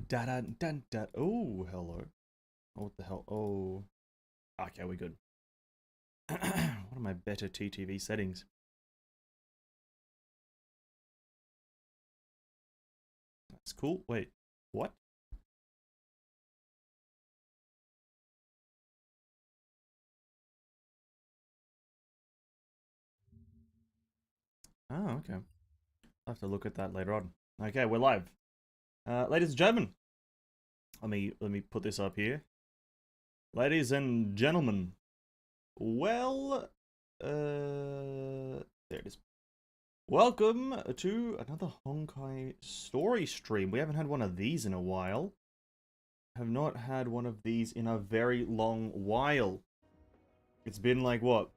Da da da da. Oh, hello. Oh, what the hell? Oh. Okay, we're good. What are my better TTV settings? That's cool. Wait, what? Oh, okay. I'll have to look at that later on. Okay, we're live. Ladies and gentlemen, let me put this up here. Ladies and gentlemen, well, there it is. Welcome to another Honkai story stream. We haven't had one of these in a while. Have not had one of these in a very long while. It's been like what?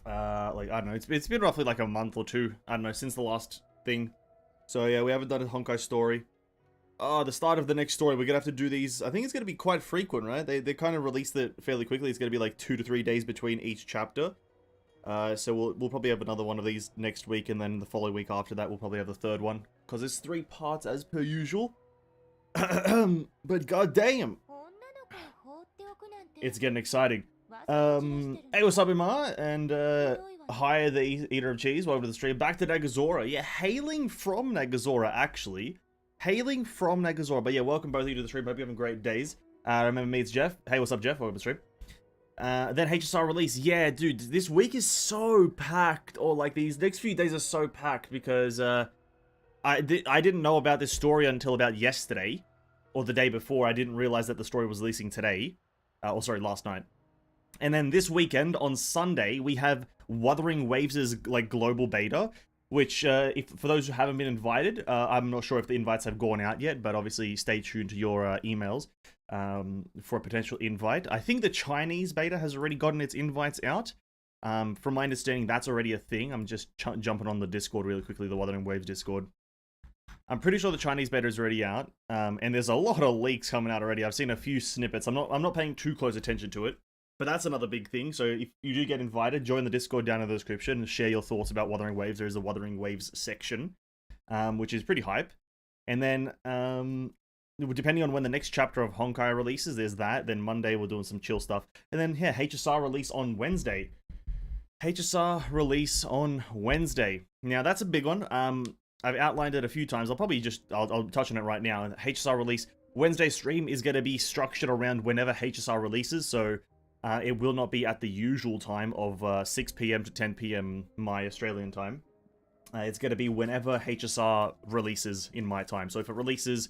Like I don't know. It's been roughly like a month or two. I don't know, since the last thing. So yeah, we haven't done a Honkai story. The start of the next story, we're gonna have to do these. I think it's gonna be quite frequent, right? They kind of released it fairly quickly. It's gonna be like 2 to 3 days between each chapter. So we'll probably have another one of these next week, and then the following week after that, we'll probably have the third one because it's 3 parts as per usual. But goddamn, it's getting exciting. Hey, what's up, Imar? And hi, the Eater of Cheese. Welcome to the stream. Back to Nagazora. Yeah, hailing from Nagazora, actually. Hailing from Nagazora. But yeah, welcome both of you to the stream. Hope you're having great days. Remember me, it's Jeff. Hey, what's up, Jeff? Welcome to the stream. Then HSR release. Yeah, dude, this week is so packed. Or like these next few days are so packed because I didn't know about this story until about yesterday. Or the day before. I didn't realize that the story was releasing today. Sorry, last night. And then this weekend, on Sunday, we have Wuthering Waves' like global beta, which, for those who haven't been invited, I'm not sure if the invites have gone out yet, but obviously stay tuned to your emails for a potential invite. I think the Chinese beta has already gotten its invites out. From my understanding, that's already a thing. I'm just jumping on the Discord really quickly, the Wuthering Waves Discord. I'm pretty sure the Chinese beta is already out, and there's a lot of leaks coming out already. I've seen a few snippets. I'm not paying too close attention to it. But that's another big thing, so if you do get invited, join the Discord down in the description and share your thoughts about Wuthering Waves. There is a Wuthering Waves section, which is pretty hype. And then, depending on when the next chapter of Honkai releases, there's that. Then Monday, we're doing some chill stuff. And then, yeah, HSR release on Wednesday. HSR release on Wednesday. Now, that's a big one. I've outlined it a few times. I'll touch on it right now. HSR release Wednesday stream is going to be structured around whenever HSR releases, so it will not be at the usual time of 6 PM to 10 PM my Australian time. It's going to be whenever HSR releases in my time. So if it releases,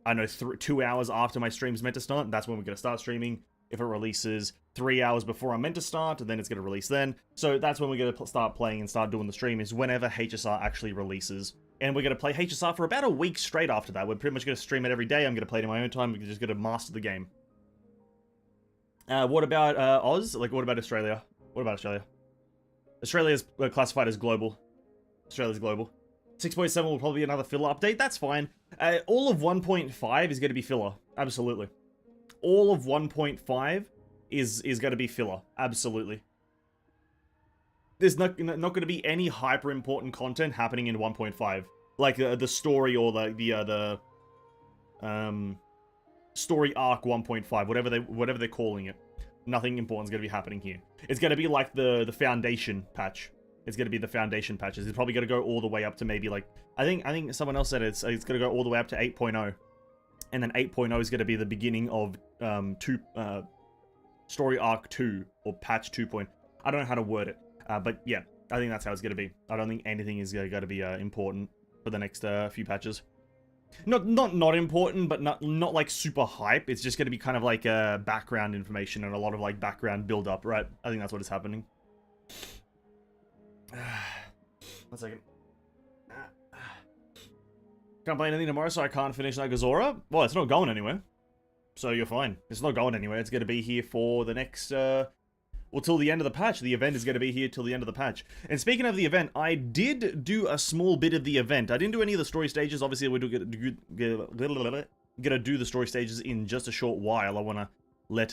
I don't know, 2 hours after my stream's meant to start, that's when we're going to start streaming. If it releases 3 hours before I'm meant to start, then it's going to release then. So that's when we're going to start playing and start doing the stream, is whenever HSR actually releases. And we're going to play HSR for about a week straight after that. We're pretty much going to stream it every day. I'm going to play it in my own time. We're just going to master the game. What about Oz? Like, what about Australia? What about Australia? Australia is classified as global. Australia's global. 6.7 will probably be another filler update. That's fine. All of 1.5 is going to be filler. Absolutely. All of 1.5 is going to be filler. Absolutely. There's not going to be any hyper important content happening in 1.5. Like the story or the story arc 1.5, whatever they're calling it. Nothing important is going to be happening here. It's going to be like the foundation patch. It's going to be the foundation patches. It's probably going to go all the way up to maybe like I think someone else said it's going to go all the way up to 8.0, and then 8.0 is going to be the beginning of story arc 2 or patch 2. I don't know how to word it, but yeah, I think that's how it's going to be. I don't think anything is going to be important for the next few patches. Not important, but not like super hype. It's just going to be kind of like background information and a lot of like background build up, right? I think that's what is happening. 1 second. Can't play anything tomorrow, so I can't finish Nagazora. Well, it's not going anywhere, so you're fine. It's not going anywhere. It's going to be here for the next well, till the end of the patch. The event is going to be here till the end of the patch. And speaking of the event, I did do a small bit of the event. I didn't do any of the story stages. Obviously, we're gonna do the story stages in just a short while. I want to let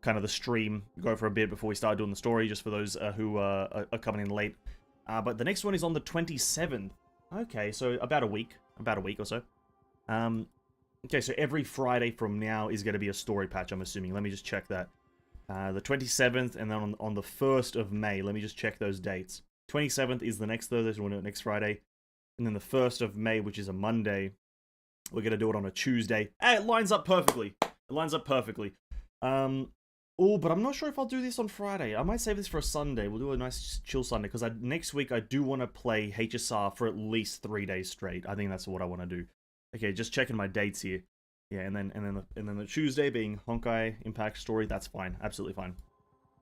kind of the stream go for a bit before we start doing the story, just for those who are coming in late. But the next one is on the 27th. Okay, so about a week or so. Okay, so every Friday from now is going to be a story patch, I'm assuming. Let me just check that. The 27th, and then on the 1st of May, let me just check those dates. 27th is the next Thursday, so we'll do it next Friday. And then the 1st of May, which is a Monday, we're going to do it on a Tuesday. Hey, it lines up perfectly. It lines up perfectly. Oh, but I'm not sure if I'll do this on Friday. I might save this for a Sunday. We'll do a nice chill Sunday, because next week I do want to play HSR for at least 3 days straight. I think that's what I want to do. Okay, just checking my dates here. Yeah, and then the Tuesday being Honkai Impact story. That's fine, absolutely fine.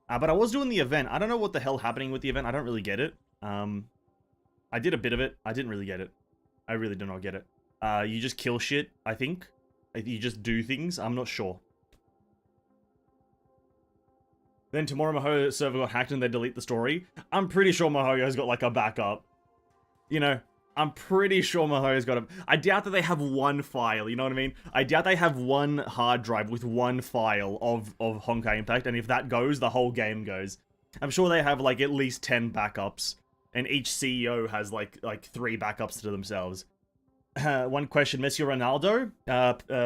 But I was doing the event. I don't know what the hell happening with the event. I don't really get it. I did a bit of it. I didn't really get it. I really do not get it. You just kill shit, I think. You just do things. I'm not sure. Then tomorrow Mihoyo's server got hacked and they delete the story. I'm pretty sure Mihoyo's got like a backup. You know, I'm pretty sure Mihoyo's got a... I doubt that they have one file, you know what I mean? I doubt they have one hard drive with one file of Honkai Impact, and if that goes, the whole game goes. I'm sure they have like at least 10 backups, and each CEO has like 3 backups to themselves. One question, Messi or Ronaldo?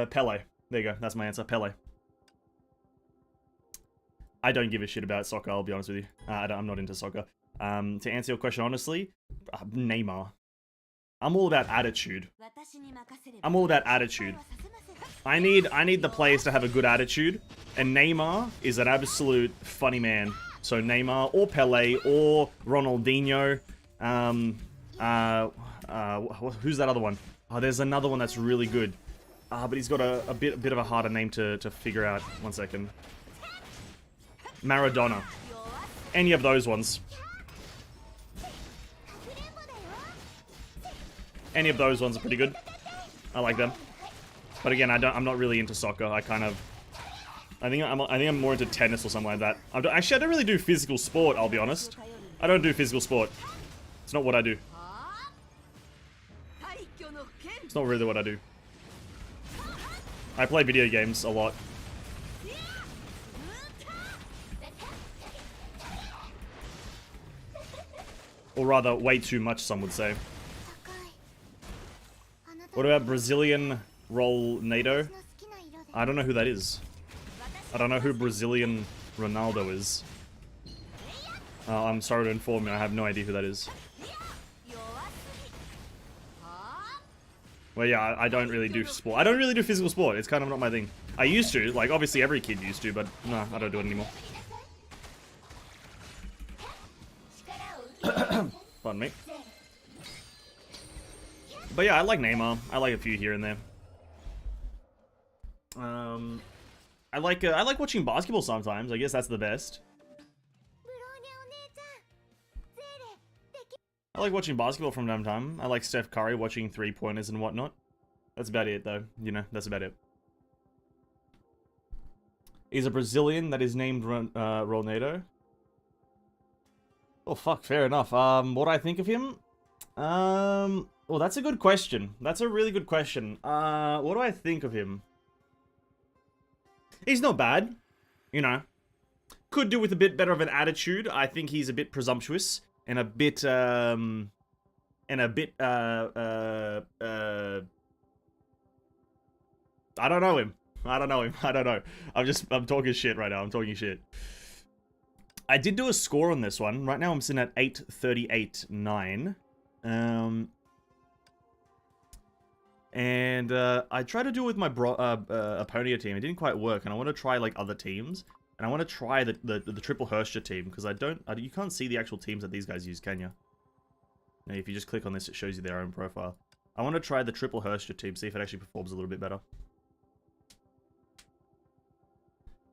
Pele. There you go, that's my answer, Pele. I don't give a shit about soccer, I'll be honest with you. I'm not into soccer. To answer your question honestly, Neymar. I'm all about attitude. I'm all about attitude. I need the players to have a good attitude, and Neymar is an absolute funny man. So Neymar, or Pele, or Ronaldinho. Who's that other one? Oh, there's another one that's really good. But he's got a bit of a harder name to figure out. 1 second. Maradona. Any of those ones. Any of those ones are pretty good. I like them. But again, I'm not really into soccer. I think I'm more into tennis or something like that. Actually, I don't really do physical sport, I'll be honest. I don't do physical sport. It's not what I do. It's not really what I do. I play video games a lot. Or rather, way too much, some would say. What about Brazilian Ronaldo? I don't know who that is. I don't know who Brazilian Ronaldo is. I'm sorry to inform you, I have no idea who that is. Well, yeah, I don't really do sport. I don't really do physical sport. It's kind of not my thing. I used to. Like, obviously every kid used to, but no, I don't do it anymore. Pardon me. But yeah, I like Neymar. I like a few here and there. I like watching basketball sometimes. I guess that's the best. I like watching basketball from time to time. I like Steph Curry watching 3-pointers and whatnot. That's about it, though. You know, that's about it. He's a Brazilian that is named Ronaldo. Oh, fuck, fair enough. What do I think of him? Well, that's a good question. That's a really good question. What do I think of him? He's not bad. You know. Could do with a bit better of an attitude. I think he's a bit presumptuous. And a bit, I don't know him. I don't know. I'm talking shit right now. I'm talking shit. I did do a score on this one. Right now I'm sitting at 838.9. And I tried to do it with my Aponia team. It didn't quite work, and I want to try like other teams. And I want to try the Triple Herscher team, because you can't see the actual teams that these guys use, can you? Now, if you just click on this, it shows you their own profile. I want to try the Triple Herscher team, see if it actually performs a little bit better.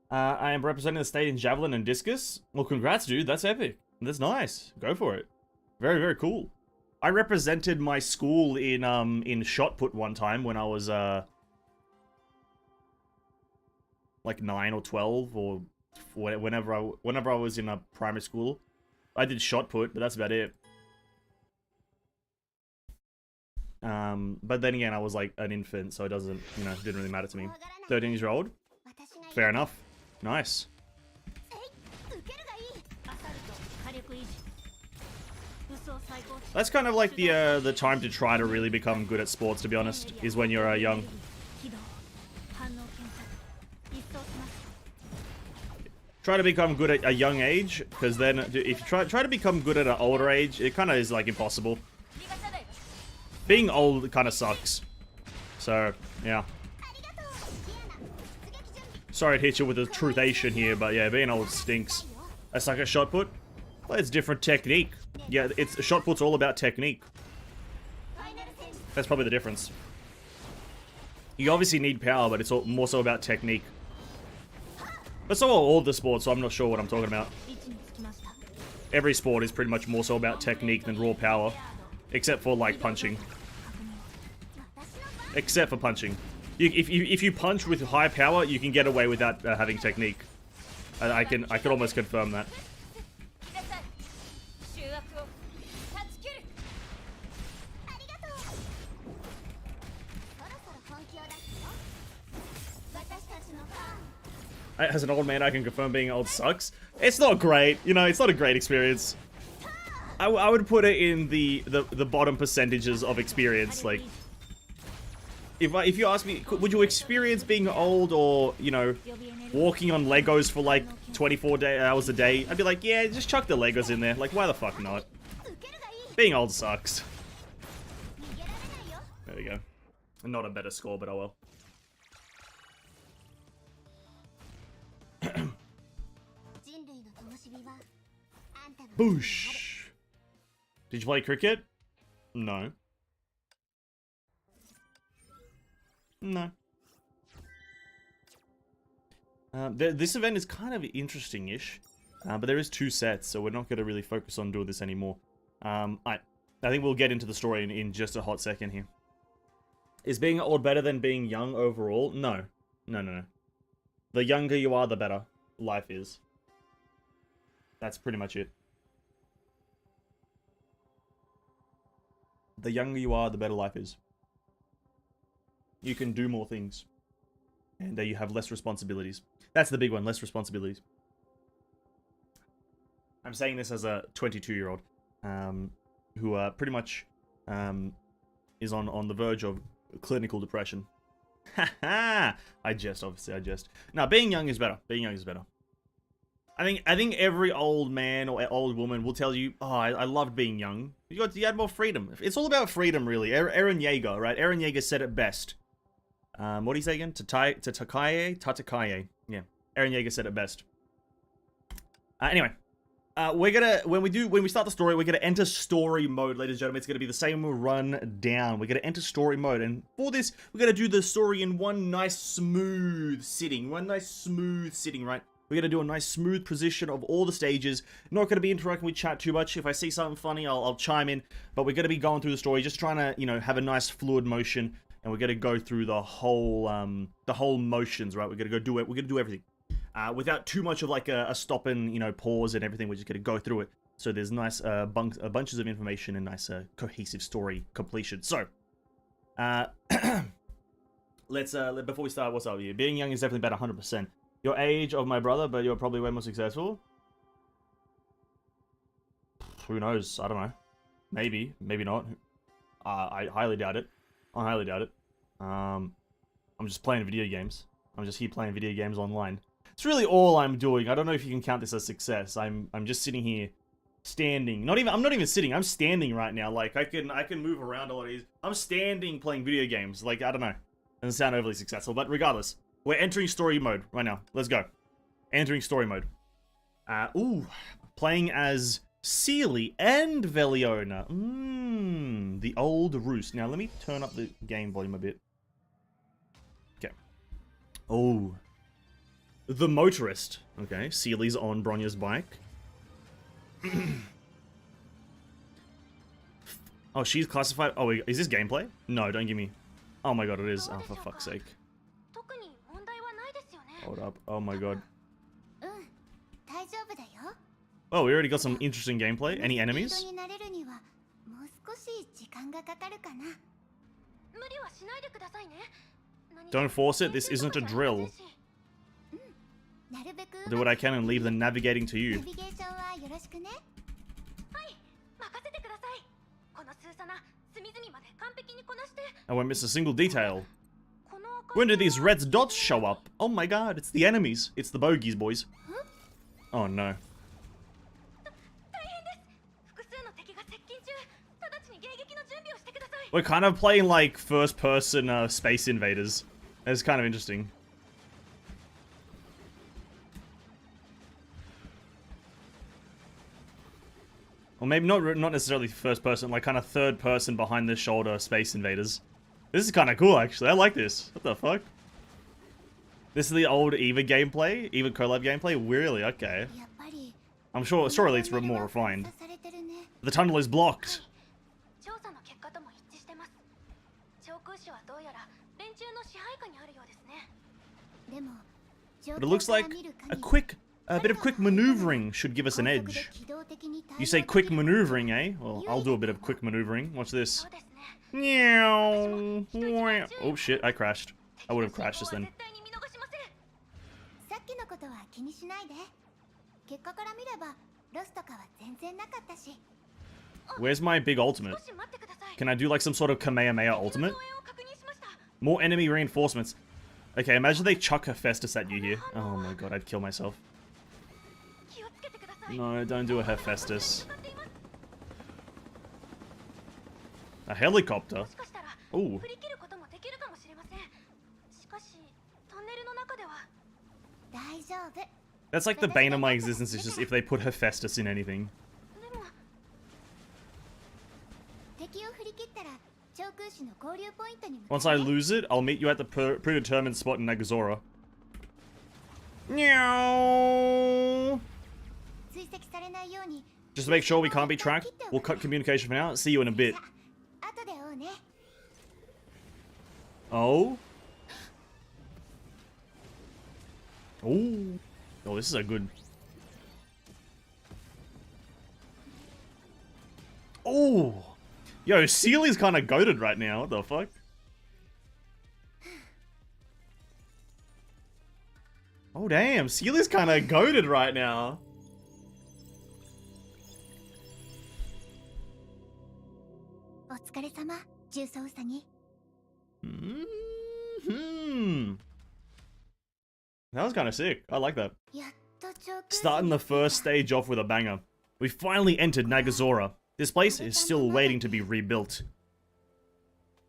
I am representing the state in Javelin and Discus. Well, congrats, dude. That's epic. That's nice. Go for it. Very, very cool. I represented my school in shot put one time when I was like 9 or 12, or whenever I was in a primary school. I did shot put, but that's about it. But then again, I was like an infant, so it doesn't, you know, didn't really matter to me. 13-year-old. Fair enough. Nice. That's kind of like the time to try to really become good at sports, to be honest, is when you're young. try to become good at a young age, because then if you try to become good at an older age, it kind of is like impossible. Being old kind of sucks. So, yeah. Sorry to hit you with a truthation here, but yeah, being old stinks. That's like a shot put. Well, it's different technique. Yeah, it's shot put's all about technique. That's probably the difference. You obviously need power, but it's more so about technique. But so are all the sports, so I'm not sure what I'm talking about. Every sport is pretty much more so about technique than raw power. Except for, like, punching. Except for punching. If you punch with high power, you can get away without having technique. I can almost confirm that. As an old man, I can confirm being old sucks. It's not great, you know. It's not a great experience. I would put it in the bottom percentages of experience. Like, if you ask me, would you experience being old, or, you know, walking on Legos for like 24 hours a day? I'd be like, yeah, just chuck the Legos in there. Like, why the fuck not? Being old sucks. There we go. Not a better score, but oh well. Boosh. Did you play cricket? No. No. This event is kind of interesting-ish, but there is 2 sets, so we're not going to really focus on doing this anymore. I think we'll get into the story in just a hot second here. Is being old better than being young overall? No. No, no, no. The younger you are, the better life is. That's pretty much it. The younger you are, the better life is. You can do more things. And you have less responsibilities. That's the big one, less responsibilities. I'm saying this as a 22-year-old who pretty much is on the verge of clinical depression. Haha! I jest, obviously, I jest. Now, being young is better. Being young is better. I think every old man or old woman will tell you, oh, I loved being young. You had more freedom. It's all about freedom, really. Eren Yeager, right? Eren Yeager said it best. What do you say again? Tatakaye? Yeah. Eren Yeager said it best. Anyway. We're gonna, when we start the story, we're gonna enter story mode, ladies and gentlemen. It's gonna be the same run down. We're gonna enter story mode, and for this, we're gonna do the story in one nice smooth sitting. Right? We're gonna do a nice smooth position of all the stages. Not gonna be interacting with chat too much. If I see something funny, I'll chime in. But we're gonna be going through the story, just trying to, you know, have a nice fluid motion, and we're gonna go through the whole motions, right? We're gonna do it. We're gonna do everything. Without too much of like a stop and, you know, pause and everything. We're just going to go through it. So there's nice bunches of information and nice cohesive story completion. So, let's, before we start, what's up with you? Being young is definitely better, 100%. Your age of my brother, but you're probably way more successful? Who knows? I don't know. Maybe. Maybe not. I highly doubt it. I highly doubt it. I'm just playing video games. I'm just here playing video games online. It's really all I'm doing. I don't know if you can count this as success. I'm just sitting here, standing. I'm not even sitting. I'm standing right now. Like I can move around a lot easier. I'm standing playing video games. Like, I don't know. Doesn't sound overly successful, but regardless, we're entering story mode right now. Let's go. Entering story mode. Playing as Sealy and Veliona. The old roost. Now let me turn up the game volume a bit. Okay. Oh. The motorist. Okay, Sealy's on Bronya's bike. Oh, she's classified. Oh, wait, is this gameplay? No, don't give me. Oh my god, it is. Oh, for fuck's sake. Hold up. Oh my god. Oh, we already got some interesting gameplay. Any enemies? Don't force it. This isn't a drill. Do what I can and leave the navigating to you. I won't miss a single detail. When do these red dots show up? Oh my god, it's the enemies. It's the bogeys, boys. Oh no. We're kind of playing like first-person Space Invaders. It's kind of interesting. Or maybe not necessarily first-person, like kind of third-person behind-the-shoulder Space Invaders. This is kind of cool, actually. I like this. What the fuck? This is the old EVA gameplay? EVA collab gameplay? Really? Okay. I'm surely it's more refined. The tunnel is blocked. But it looks like a bit of quick maneuvering should give us an edge. You say quick maneuvering, eh? Well, I'll do a bit of quick maneuvering. Watch this. Oh shit, I crashed. I would have crashed just then. Where's my big ultimate? Can I do like some sort of Kamehameha ultimate? More enemy reinforcements. Okay, imagine they chuck Hephaestus at you here. Oh my god, I'd kill myself. No, don't do a Hephaestus. A helicopter? Ooh. That's like the bane of my existence, is just if they put Hephaestus in anything. Once I lose it, I'll meet you at the predetermined spot in Nagazora. Just to make sure we can't be tracked, we'll cut communication for now. See you in a bit. Oh? Oh. Oh, this is a good... Oh! Yo, Sealy's kind of goated right now. What the fuck? Oh, damn. Sealy's kind of goated right now. That was kind of sick. I like that. Starting the first stage off with a banger. We finally entered Nagazora. This place is still waiting to be rebuilt.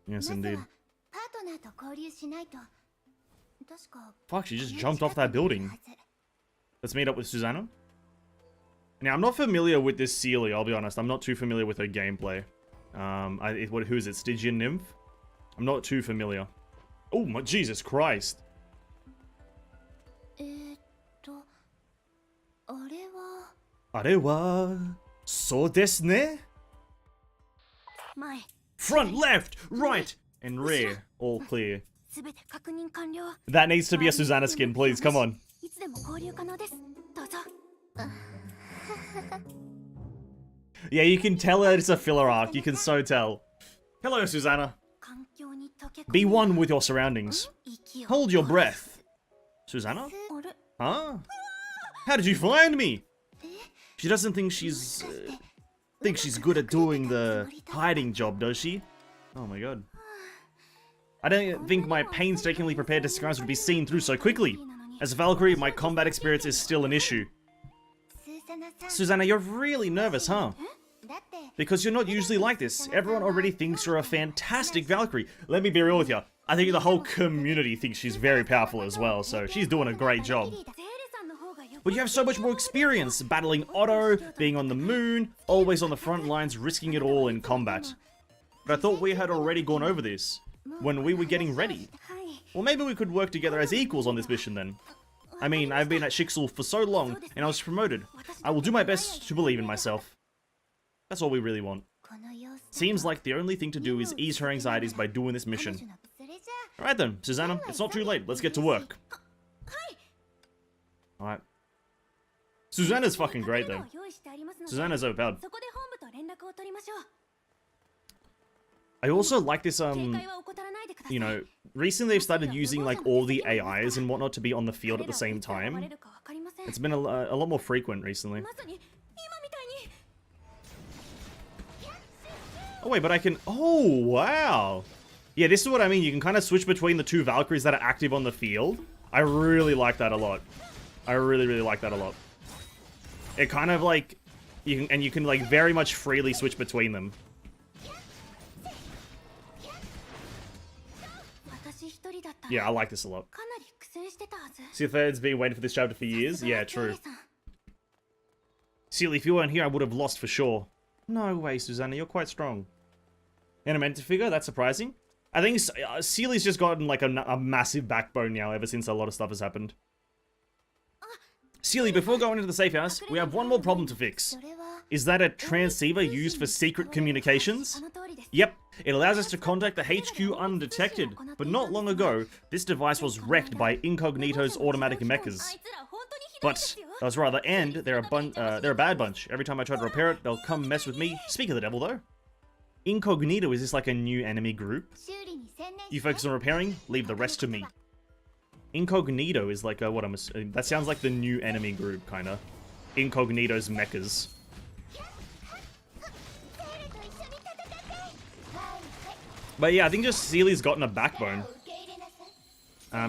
Yes, indeed. Fuck, she just jumped off that building. Let's meet up with Susannah. Now, I'm not familiar with this Sealy, I'll be honest. I'm not too familiar with her gameplay. Who is it? Stygian Nymph? I'm not too familiar. Oh, my Jesus Christ. Arewa... So desu ne? Front, left, right, and rear. All clear. That needs to be a Susannah skin, please. Come on. Yeah, you can tell that it's a filler arc. You can so tell. Hello, Susannah. Be one with your surroundings. Hold your breath. Susannah? Huh? How did you find me? She doesn't think she's good at doing the hiding job, does she? Oh my god. I don't think my painstakingly prepared disguise would be seen through so quickly. As a Valkyrie, my combat experience is still an issue. Susannah, you're really nervous, huh? Because you're not usually like this. Everyone already thinks you're a fantastic Valkyrie. Let me be real with you. I think the whole community thinks she's very powerful as well, so she's doing a great job. But you have so much more experience, battling Otto, being on the moon, always on the front lines, risking it all in combat. But I thought we had already gone over this, when we were getting ready. Well, maybe we could work together as equals on this mission then. I mean, I've been at Shixel for so long, and I was promoted. I will do my best to believe in myself. That's all we really want. Seems like the only thing to do is ease her anxieties by doing this mission. Alright then, Susannah, it's not too late, let's get to work. Alright. Susannah's fucking great though. Susannah's overpowered. I also like this, you know, recently they've started using like all the AIs and whatnot to be on the field at the same time. It's been a lot more frequent recently. Oh wait, but I can, oh wow. Yeah, this is what I mean, you can kind of switch between the two Valkyries that are active on the field. I really like that a lot. I really like that a lot. It kind of like you can like very much freely switch between them. Yeah, I like this a lot. See, the third's been waiting for this chapter for years. Yeah, true. Sealy, if you weren't here, I would have lost for sure. No way, Susannah, you're quite strong. Animated figure, that's surprising. I think Sealy's just gotten like a massive backbone now ever since a lot of stuff has happened. Sealy, before going into the safe house, we have one more problem to fix. Is that a transceiver used for secret communications? Yep, it allows us to contact the HQ undetected, but not long ago, this device was wrecked by Incognito's automatic mechas. But, I was rather, and they're a bad bunch. Every time I try to repair it, they'll come mess with me. Speak of the devil, though. Incognito, is this like a new enemy group? You focus on repairing, leave the rest to me. Incognito is like a, what I'm assuming, that sounds like the new enemy group, kinda. Incognito's mechas. But yeah, I think just Sealy's gotten a backbone.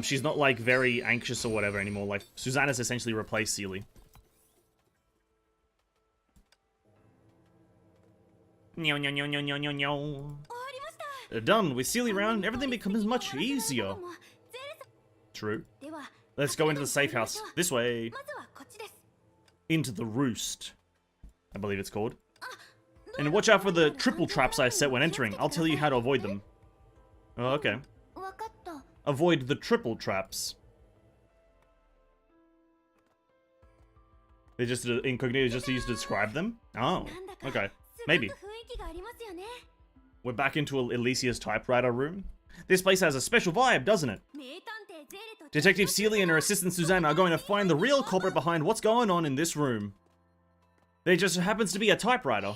She's not like very anxious or whatever anymore. Like, Susannah's essentially replaced Sealy. Done. With Sealy around, everything becomes much easier. True. Let's go into the safe house. This way. Into the roost, I believe it's called. And watch out for the triple traps I set when entering. I'll tell you how to avoid them. Oh, okay. Avoid the triple traps. They're just Incognito just used to describe them? Oh, okay. Maybe. We're back into Alicia's typewriter room. This place has a special vibe, doesn't it? Detective Sealy and her assistant Susannah are going to find the real culprit behind what's going on in this room. There just happens to be a typewriter.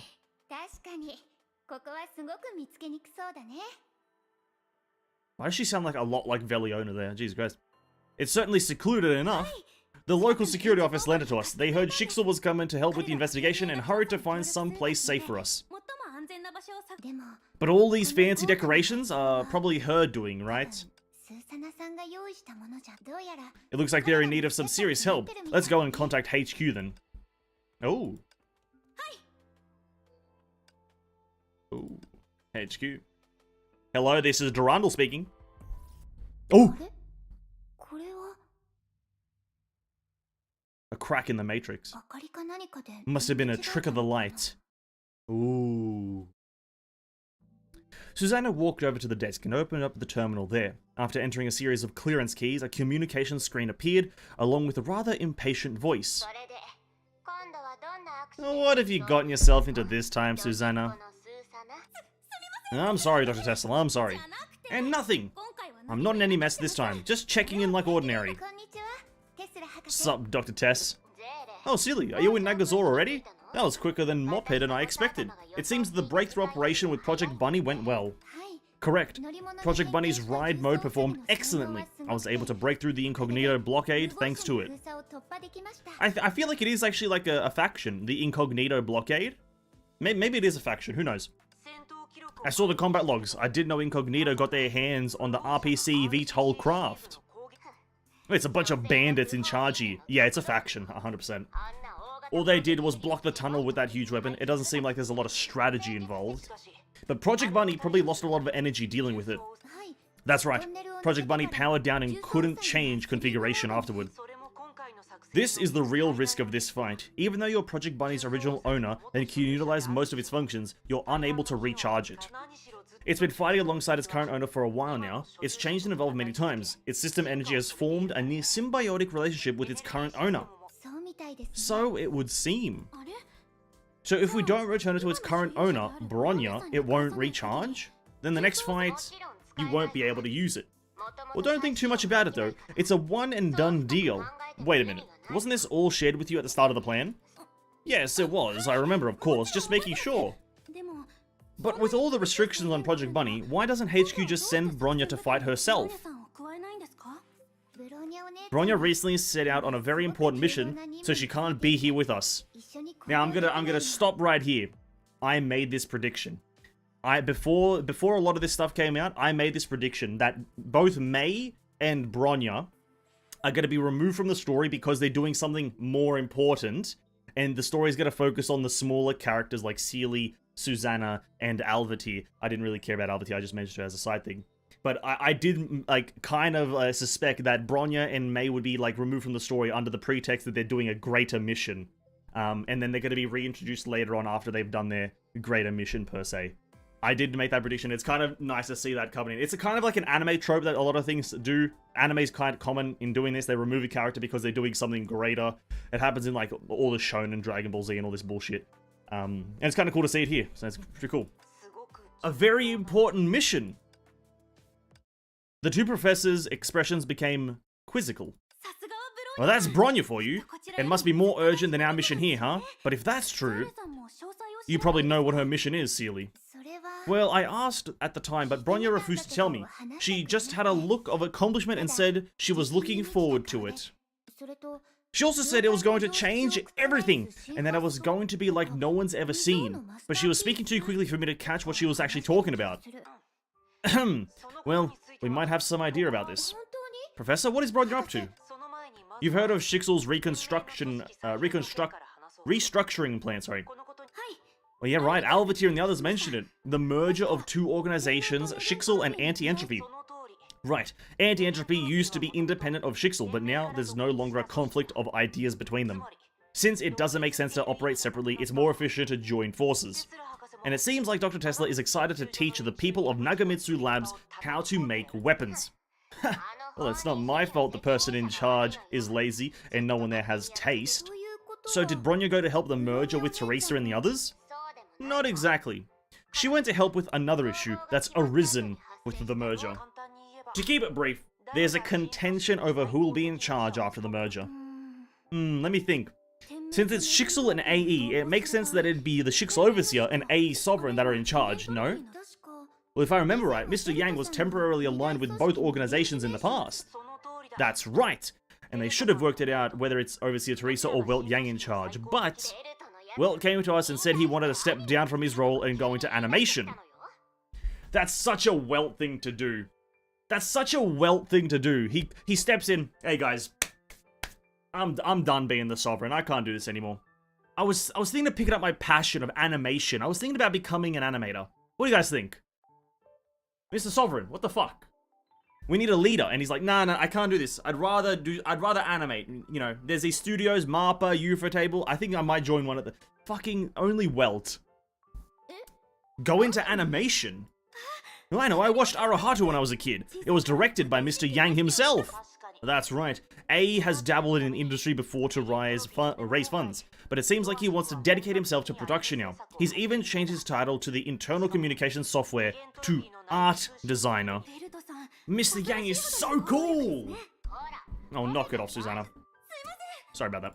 Why does she sound like a lot like Veliona there? Jesus Christ. It's certainly secluded enough. The local security office lent it to us. They heard Shixel was coming to help with the investigation and hurried to find some place safe for us. But all these fancy decorations are probably her doing, right? It looks like they're in need of some serious help. Let's go and contact HQ then. Oh. Oh. HQ. Hello, this is Durandal speaking. Oh! A crack in the matrix. Must have been a trick of the light. Ooh. Susannah walked over to the desk and opened up the terminal there. After entering a series of clearance keys, a communication screen appeared, along with a rather impatient voice. What have you gotten yourself into this time, Susannah? I'm sorry, Dr. Tesla, I'm sorry. And nothing! I'm not in any mess this time, just checking in like ordinary. Sup, Dr. Tess? Oh, Sealy, are you in Nagazora already? That was quicker than Mophead and I expected. It seems the breakthrough operation with Project Bunny went well. Correct. Project Bunny's ride mode performed excellently. I was able to break through the Incognito blockade thanks to it. I feel like it is actually like a faction, the Incognito blockade. Maybe it is a faction, who knows? I saw the combat logs. I didn't know Incognito got their hands on the RPC VTOL craft. It's a bunch of bandits in charge here. Yeah, it's a faction, 100%. All they did was block the tunnel with that huge weapon. It doesn't seem like there's a lot of strategy involved. But Project Bunny probably lost a lot of energy dealing with it. That's right. Project Bunny powered down and couldn't change configuration afterward. This is the real risk of this fight. Even though you're Project Bunny's original owner and can utilize most of its functions, you're unable to recharge it. It's been fighting alongside its current owner for a while now. It's changed and evolved many times. Its system energy has formed a near symbiotic relationship with its current owner. So it would seem. So if we don't return it to its current owner, Bronya, it won't recharge? Then the next fight, you won't be able to use it. Well, don't think too much about it though. It's a one and done deal. Wait a minute. Wasn't this all shared with you at the start of the plan? Yes, it was. I remember, of course. Just making sure. But with all the restrictions on Project Bunny, why doesn't HQ just send Bronya to fight herself? Bronya recently set out on a very important mission, so she can't be here with us. Now I'm gonna stop right here. I made this prediction. Before a lot of this stuff came out, I made this prediction that both May and Bronya are gonna be removed from the story because they're doing something more important, and the story's going to focus on the smaller characters like Seely, Susannah, and Alvatir. I didn't really care about Alvatir, I just mentioned her as a side thing. But I did, like, kind of suspect that Bronya and May would be, like, removed from the story under the pretext that they're doing a greater mission. And then they're going to be reintroduced later on after they've done their greater mission, per se. I did make that prediction. It's kind of nice to see that coming in. It's a kind of like an anime trope that a lot of things do. Anime's kind of common in doing this. They remove a character because they're doing something greater. It happens in, like, all the Shonen, Dragon Ball Z, and all this bullshit. And it's kind of cool to see it here. So it's pretty cool. A very important mission. The two professors' expressions became quizzical. Well, that's Bronya for you. It must be more urgent than our mission here, huh? But if that's true, you probably know what her mission is, Seely. Well, I asked at the time, but Bronya refused to tell me. She just had a look of accomplishment and said she was looking forward to it. She also said it was going to change everything, and that it was going to be like no one's ever seen. But she was speaking too quickly for me to catch what she was actually talking about. Well, we might have some idea about this. Professor, what is Bronya up to? You've heard of Shixel's restructuring plan, sorry. Well, yeah, right, Alvatir and the others mentioned it. The merger of two organizations, Shixel and Anti-Entropy. Right, Anti-Entropy used to be independent of Shixel, but now there's no longer a conflict of ideas between them. Since it doesn't make sense to operate separately, it's more efficient to join forces. And it seems like Dr. Tesla is excited to teach the people of Nagamitsu Labs how to make weapons. Well, it's not my fault the person in charge is lazy and no one there has taste. So did Bronya go to help the merger with Teresa and the others? Not exactly. She went to help with another issue that's arisen with the merger. To keep it brief, there's a contention over who will be in charge after the merger. Let me think. Since it's Shixel and AE, it makes sense that it'd be the Shixel Overseer and AE Sovereign that are in charge, no? Well, if I remember right, Mr. Yang was temporarily aligned with both organizations in the past. That's right! And they should have worked it out whether it's Overseer Teresa or Welt Yang in charge, but Welt came to us and said he wanted to step down from his role and go into animation. That's such a Welt thing to do. That's such a Welt thing to do. He steps in, hey guys, I'm done being the Sovereign. I can't do this anymore. I was thinking of picking up my passion of animation. I was thinking about becoming an animator. What do you guys think? Mr. Sovereign, what the fuck? We need a leader. And he's like, nah, I can't do this. I'd rather animate. You know, there's these studios, MAPPA, Ufotable. I think I might join one of the fucking only Welt. Go into animation? No, I know, I watched Arahatu when I was a kid. It was directed by Mr. Yang himself. That's right. A has dabbled in industry before to raise funds, but it seems like he wants to dedicate himself to production now. He's even changed his title to the internal communication software to art designer. Mr. Yang is so cool! Oh, knock it off, Susannah. Sorry about that.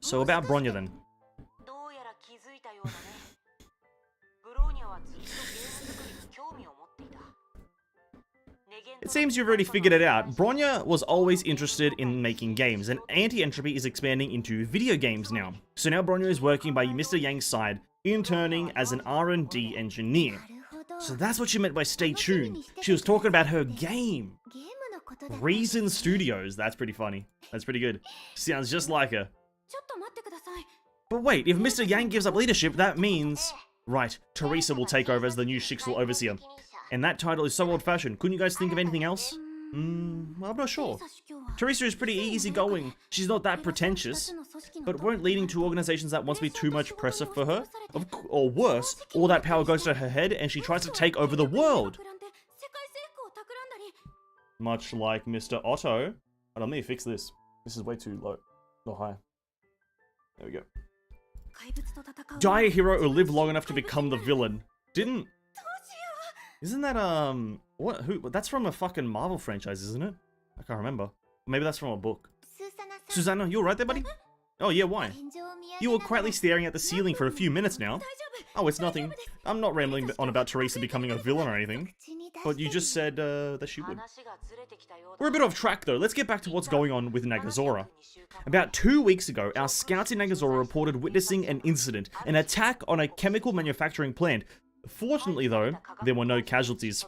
So about Bronya then. It seems you've already figured it out. Bronya was always interested in making games, and Anti-Entropy is expanding into video games now. So now Bronya is working by Mr. Yang's side, interning as an R&D engineer. So that's what she meant by stay tuned. She was talking about her game. Reason Studios, that's pretty funny. That's pretty good. Sounds just like her. But wait, if Mr. Yang gives up leadership, that means... Right, Teresa will take over as the new Shixel Overseer. And that title is so old-fashioned. Couldn't you guys think of anything else? Well, I'm not sure. Teresa is pretty easygoing. She's not that pretentious. But weren't leading two organizations that once be too much pressure for her? Or worse, all that power goes to her head and she tries to take over the world. Much like Mr. Otto. Hold on, let me fix this. This is way too low. Not high. There we go. Die a hero who lived long enough to become the villain. Isn't that, that's from a fucking Marvel franchise, isn't it? I can't remember. Maybe that's from a book. Susannah, you alright there, buddy? Oh, yeah, why? You were quietly staring at the ceiling for a few minutes now. Oh, it's nothing. I'm not rambling on about Teresa becoming a villain or anything. But you just said, that she would. We're a bit off track, though. Let's get back to what's going on with Nagazora. About 2 weeks ago, our scouts in Nagazora reported witnessing an incident, an attack on a chemical manufacturing plant. Fortunately, though, there were no casualties.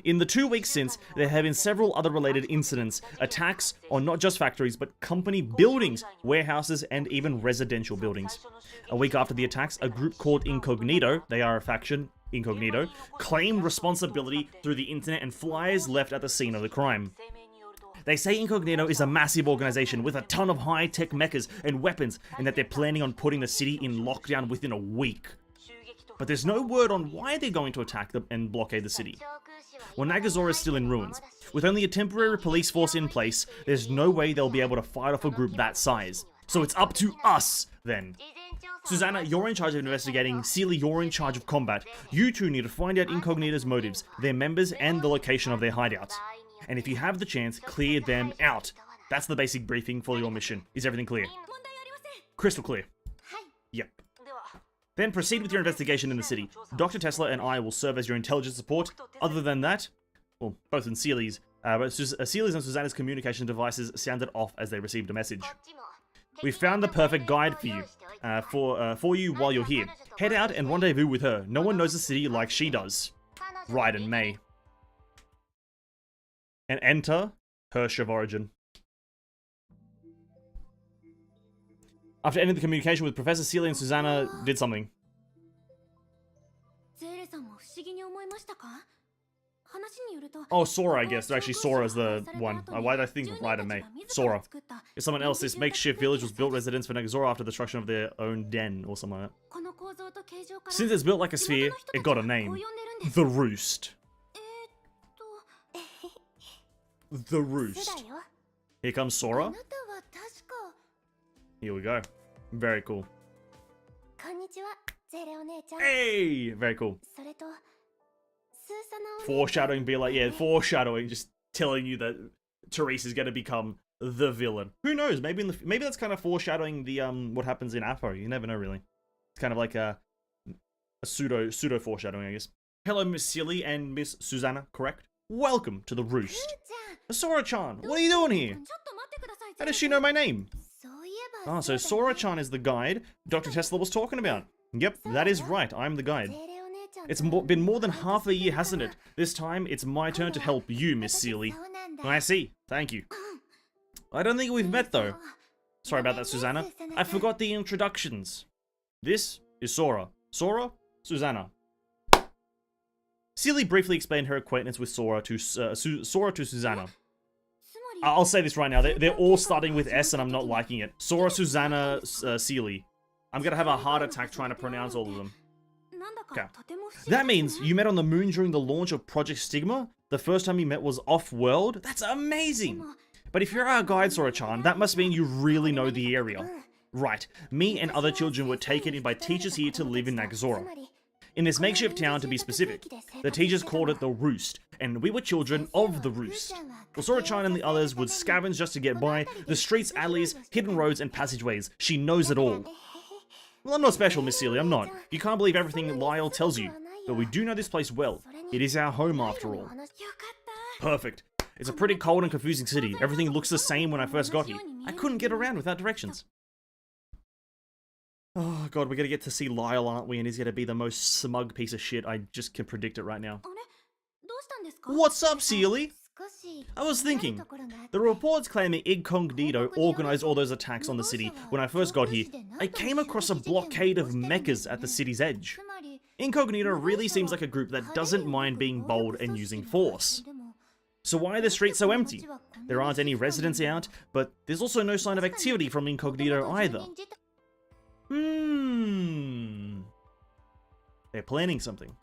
In the 2 weeks since, there have been several other related incidents, attacks on not just factories, but company buildings, warehouses, and even residential buildings. A week after the attacks, a group called Incognito, they are a faction, Incognito, claimed responsibility through the internet and flyers left at the scene of the crime. They say Incognito is a massive organization with a ton of high-tech mechas and weapons, and that they're planning on putting the city in lockdown within a week. But there's no word on why they're going to attack them and blockade the city. Well, Nagazora is still in ruins. With only a temporary police force in place, there's no way they'll be able to fight off a group that size. So it's up to us, then. Susannah, you're in charge of investigating. Seely, you're in charge of combat. You two need to find out Incognito's motives, their members, and the location of their hideouts. And if you have the chance, clear them out. That's the basic briefing for your mission. Is everything clear? Crystal clear. Yep. Then proceed with your investigation in the city. Dr. Tesla and I will serve as your intelligence support. Other than that, well, both in Seely's, but Seely's and Susannah's communication devices sounded off as they received a message. We found the perfect guide for you, for you while you're here. Head out and rendezvous with her. No one knows the city like she does. Raiden May. And enter Hirsch of Origin. After ending the communication with Professor Seely and Susannah did something. Oh, Sora, I guess. Actually, Sora's the one. Why did I think of Raiden May? Sora. It's someone else. This makeshift village was built residence for Nagazora after the destruction of their own den, or something like that. Since it's built like a sphere, it got a name. The Roost. The Roost. Here comes Sora. Here we go. Very cool. Hey! Very cool. Foreshadowing, be like, yeah, foreshadowing, just telling you that Therese is going to become the villain. Who knows? Maybe maybe that's kind of foreshadowing the what happens in Afro. You never know, really. It's kind of like a pseudo foreshadowing, I guess. Hello, Miss Seely and Miss Susannah, correct? Welcome to the Roost. Sora-chan, what are you doing here? How does she know my name? Oh, so Sora-chan is the guide Dr. Tesla was talking about. Yep, that is right, I'm the guide. It's been more than half a year, hasn't it? This time, it's my turn to help you, Miss Seely. I see, thank you. I don't think we've met, though. Sorry about that, Susannah. I forgot the introductions. This is Sora. Sora, Susannah. Seely briefly explained her acquaintance with Sora to Susannah. I'll say this right now, they're all starting with S and I'm not liking it. Sora, Susannah, Seely. I'm gonna have a heart attack trying to pronounce all of them. Okay. That means you met on the moon during the launch of Project Stigma? The first time you met was off-world? That's amazing! But if you're our guide, Sora-chan, that must mean you really know the area. Right, me and other children were taken in by teachers here to live in Nagazora. In this makeshift town, to be specific. The teachers called it the Roost, and we were children of the Roost. Well, Sora-chan and the others would scavenge just to get by, the streets, alleys, hidden roads, and passageways. She knows it all. Well, I'm not special, Miss Seely, I'm not. You can't believe everything Lyle tells you. But we do know this place well. It is our home, after all. Perfect. It's a pretty cold and confusing city. Everything looks the same when I first got here. I couldn't get around without directions. Oh god, we're gonna get to see Lyle, aren't we? And he's gonna be the most smug piece of shit. I just can predict it right now. What's up, Seely? I was thinking, the reports claiming Incognito organized all those attacks on the city when I first got here. I came across a blockade of mechas at the city's edge. Incognito really seems like a group that doesn't mind being bold and using force. So why are the streets so empty? There aren't any residents out, but there's also no sign of activity from Incognito either. They're planning something.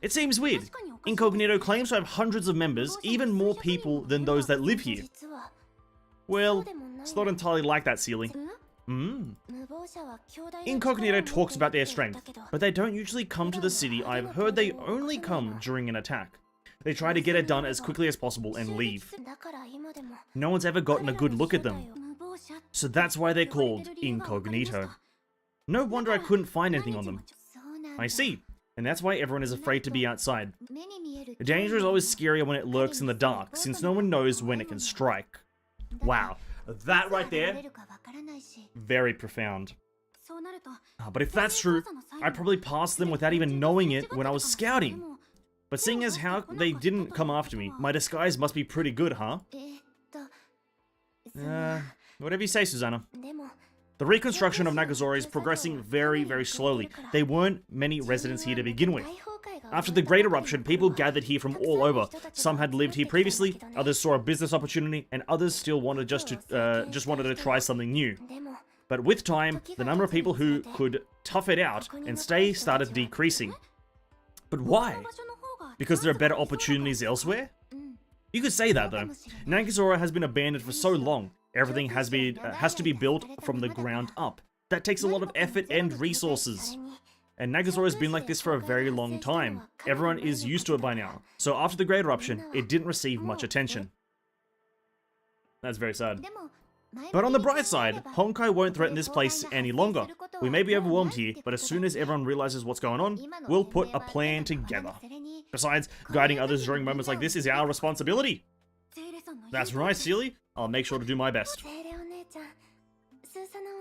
It seems weird. Incognito claims to have hundreds of members, even more people than those that live here. Well, it's not entirely like that, Seely. Incognito talks about their strength, but they don't usually come to the city. I've heard they only come during an attack. They try to get it done as quickly as possible and leave. No one's ever gotten a good look at them. So that's why they're called Incognito. No wonder I couldn't find anything on them. I see. And that's why everyone is afraid to be outside. Danger is always scarier when it lurks in the dark, since no one knows when it can strike. Wow. That right there, very profound. But if that's true, I probably passed them without even knowing it when I was scouting. But seeing as how they didn't come after me, my disguise must be pretty good, huh? Whatever you say, Susannah. The reconstruction of Nagazora is progressing very, very slowly. There weren't many residents here to begin with. After the Great Eruption, people gathered here from all over. Some had lived here previously, others saw a business opportunity, and others still wanted just wanted to try something new. But with time, the number of people who could tough it out and stay started decreasing. But why? Because there are better opportunities elsewhere? You could say that though. Nagazora has been abandoned for so long. Everything has to be built from the ground up. That takes a lot of effort and resources. And Nagazora has been like this for a very long time. Everyone is used to it by now. So after the Great Eruption, it didn't receive much attention. That's very sad. But on the bright side, Honkai won't threaten this place any longer. We may be overwhelmed here, but as soon as everyone realizes what's going on, we'll put a plan together. Besides, guiding others during moments like this is our responsibility. That's right, Seely. I'll make sure to do my best.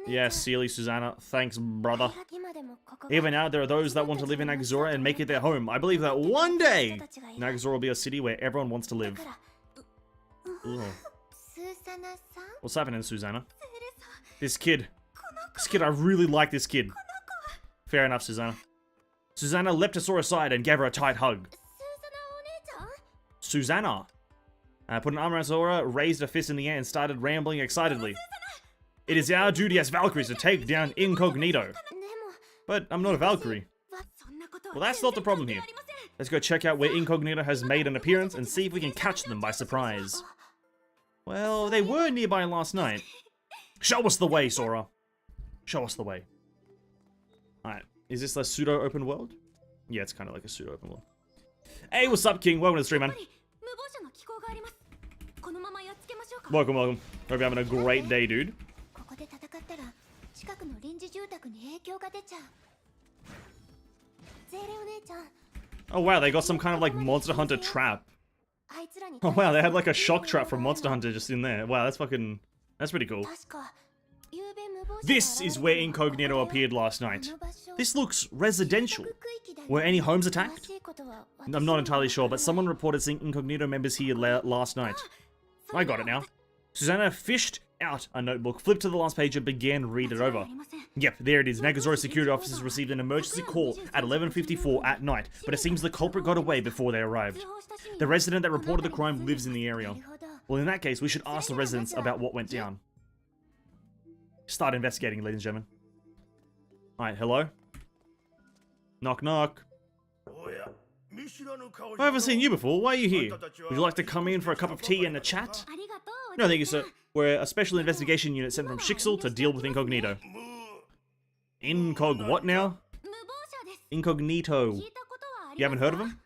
Yes, Seely, Susannah. Thanks, brother. Even now, there are those that want to live in Nagazora and make it their home. I believe that one day, Nagazora will be a city where everyone wants to live. Ugh. What's happening, Susannah? This kid, I really like this kid. Fair enough, Susannah. Susannah leapt to Sora aside and gave her a tight hug. Susannah put an arm around Sora, raised a fist in the air, and started rambling excitedly. It is our duty as Valkyries to take down Incognito. But I'm not a Valkyrie. Well, that's not the problem here. Let's go check out where Incognito has made an appearance and see if we can catch them by surprise. Well, they were nearby last night. Show us the way, Sora. Show us the way. Alright, is this a pseudo-open world? Yeah, it's kind of like a pseudo-open world. Hey, what's up, King? Welcome to the stream, man. Welcome, welcome. Hope you're having a great day, dude. Oh wow, they got some kind of like Monster Hunter trap. Oh wow, they had like a shock trap from Monster Hunter just in there. Wow, that's pretty cool. This is where Incognito appeared last night. This looks residential. Were any homes attacked? I'm not entirely sure, but someone reported seeing Incognito members here last night. I got it now. Susannah fished out a notebook, flipped to the last page and began to read it over. Yep, there it is. Nagazora security officers received an emergency call at 11:54 at night, but it seems the culprit got away before they arrived. The resident that reported the crime lives in the area. Well, in that case, we should ask the residents about what went down. Start investigating, ladies and gentlemen. Alright, hello? Knock, knock. I haven't seen you before. Why are you here? Would you like to come in for a cup of tea and a chat? No, thank you, sir. We're a special investigation unit sent from Shixel to deal with Incognito. Incog what now? Incognito. You haven't heard of him?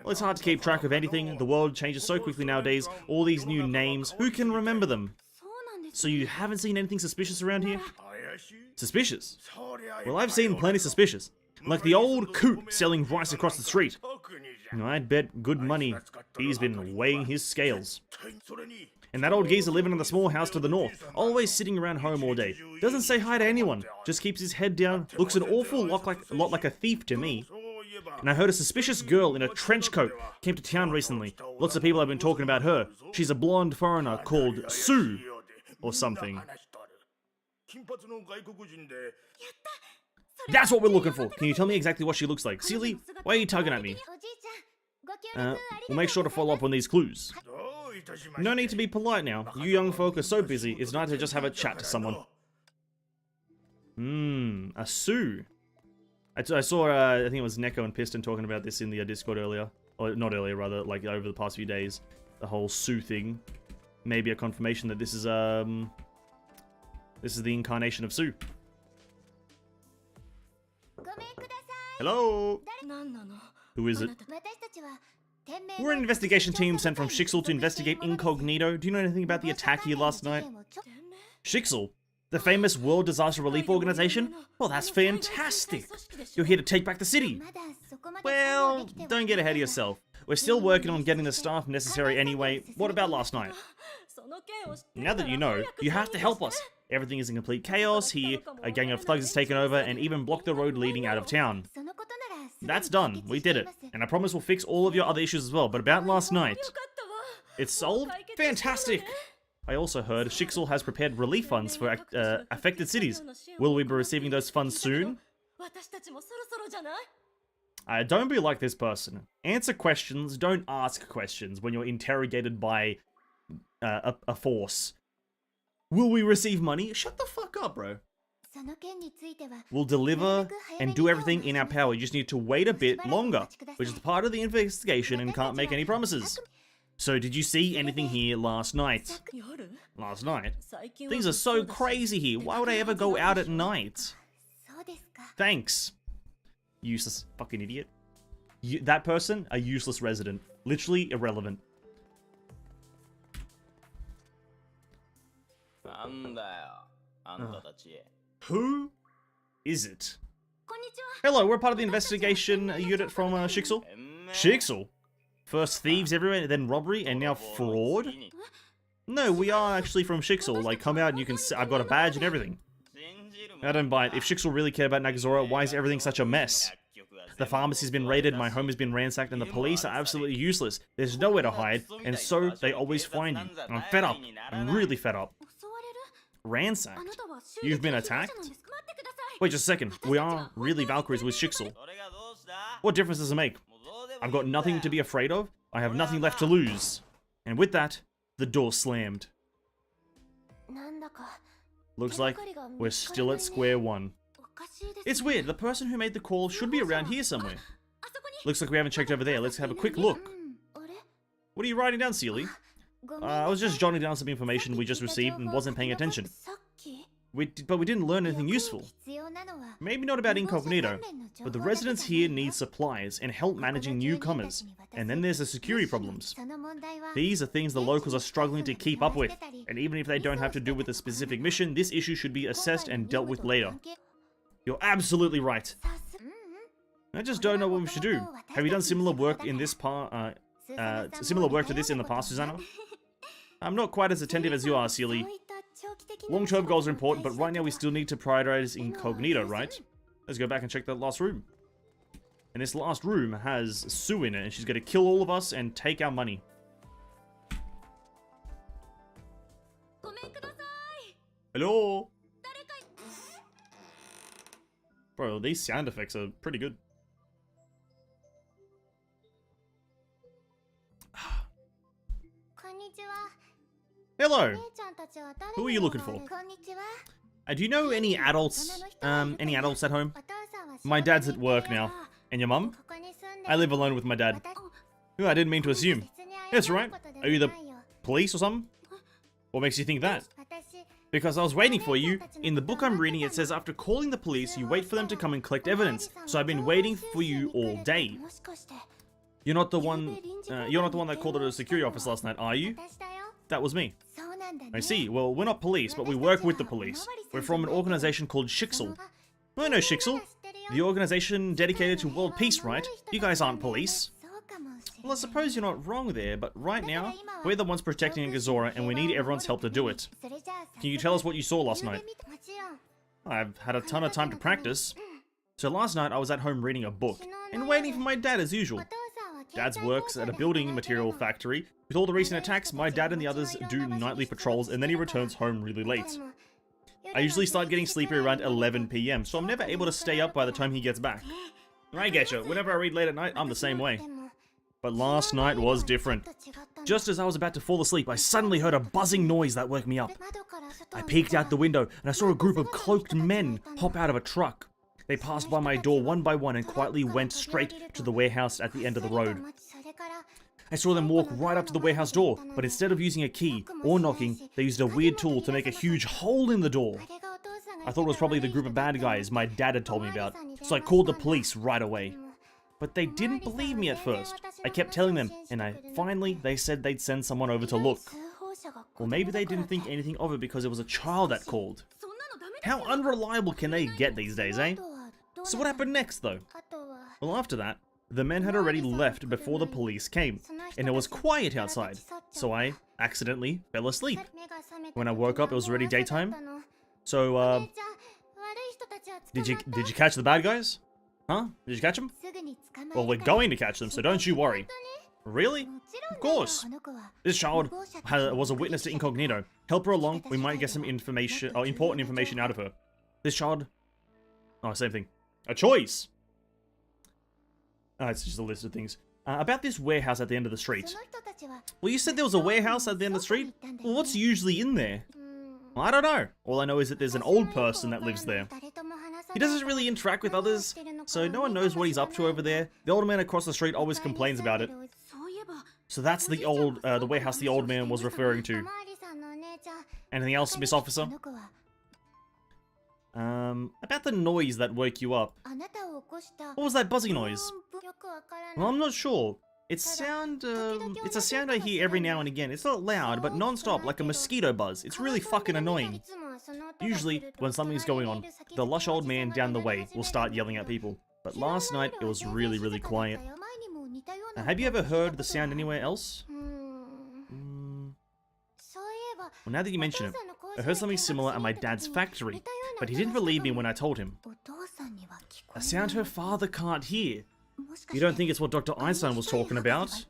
Well, it's hard to keep track of anything. The world changes so quickly nowadays. All these new names. Who can remember them? So you haven't seen anything suspicious around here? Suspicious? Well, I've seen plenty suspicious. Like the old coot selling rice across the street. I'd bet good money he's been weighing his scales. And that old geezer living in the small house to the north, always sitting around home all day. Doesn't say hi to anyone, just keeps his head down, looks an awful lot like a thief to me. And I heard a suspicious girl in a trench coat came to town recently. Lots of people have been talking about her. She's a blonde foreigner called Sue, or something. That's what we're looking for. Can you tell me exactly what she looks like? Seely, why are you tugging at me? We'll make sure to follow up on these clues. No need to be polite now. You young folk are so busy, it's nice to just have a chat to someone. A Sue. I saw, I think it was Neko and Piston talking about this in the Discord earlier. Or not earlier, rather, like over the past few days. The whole Sue thing. Maybe a confirmation that this is the incarnation of Sue. Hello? Who is it? We're an investigation team sent from Shixel to investigate Incognito. Do you know anything about the attack here last night? Shixel? The famous World Disaster Relief Organization? Well, that's fantastic! You're here to take back the city! Well, don't get ahead of yourself. We're still working on getting the staff necessary anyway. What about last night? Now that you know, you have to help us. Everything is in complete chaos here. A gang of thugs has taken over and even blocked the road leading out of town. That's done. We did it. And I promise we'll fix all of your other issues as well. But about last night, it's solved? Fantastic! I also heard Shixel has prepared relief funds for affected cities. Will we be receiving those funds soon? Don't be like this person. Answer questions, don't ask questions when you're interrogated by a force. Will we receive money? Shut the fuck up, bro. We'll deliver and do everything in our power. You just need to wait a bit longer, which is part of the investigation and can't make any promises. So, did you see anything here last night? Last night? Things are so crazy here. Why would I ever go out at night? Thanks. Useless fucking idiot. That person, a useless resident. Literally irrelevant. Who is it? Hello, we're part of the investigation unit from Shixel. Shixel? First thieves everywhere, then robbery, and now fraud? No, we are actually from Shixel. Like, come out and you can see, I've got a badge and everything. I don't buy it. If Shixel really cared about Nagazora, why is everything such a mess? The pharmacy's been raided, my home has been ransacked, and the police are absolutely useless. There's nowhere to hide, and so they always find you. I'm fed up. I'm really fed up. Ransacked? You've been attacked? Wait just a second. We are really Valkyries with Shixel. What difference does it make? I've got nothing to be afraid of. I have nothing left to lose. And with that, the door slammed. Looks like we're still at square one. It's weird. The person who made the call should be around here somewhere. Looks like we haven't checked over there. Let's have a quick look. What are you writing down, Seely? I was just jotting down some information we just received and wasn't paying attention. But we didn't learn anything useful. Maybe not about incognito, but the residents here need supplies and help managing newcomers. And then there's the security problems. These are things the locals are struggling to keep up with. And even if they don't have to do with a specific mission, this issue should be assessed and dealt with later. You're absolutely right. I just don't know what we should do. Have you done similar work in this similar work to this in the past, Susannah? I'm not quite as attentive as you are, Seely. Long-term goals are important, but right now we still need to prioritize incognito, right? Let's go back and check that last room. And this last room has Sue in it, and she's going to kill all of us and take our money. Hello? Bro, these sound effects are pretty good. Hello. Who are you looking for? Do you know any adults? Any adults at home? My dad's at work now. And your mum? I live alone with my dad. Oh, I didn't mean to assume. That's right. Are you the police or something? What makes you think that? Because I was waiting for you. In the book I'm reading, it says after calling the police, you wait for them to come and collect evidence. So I've been waiting for you all day. You're not the one that called at a security office last night, are you? That was me. I see. Well, we're not police, but we work with the police. We're from an organization called Shixel. I know Shixel. The organization dedicated to world peace, right? You guys aren't police. Well, I suppose you're not wrong there, but right now, we're the ones protecting Nagazora, and we need everyone's help to do it. Can you tell us what you saw last night? I've had a ton of time to practice. So last night, I was at home reading a book, and waiting for my dad as usual. Dad's works at a building material factory. With all the recent attacks, my dad and the others do nightly patrols, and then he returns home really late. I usually start getting sleepy around 11 PM, so I'm never able to stay up by the time he gets back. I getcha. Whenever I read late at night, I'm the same way. But last night was different. Just as I was about to fall asleep, I suddenly heard a buzzing noise that woke me up. I peeked out the window, and I saw a group of cloaked men hop out of a truck. They passed by my door one by one and quietly went straight to the warehouse at the end of the road. I saw them walk right up to the warehouse door, but instead of using a key or knocking, they used a weird tool to make a huge hole in the door. I thought it was probably the group of bad guys my dad had told me about, so I called the police right away. But they didn't believe me at first. I kept telling them, and finally they said they'd send someone over to look. Or maybe they didn't think anything of it because it was a child that called. How unreliable can they get these days, eh? So what happened next, though? Well, after that, the men had already left before the police came, and it was quiet outside, so I accidentally fell asleep. When I woke up, it was already daytime. So, did you catch the bad guys? Huh? Did you catch them? Well, we're going to catch them, so don't you worry. Really? Of course. This child was a witness to Incognito. Help her along, we might get some information, or important information out of her. This child... Oh, same thing. A choice! It's just a list of things. About this warehouse at the end of the street. Well, you said there was a warehouse at the end of the street? Well, what's usually in there? Well, I don't know. All I know is that there's an old person that lives there. He doesn't really interact with others, so no one knows what he's up to over there. The old man across the street always complains about it. So that's the warehouse the old man was referring to. Anything else, Miss Officer? About the noise that woke you up. What was that buzzing noise? Well, I'm not sure. It's a sound I hear every now and again. It's not loud, but non-stop, like a mosquito buzz. It's really fucking annoying. Usually, when something's going on, the lush old man down the way will start yelling at people. But last night, it was really, really quiet. Have you ever heard the sound anywhere else? Well, now that you mention it, I heard something similar at my dad's factory, but he didn't believe me when I told him. A sound her father can't hear. You don't think it's what Dr. Einstein was talking about?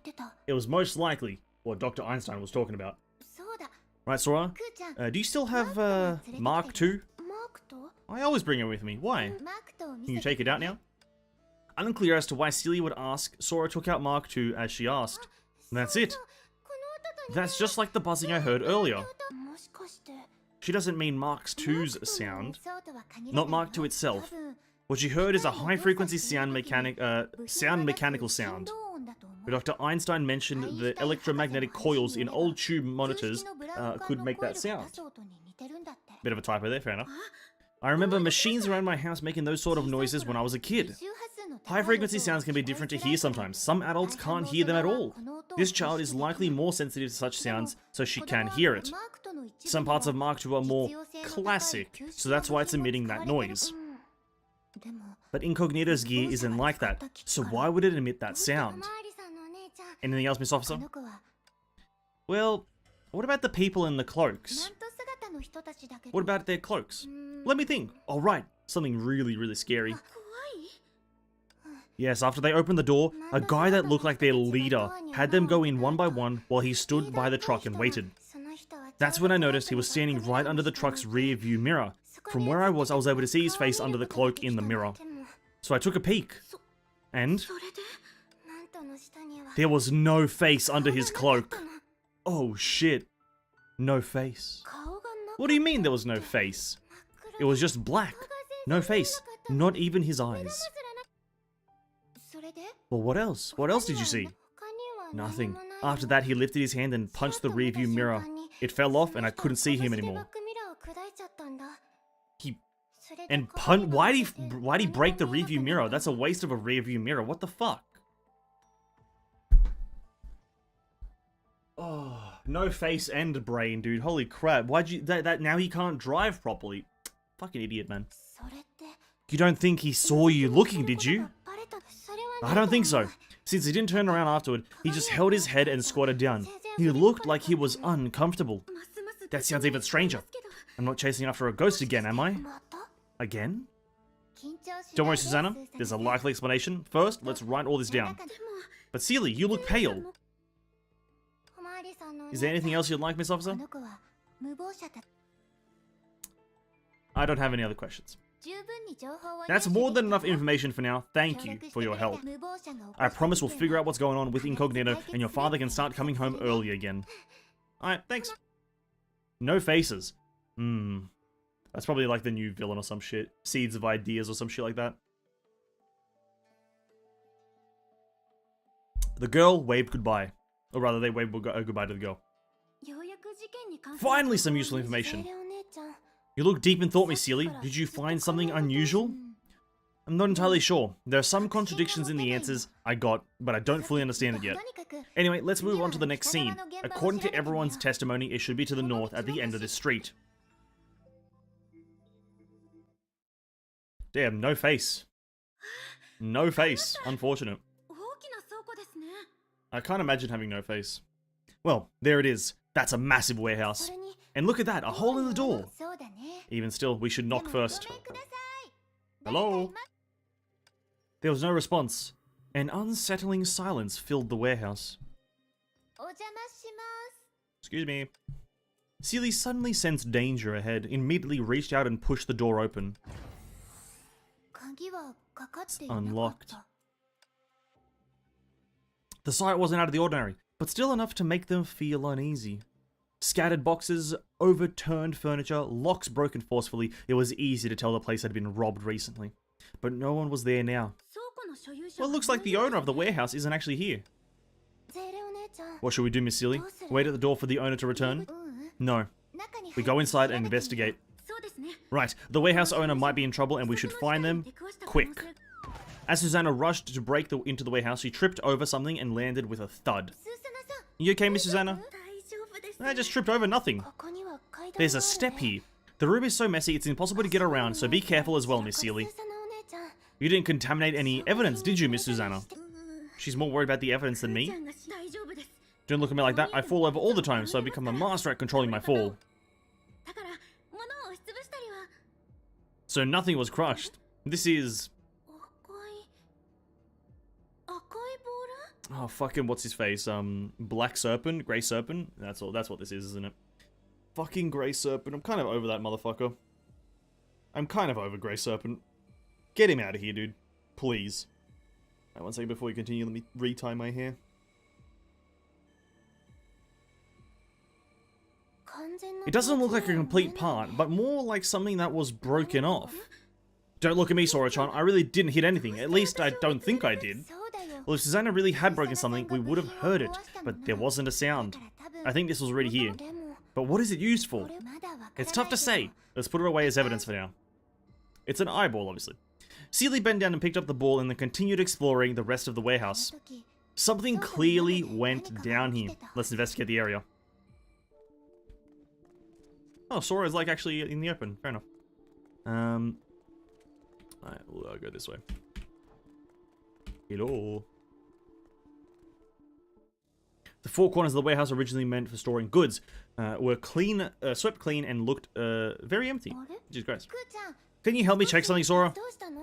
It was most likely what Dr. Einstein was talking about. Right, Sora? Do you still have, Mark II? I always bring it with me. Why? Can you take it out now? Unclear as to why Celia would ask, Sora took out Mark II as she asked. And that's it. That's just like the buzzing I heard earlier. She doesn't mean Mark II's sound, not Mark II itself. What she heard is a high-frequency sound mechanical sound. Dr. Einstein mentioned the electromagnetic coils in old tube monitors could make that sound. Bit of a typo there, fair enough. I remember machines around my house making those sort of noises when I was a kid. High-frequency sounds can be different to hear sometimes. Some adults can't hear them at all. This child is likely more sensitive to such sounds, so she can hear it. Some parts of Mark II are more classic, so that's why it's emitting that noise. But Incognito's gear isn't like that, so why would it emit that sound? Anything else, Miss Officer? Well, what about the people in the cloaks? What about their cloaks? Let me think. Oh, right. Something really, really scary. Yes, after they opened the door, a guy that looked like their leader had them go in one by one while he stood by the truck and waited. That's when I noticed he was standing right under the truck's rear view mirror. From where I was able to see his face under the cloak in the mirror. So I took a peek. And there was no face under his cloak. Oh shit. No face. What do you mean there was no face? It was just black. No face. Not even his eyes. Well, what else? What else did you see? Nothing. After that, he lifted his hand and punched the rearview mirror. It fell off and I couldn't see him anymore. Why'd he break the rearview mirror? That's a waste of a rearview mirror. What the fuck? Oh, no face and brain, dude. Holy crap. Why'd you... now he can't drive properly. Fucking idiot, man. You don't think he saw you looking, did you? I don't think so. Since he didn't turn around afterward, he just held his head and squatted down. He looked like he was uncomfortable. That sounds even stranger. I'm not chasing after a ghost again, am I? Again? Don't worry, Susannah. There's a likely explanation. First, let's write all this down. But Celia, you look pale. Is there anything else you'd like, Miss Officer? I don't have any other questions. That's more than enough information for now. Thank you for your help. I promise we'll figure out what's going on with Incognito and your father can start coming home early again. Alright, thanks. No faces. That's probably like the new villain or some shit. Seeds of ideas or some shit like that. The girl waved goodbye. Or rather, they waved goodbye to the girl. Finally, some useful information. You look deep in thought, Miss Celia. Did you find something unusual? I'm not entirely sure. There are some contradictions in the answers I got, but I don't fully understand it yet. Anyway, let's move on to the next scene. According to everyone's testimony, it should be to the north at the end of this street. Damn, no face. No face. Unfortunate. I can't imagine having no face. Well, there it is. That's a massive warehouse. And look at that, a hole in the door. Even still, we should knock first. Hello? There was no response. An unsettling silence filled the warehouse. Excuse me. Seely suddenly sensed danger ahead, immediately reached out and pushed the door open. It's unlocked. The sight wasn't out of the ordinary, but still enough to make them feel uneasy. Scattered boxes, overturned furniture, locks broken forcefully. It was easy to tell the place had been robbed recently. But no one was there now. Well, it looks like the owner of the warehouse isn't actually here. What should we do, Miss Seely? Wait at the door for the owner to return? No. We go inside and investigate. Right, the warehouse owner might be in trouble and we should find them quick. As Susannah rushed to break into the warehouse, she tripped over something and landed with a thud. You okay, Miss Susannah? I just tripped over nothing. There's a step here. The room is so messy it's impossible to get around, so be careful as well, Miss Seely. You didn't contaminate any evidence, did you, Miss Susannah? She's more worried about the evidence than me. Don't look at me like that. I fall over all the time, so I become a master at controlling my fall. So nothing was crushed. This is... Oh, fucking what's his face? Black Serpent? Grey Serpent? That's all. That's what this is, isn't it? Fucking Grey Serpent. I'm kind of over that motherfucker. I'm kind of over Grey Serpent. Get him out of here, dude. Please. Alright, one second before we continue, let me retie my hair. It doesn't look like a complete part, but more like something that was broken off. Don't look at me, Sora-chan. I really didn't hit anything. At least I don't think I did. Well, if Susannah really had broken something, we would have heard it, but there wasn't a sound. I think this was already here. But what is it used for? It's tough to say. Let's put it away as evidence for now. It's an eyeball, obviously. Seely bent down and picked up the ball and then continued exploring the rest of the warehouse. Something clearly went down here. Let's investigate the area. Oh, Sora is like actually in the open. Fair enough. Alright, we'll go this way. Hello. The four corners of the warehouse, originally meant for storing goods, were clean, swept clean and looked very empty. Jesus Christ. Can you help me check something, Sora?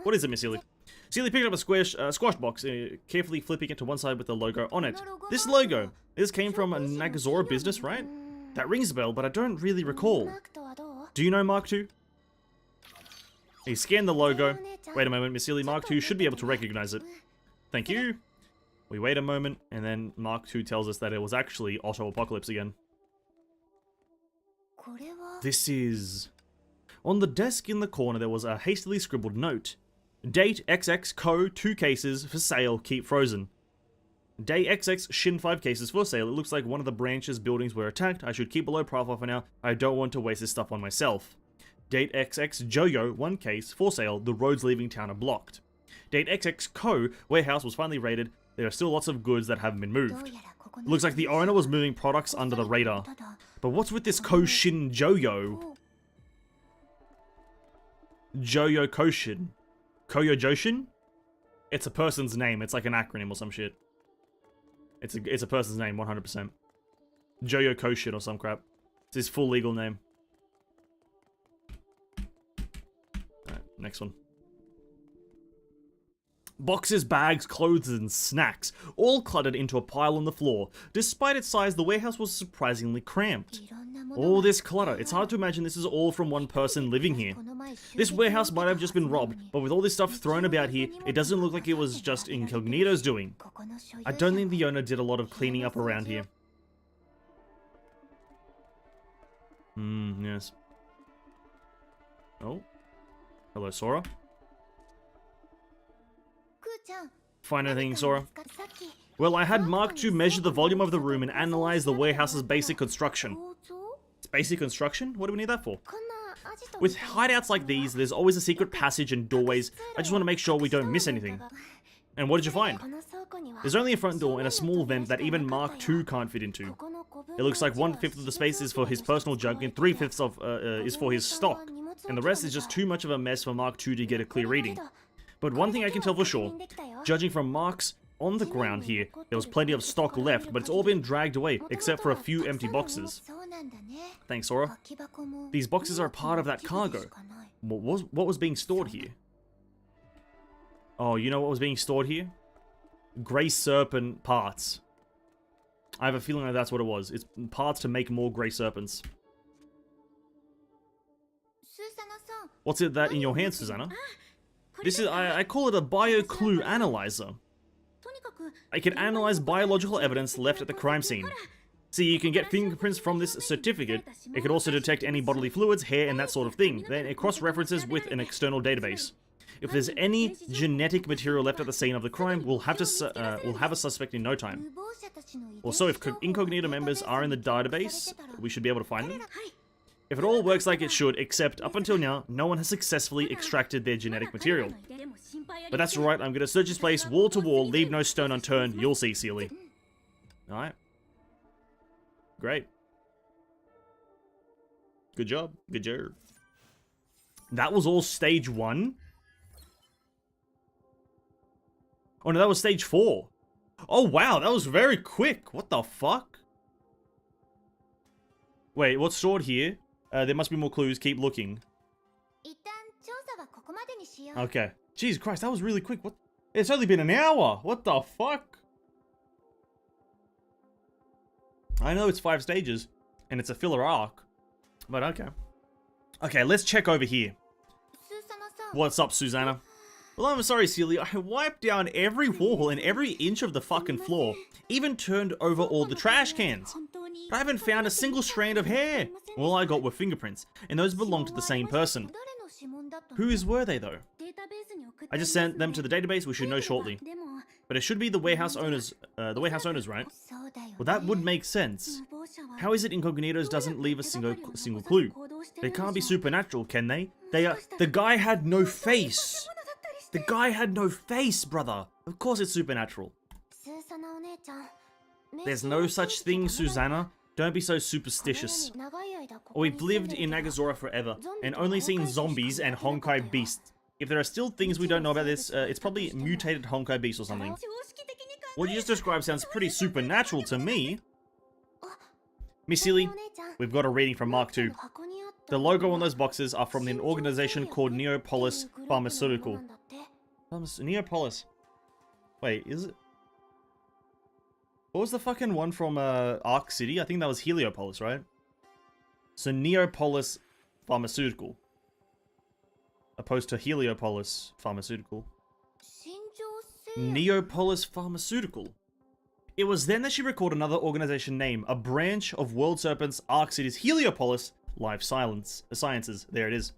What is it, Miss Seely? Seely picked up a squash box, carefully flipping it to one side with the logo on it. This logo! This came from a Nagazora business, right? That rings a bell, but I don't really recall. Do you know Mark II? He scanned the logo. Wait a moment, Miss Seely, Mark II should be able to recognize it. Thank you. We wait a moment, and then Mark II tells us that it was actually Otto Apocalypse again. This is... On the desk in the corner, there was a hastily scribbled note. Date XX Co. 2 cases for sale, keep frozen. Day XX Shin 5 cases for sale. It looks like one of the branch's buildings were attacked. I should keep a low profile for now. I don't want to waste this stuff on myself. Date XX Joyo 1 case for sale. The roads leaving town are blocked. Date XX Co. warehouse was finally raided. There are still lots of goods that haven't been moved. It looks like the owner was moving products under the radar. But what's with this Koshin Joyo? Joyo Koshin. Koyo Joshin? It's a person's name. It's like an acronym or some shit. It's a person's name, 100%. Joyo Koshin or some crap. It's his full legal name. Alright, next one. Boxes, bags, clothes, and snacks, all cluttered into a pile on the floor. Despite its size, the warehouse was surprisingly cramped. All this clutter, it's hard to imagine this is all from one person living here. This warehouse might have just been robbed, but with all this stuff thrown about here, it doesn't look like it was just Incognito's doing. I don't think the owner did a lot of cleaning up around here. Yes. Oh. Hello, Sora. Find anything, Sora? Well, I had Mark II measure the volume of the room and analyze the warehouse's basic construction. It's basic construction? What do we need that for? With hideouts like these, there's always a secret passage and doorways. I just want to make sure we don't miss anything. And what did you find? There's only a front door and a small vent that even Mark II can't fit into. It looks like 1/5 of the space is for his personal junk and 3/5 of is for his stock. And the rest is just too much of a mess for Mark II to get a clear reading. But one thing I can tell for sure, judging from marks on the ground here, there was plenty of stock left, but it's all been dragged away, except for a few empty boxes. Thanks, Sora. These boxes are part of that cargo. What was being stored here? Oh, you know what was being stored here? Grey serpent parts. I have a feeling that that's what it was. It's parts to make more grey serpents. What's it that in your hand, Susannah? This is, I call it a bio-clue analyzer. I can analyze biological evidence left at the crime scene. See, you can get fingerprints from this certificate. It can also detect any bodily fluids, hair, and that sort of thing. Then it cross-references with an external database. If there's any genetic material left at the scene of the crime, we'll have a suspect in no time. Also, if incognito members are in the database, we should be able to find them. If it all works like it should, except up until now, no one has successfully extracted their genetic material. But that's alright, I'm gonna search this place wall to wall, leave no stone unturned, you'll see, Seely. Alright. Great. Good job. Good job. That was all stage 1? Oh no, that was stage 4. Oh wow, that was very quick. What the fuck? Wait, what's stored here? There must be more clues. Keep looking. Okay. Jesus Christ, that was really quick. What? It's only been an hour. What the fuck? I know it's 5 stages, and it's a filler arc, but okay. Okay, let's check over here. What's up, Susannah? Well, I'm sorry, Seely. I wiped down every wall and every inch of the fucking floor. Even turned over all the trash cans. But I haven't found a single strand of hair. All I got were fingerprints, and those belonged to the same person. Whose were they, though? I just sent them to the database. We should know shortly. But it should be the warehouse owners, right? Well, that would make sense. How is it Incognitos doesn't leave a single clue? They can't be supernatural, can they? The guy had no face. The guy had no face, brother. Of course it's supernatural. There's no such thing, Susannah. Don't be so superstitious. We've lived in Nagazora forever, and only seen zombies and Honkai beasts. If there are still things we don't know about this, it's probably mutated Honkai beast or something. What you just described sounds pretty supernatural to me. Miss Seely, we've got a reading from Mark II. The logo on those boxes are from an organization called Neopolis Pharmaceutical. Neopolis. Wait, is it? What was the fucking one from Arc City? I think that was Heliopolis, right? So Neopolis Pharmaceutical. Opposed to Heliopolis Pharmaceutical. Neopolis Pharmaceutical. It was then that she recalled another organization name, a branch of World Serpent's Arc City's Heliopolis Life Sciences. There it is.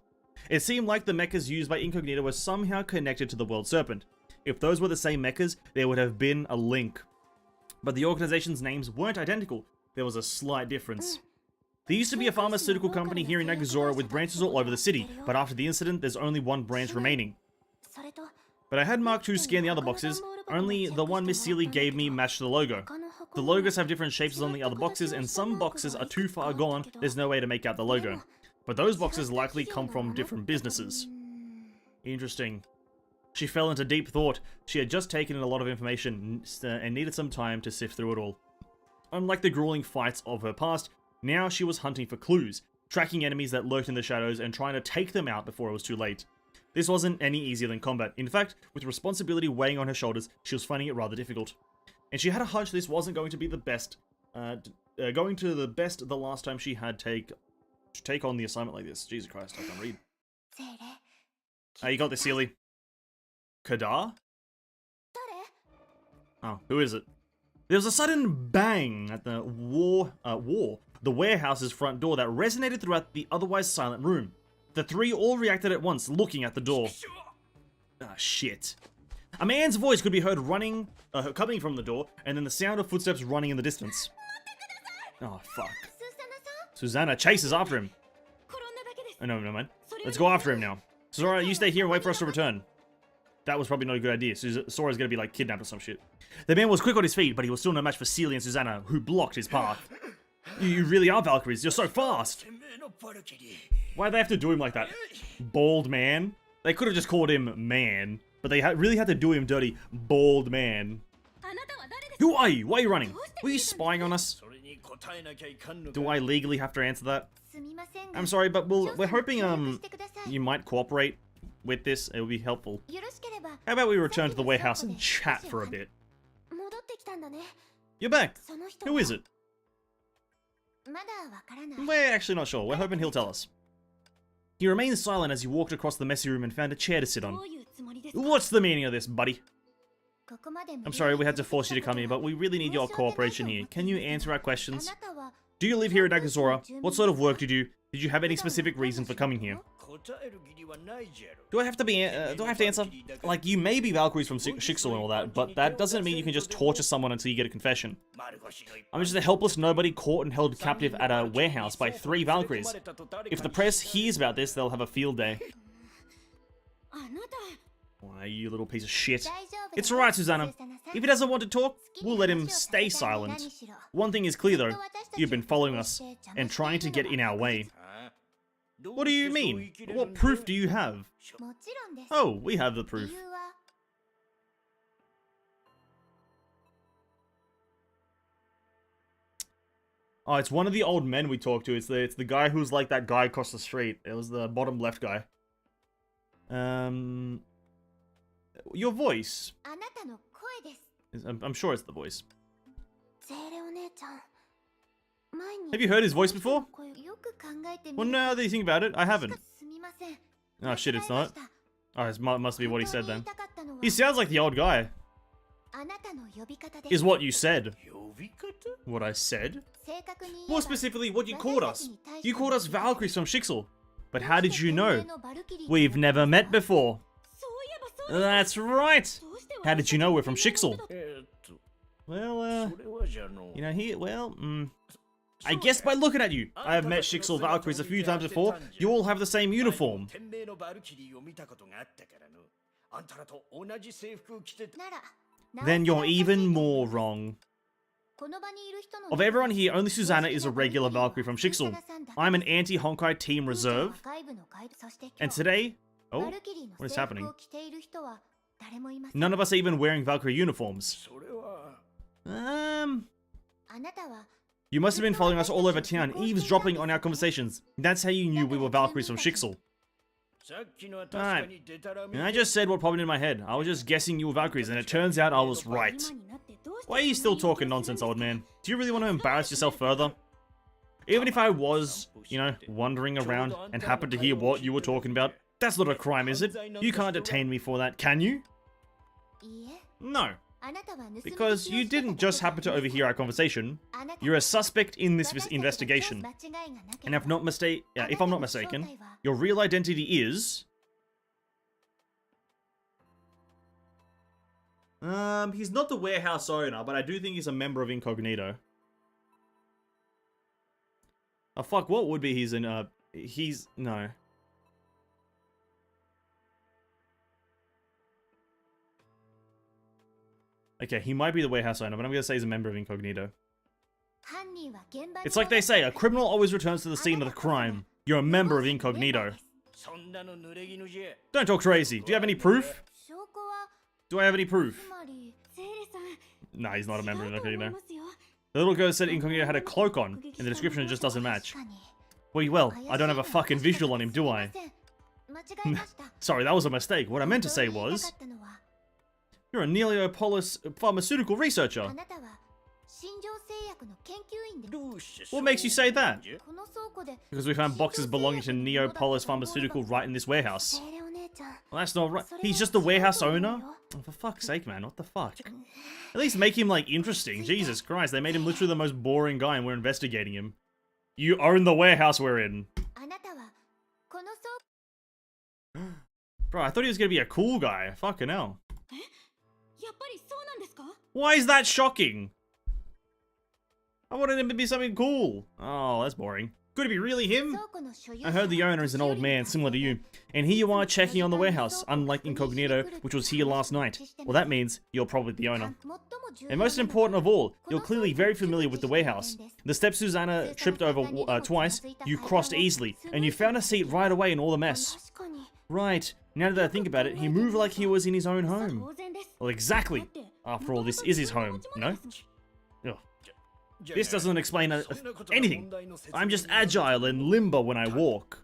It seemed like the mechas used by Incognito were somehow connected to the World Serpent. If those were the same mechas, there would have been a link. But the organization's names weren't identical. There was a slight difference. There used to be a pharmaceutical company here in Nagazora with branches all over the city, but after the incident, there's only one branch remaining. But I had Mark II scan the other boxes, only the one Miss Seely gave me matched the logo. The logos have different shapes on the other boxes, and some boxes are too far gone, there's no way to make out the logo. But those boxes likely come from different businesses. Interesting. She fell into deep thought. She had just taken in a lot of information and needed some time to sift through it all. Unlike the grueling fights of her past, now she was hunting for clues, tracking enemies that lurked in the shadows and trying to take them out before it was too late. This wasn't any easier than combat. In fact, with responsibility weighing on her shoulders, she was finding it rather difficult. And she had a hunch this wasn't going to be the best, the last time she had take on the assignment like this. Jesus Christ, I can't read. You got this, Seely. Kadar? Oh, who is it? There was a sudden bang at the the warehouse's front door that resonated throughout the otherwise silent room. The three all reacted at once, looking at the door. Ah, shit. A man's voice could be heard coming from the door, and then the sound of footsteps running in the distance. Oh, fuck. Susannah chases after him. Oh, no, man. Let's go after him now. Sora, you stay here and wait for us to return. That was probably not a good idea. Sora's gonna be, like, kidnapped or some shit. The man was quick on his feet, but he was still no match for Seely and Susannah, who blocked his path. You really are Valkyries. You're so fast. Why'd they have to do him like that? Bald man? They could have just called him man, but they really had to do him dirty. Bald man. Who are you? Why are you running? Were you spying on us? Do I legally have to answer that? I'm sorry, but we're hoping you might cooperate with this. It would be helpful. How about we return to the warehouse and chat for a bit? You're back. Who is it? We're actually not sure. We're hoping he'll tell us. He remained silent as he walked across the messy room and found a chair to sit on. What's the meaning of this, buddy? I'm sorry we had to force you to come here, but we really need your cooperation here. Can you answer our questions? Do you live here at Nagazora? What sort of work do you do? Did you have any specific reason for coming here? Do I have to answer? Like, you may be Valkyries from Shixel and all that, but that doesn't mean you can just torture someone until you get a confession. I'm just a helpless nobody caught and held captive at a warehouse by 3 Valkyries. If the press hears about this, they'll have a field day. Why, you little piece of shit. It's alright, Susannah. If he doesn't want to talk, we'll let him stay silent. One thing is clear, though. You've been following us and trying to get in our way. What do you mean? What proof do you have? Oh, we have the proof. Oh, it's one of the old men we talked to. It's the guy who's like that guy across the street. It was the bottom left guy. Your voice. I'm sure it's the voice. Have you heard his voice before? Well, now that you think about it, I haven't. Oh shit, it's not. Oh, it must be what he said then. He sounds like the old guy. Is what you said. What I said? More specifically, what you called us. You called us Valkyries from Shixel. But how did you know? We've never met before. That's right. How did you know we're from Shixel? Well, you know, I guess by looking at you. I have met Shixel Valkyries a few times before. You all have the same uniform. Then you're even more wrong. Of everyone here, only Susannah is a regular Valkyrie from Shixel. I'm an anti-Honkai Team Reserve. And today... Oh, what is happening? None of us are even wearing Valkyrie uniforms. You must have been following us all over town, eavesdropping on our conversations. That's how you knew we were Valkyries from Shixel. Alright. And I just said what popped in my head. I was just guessing you were Valkyries, and it turns out I was right. Why are you still talking nonsense, old man? Do you really want to embarrass yourself further? Even if I was, you know, wandering around and happened to hear what you were talking about, that's not a crime, is it? You can't detain me for that, can you? No. Because you didn't just happen to overhear our conversation. You're a suspect in this investigation. And if I'm not mistaken, your real identity is... he's not the warehouse owner, but I do think he's a member of Incognito. Oh fuck, what would be no. Okay, he might be the warehouse owner, but I'm gonna say he's a member of Incognito. It's like they say, a criminal always returns to the scene of the crime. You're a member of Incognito. Don't talk crazy. Do you have any proof? Do I have any proof? Nah, he's not a member of Incognito. The little girl said Incognito had a cloak on, and the description just doesn't match. Well, I don't have a fucking visual on him, do I? Sorry, that was a mistake. What I meant to say was... You're a Neopolis pharmaceutical researcher. What makes you say that? Because we found boxes belonging to Neopolis Pharmaceutical right in this warehouse. Well, that's not right. He's just the warehouse owner? Oh, for fuck's sake, man. What the fuck? At least make him, like, interesting. Jesus Christ, they made him literally the most boring guy and we're investigating him. You own the warehouse we're in. Bro, I thought he was gonna be a cool guy. Fucking hell. Why is that shocking? I wanted him to be something cool. Oh, that's boring. Could it be really him? I heard the owner is an old man, similar to you. And here you are checking on the warehouse, unlike Incognito, which was here last night. Well, that means you're probably the owner. And most important of all, you're clearly very familiar with the warehouse. The steps Susannah tripped over twice, you crossed easily, and you found a seat right away in all the mess. Right. Now that I think about it, he moved like he was in his own home. Well, exactly. After all, this is his home, you know? Ugh. This doesn't explain anything. I'm just agile and limber when I walk.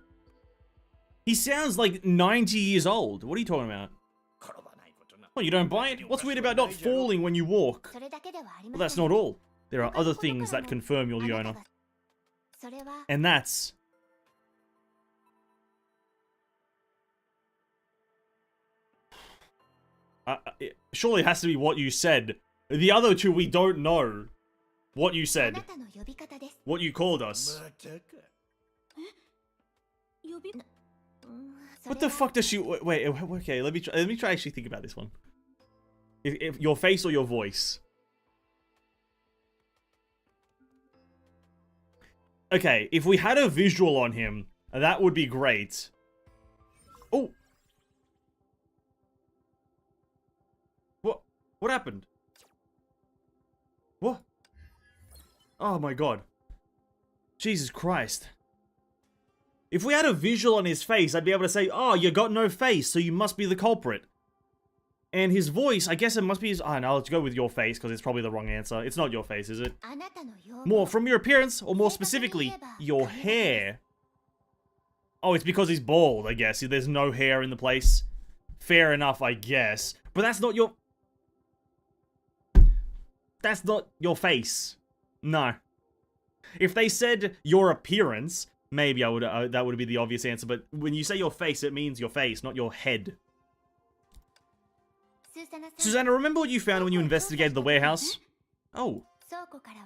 He sounds like 90 years old. What are you talking about? Well, you don't buy it? What's weird about not falling when you walk? Well, that's not all. There are other things that confirm you're the owner. And that's... it surely has to be what you said. The other two, we don't know what you said. What you called us. What the fuck does she... Wait, okay, let me try actually think about this one. If your face or your voice. Okay, if we had a visual on him, that would be great. Oh. What happened? What? Oh my god. Jesus Christ. If we had a visual on his face, I'd be able to say, oh, you got no face, so you must be the culprit. And his voice, I guess it must be his... Oh, no, let's go with your face, because it's probably the wrong answer. It's not your face, is it? More from your appearance, or more specifically, your hair. Oh, it's because he's bald, I guess. There's no hair in the place. Fair enough, I guess. But that's not your... That's not your face. No. If they said your appearance, maybe I would that would be the obvious answer. But when you say your face, it means your face, not your head. Susannah, remember what you found when you investigated the warehouse? Oh.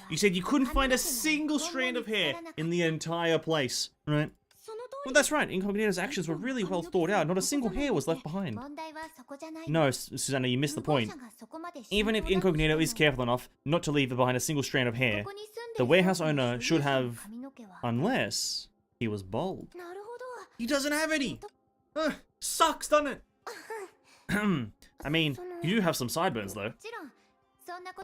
You said you couldn't find a single strand of hair in the entire place, right? Well, that's right. Incognito's actions were really well thought out. Not a single hair was left behind. No, Susannah, you missed the point. Even if Incognito is careful enough not to leave behind a single strand of hair, the warehouse owner should have... Unless he was bald. He doesn't have any! Sucks, doesn't it? I mean, you do have some sideburns, though.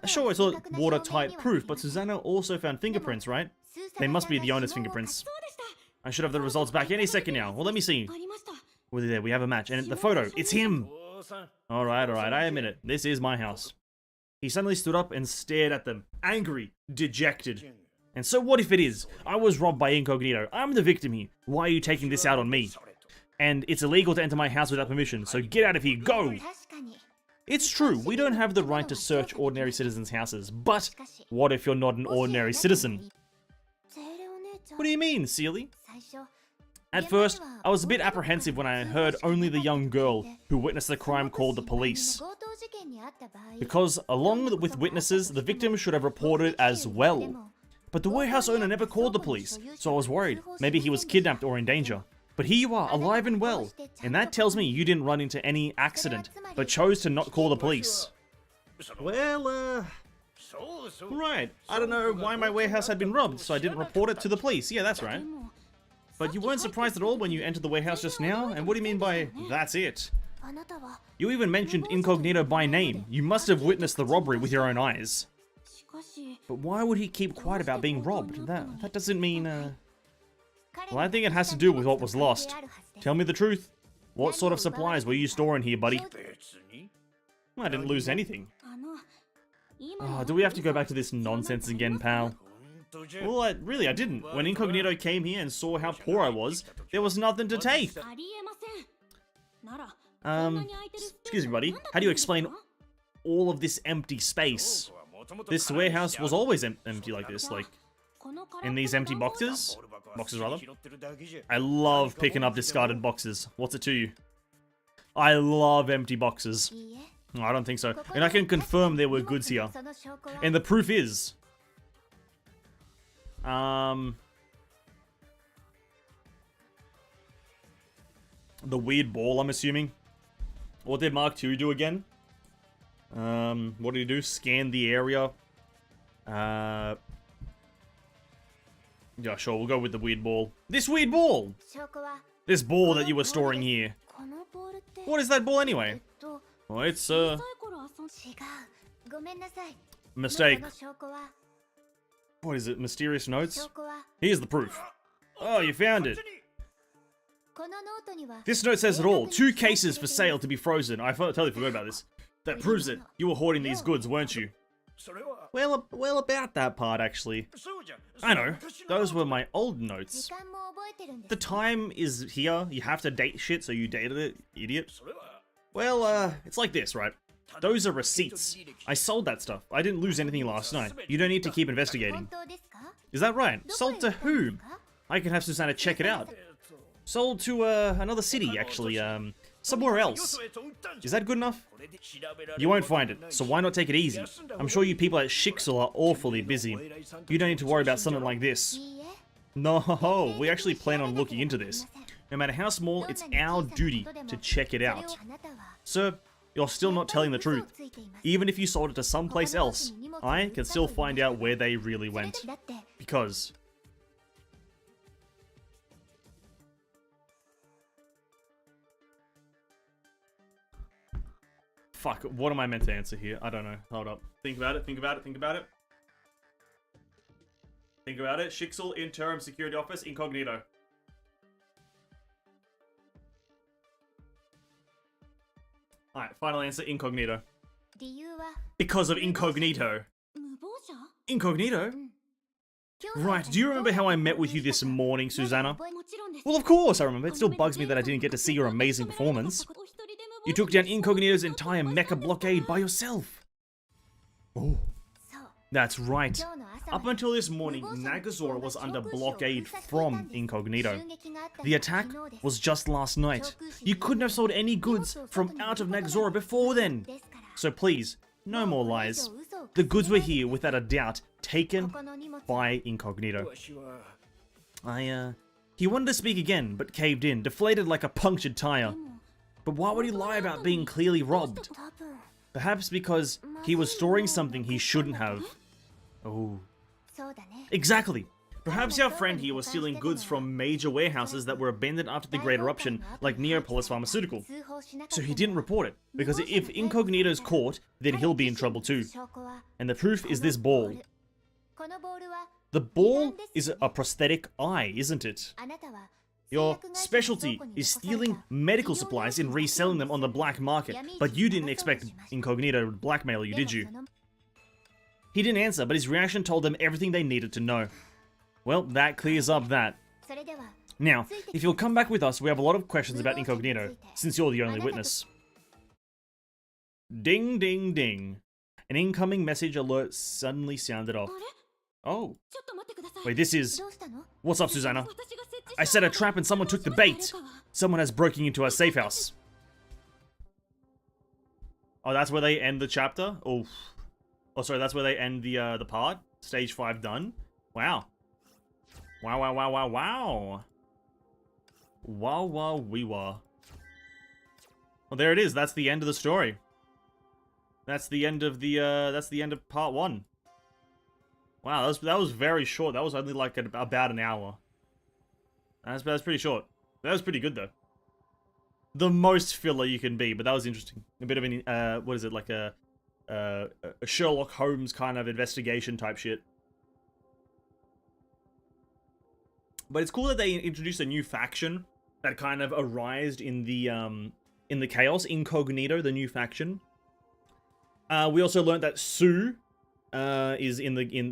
Sure, it's all watertight proof, but Susannah also found fingerprints, right? They must be the owner's fingerprints. I should have the results back any second now. Well, let me see. Well, there, we have a match. And the photo, it's him! Alright, I admit it. This is my house. He suddenly stood up and stared at them. Angry. Dejected. And so what if it is? I was robbed by Incognito. I'm the victim here. Why are you taking this out on me? And it's illegal to enter my house without permission, so get out of here, go! It's true, we don't have the right to search ordinary citizens' houses, but what if you're not an ordinary citizen? What do you mean, Seely? At first, I was a bit apprehensive when I heard only the young girl who witnessed the crime called the police. Because, along with witnesses, the victim should have reported it as well. But the warehouse owner never called the police, so I was worried. Maybe he was kidnapped or in danger. But here you are, alive and well. And that tells me you didn't run into any accident, but chose to not call the police. Well, right. I don't know why my warehouse had been robbed, so I didn't report it to the police. Yeah, that's right. But you weren't surprised at all when you entered the warehouse just now? And what do you mean by, that's it? You even mentioned Incognito by name. You must have witnessed the robbery with your own eyes. But why would he keep quiet about being robbed? That doesn't mean, Well, I think it has to do with what was lost. Tell me the truth. What sort of supplies were you storing here, buddy? Well, I didn't lose anything. Oh, do we have to go back to this nonsense again, pal? Well, I didn't. When Incognito came here and saw how poor I was, there was nothing to take. Excuse me, buddy. How do you explain all of this empty space? This warehouse was always empty like this, like... In these empty boxes? Boxes, rather. I love picking up discarded boxes. What's it to you? I love empty boxes. No, I don't think so. And I can confirm there were goods here. And the proof is... The weird ball, I'm assuming. What did Mark II do again? What did he do? Scan the area. Yeah, sure, we'll go with the weird ball. This weird ball! This ball that you were storing here. What is that ball anyway? Oh, it's, mistake. What is it? Mysterious notes? Here's the proof. Oh, you found it. This note says it all. 2 cases for sale to be frozen. I totally forgot about this. That proves it. You were hoarding these goods, weren't you? Well, about that part, actually. I know. Those were my old notes. The time is here. You have to date shit, so you dated it, idiot. Well, it's like this, right? Those are receipts. I sold that stuff. I didn't lose anything last night. You don't need to keep investigating. Is that right? Sold to whom? I can have Susannah check it out. Sold to another city, actually. Somewhere else. Is that good enough? You won't find it, so why not take it easy? I'm sure you people at Shixel are awfully busy. You don't need to worry about something like this. No, we actually plan on looking into this. No matter how small, it's our duty to check it out. Sir, you're still not telling the truth. Even if you sold it to someplace else, I can still find out where they really went. Because... Fuck, what am I meant to answer here? I don't know. Hold up. Think about it, think about it, think about it. Think about it. Shixel Interim Security Office, incognito. Alright, final answer, incognito. Because of incognito. Incognito? Right, do you remember how I met with you this morning, Susannah? Well, of course I remember. It still bugs me that I didn't get to see your amazing performance. You took down Incognito's entire mecha blockade by yourself. Oh. That's right. Up until this morning, Nagazora was under blockade from Incognito. The attack was just last night. You couldn't have sold any goods from out of Nagazora before then. So please, no more lies. The goods were here, without a doubt, taken by Incognito. He wanted to speak again, but caved in, deflated like a punctured tire. But why would he lie about being clearly robbed? Perhaps because he was storing something he shouldn't have. Oh. Exactly. Perhaps our friend here was stealing goods from major warehouses that were abandoned after the Great Eruption, like Neopolis Pharmaceutical. So he didn't report it, because if Incognito's caught, then he'll be in trouble too. And the proof is this ball. The ball is a prosthetic eye, isn't it? Your specialty is stealing medical supplies and reselling them on the black market, but you didn't expect Incognito to blackmail you, did you? He didn't answer, but his reaction told them everything they needed to know. Well, that clears up that. Now, if you'll come back with us, we have a lot of questions about Incognito, since you're the only witness. Ding, ding, ding. An incoming message alert suddenly sounded off. Oh. Wait, this is... What's up, Susannah? I set a trap and someone took the bait. Someone has broken into our safe house. Oh, that's where they end the chapter? Oh. Oh, sorry, that's where they end the part? Stage 5 done? Wow. Wow, wow, wow, wow, wow. Wow, wow, wee wah. Well, there it is. That's the end of the story. That's the end of part 1. Wow, that was very short. That was only like about an hour. That's pretty short. That was pretty good though. The most filler you can be, but that was interesting. A bit of an what is it, like a Sherlock Holmes kind of investigation type shit. But it's cool that they introduced a new faction that kind of arised in the chaos. Incognito, the new faction. We also learned that Sue is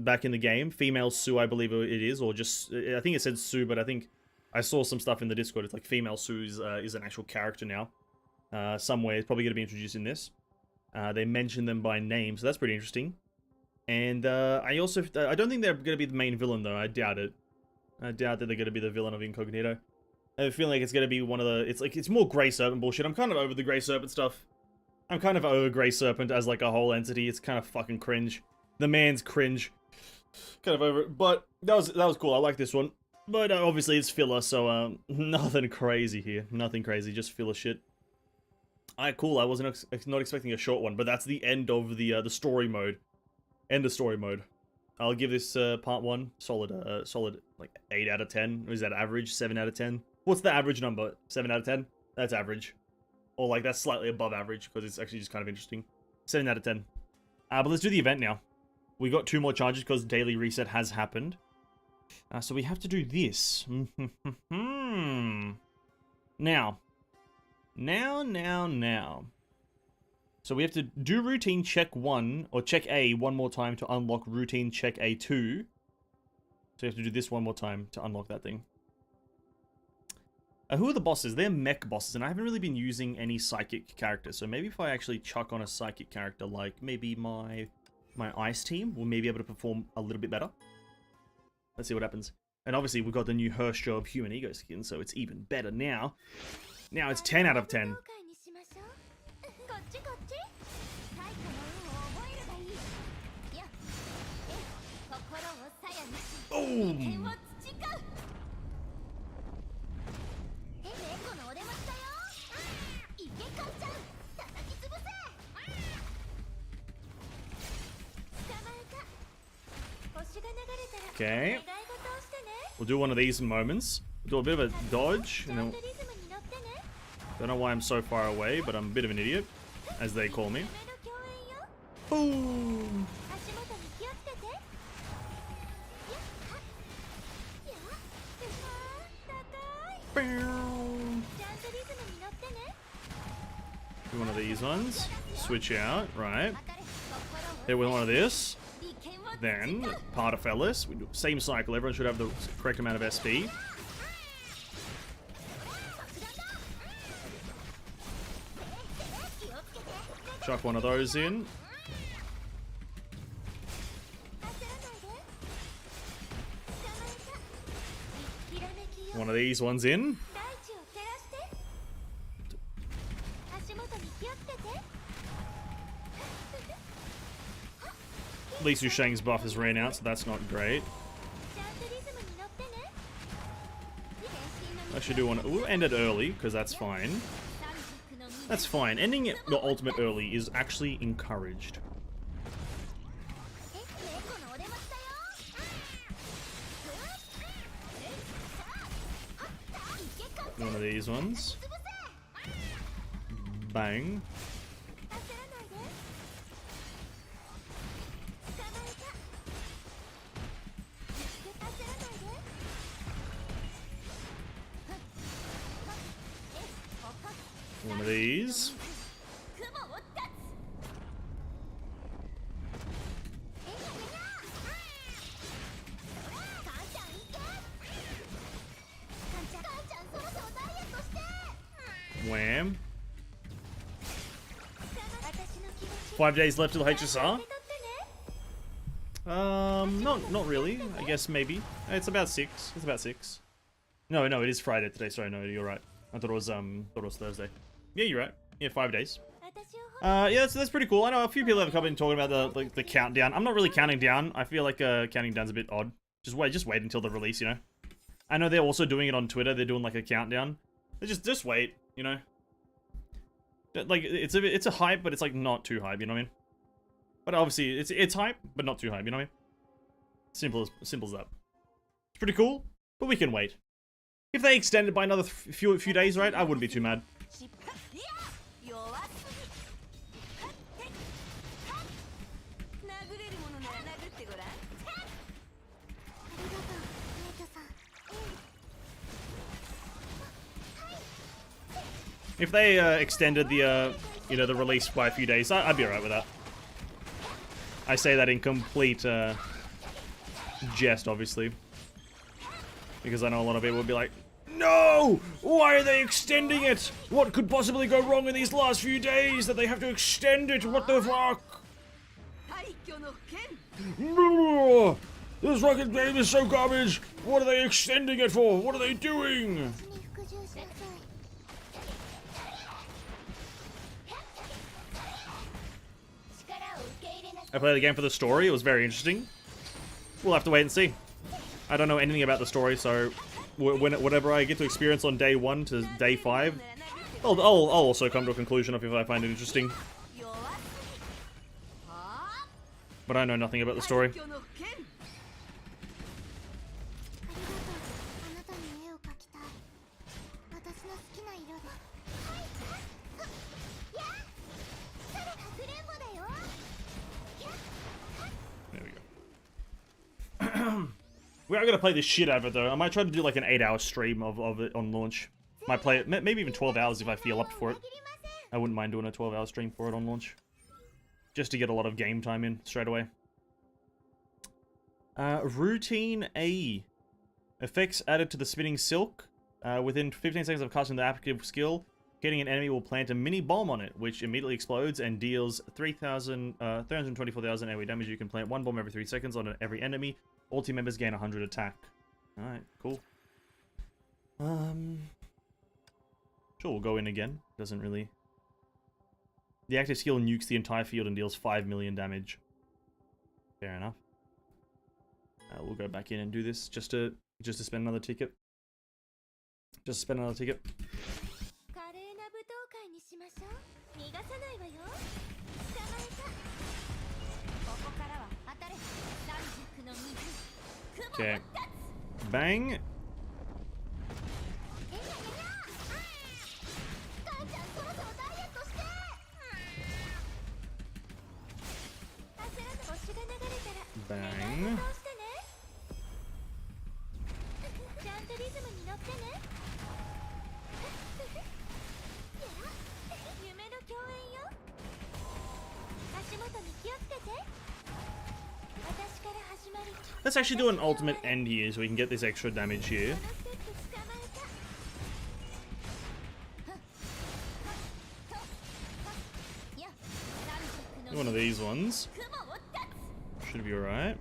back in the game. Female Sue, I believe it is, or just I think it said Sue, but I think I saw some stuff in the Discord. It's like female Sue is an actual character now. Somewhere it's probably going to be introduced in this. They mention them by name, so that's pretty interesting. And I don't think they're going to be the main villain though. I doubt it. I doubt that they're going to be the villain of Incognito. I feel like it's going to be one of the... It's more Grey Serpent bullshit. I'm kind of over the Grey Serpent stuff. I'm kind of over Grey Serpent as like a whole entity. It's kind of fucking cringe. The man's cringe. Kind of over it. But that was cool. I like this one. But obviously it's filler, so nothing crazy here. Nothing crazy, just filler shit. Alright, cool. I wasn't not expecting a short one, but that's the end of the story mode. End of story mode. I'll give this part 1 solid like 8 out of 10. Or is that average? 7 out of 10? What's the average number? 7 out of 10? That's average. Or like that's slightly above average because it's actually just kind of interesting. 7 out of 10. But let's do the event now. We got 2 more charges because daily reset has happened. So we have to do this. Now. So we have to do routine check 1, or check A one more time to unlock routine check A2. So you have to do this one more time to unlock that thing. Who are the bosses? They're mech bosses, and I haven't really been using any psychic characters. So maybe if I actually chuck on a psychic character, like maybe my ice team will maybe able to perform a little bit better. Let's see what happens. And obviously we've got the new Hirsch Job Human Ego skin, so it's even better now. Now it's 10 out of 10. Boom! Okay. We'll do one of these moments. We'll do a bit of a dodge. And then don't know why I'm so far away, but I'm a bit of an idiot, as they call me. Boom! Do one of these ones. Switch out, right. Hit with one of this. Then, part of Fellas. We do same cycle. Everyone should have the correct amount of SP. Chuck one of those in. One of these ones in. At least Yu Shang's buff has ran out, so that's not great. I should do one. We'll end it early, because that's fine. That's fine. Ending your ultimate early is actually encouraged. One of these ones. Bang. One of these. Wham. 5 days left to the HSR. Not really. I guess maybe. It's about 6. It's about 6. No, it is Friday today. Sorry, no, you're right. I thought it was Thursday. Yeah, you're right. Yeah, 5 days. Yeah, that's pretty cool. I know a few people have come in talking about the countdown. I'm not really counting down. I feel like counting down's a bit odd. Just wait until the release, you know. I know they're also doing it on Twitter. They're doing like a countdown. Just wait, you know. Like it's a hype, but it's like not too hype, you know what I mean? But obviously it's hype, but not too hype, you know what I mean? Simple as that. It's pretty cool, but we can wait. If they extend it by another few days, right? I wouldn't be too mad. If they extended the the release by a few days, I'd be alright with that. I say that in complete jest, obviously, because I know a lot of people would be like, "No! Why are they extending it? What could possibly go wrong in these last few days that they have to extend it? What the fuck? This fucking game is so garbage. What are they extending it for? What are they doing?" I played the game for the story. It was very interesting. We'll have to wait and see. I don't know anything about the story, so whatever I get to experience on day 1 to day 5, I'll also come to a conclusion of if I find it interesting. But I know nothing about the story. We are gonna play the shit out of it though. I might try to do like an 8-hour stream of it on launch. Might play it, maybe even 12 hours if I feel up for it. I wouldn't mind doing a 12-hour stream for it on launch. Just to get a lot of game time in straight away. Routine A. Effects added to the spinning silk. Within 15 seconds of casting the active skill, hitting an enemy will plant a mini bomb on it, which immediately explodes and deals 324,000 AoE damage. You can plant one bomb every 3 seconds on every enemy. All team members gain 100 attack. Alright, cool. Sure, we'll go in again. Doesn't really... The active skill nukes the entire field and deals 5 million damage. Fair enough. We'll go back in and do this just to spend another ticket. Just spend another ticket. Okay. Bang. Bang. Let's actually do an ultimate end here so we can get this extra damage here. One of these ones. Should be alright.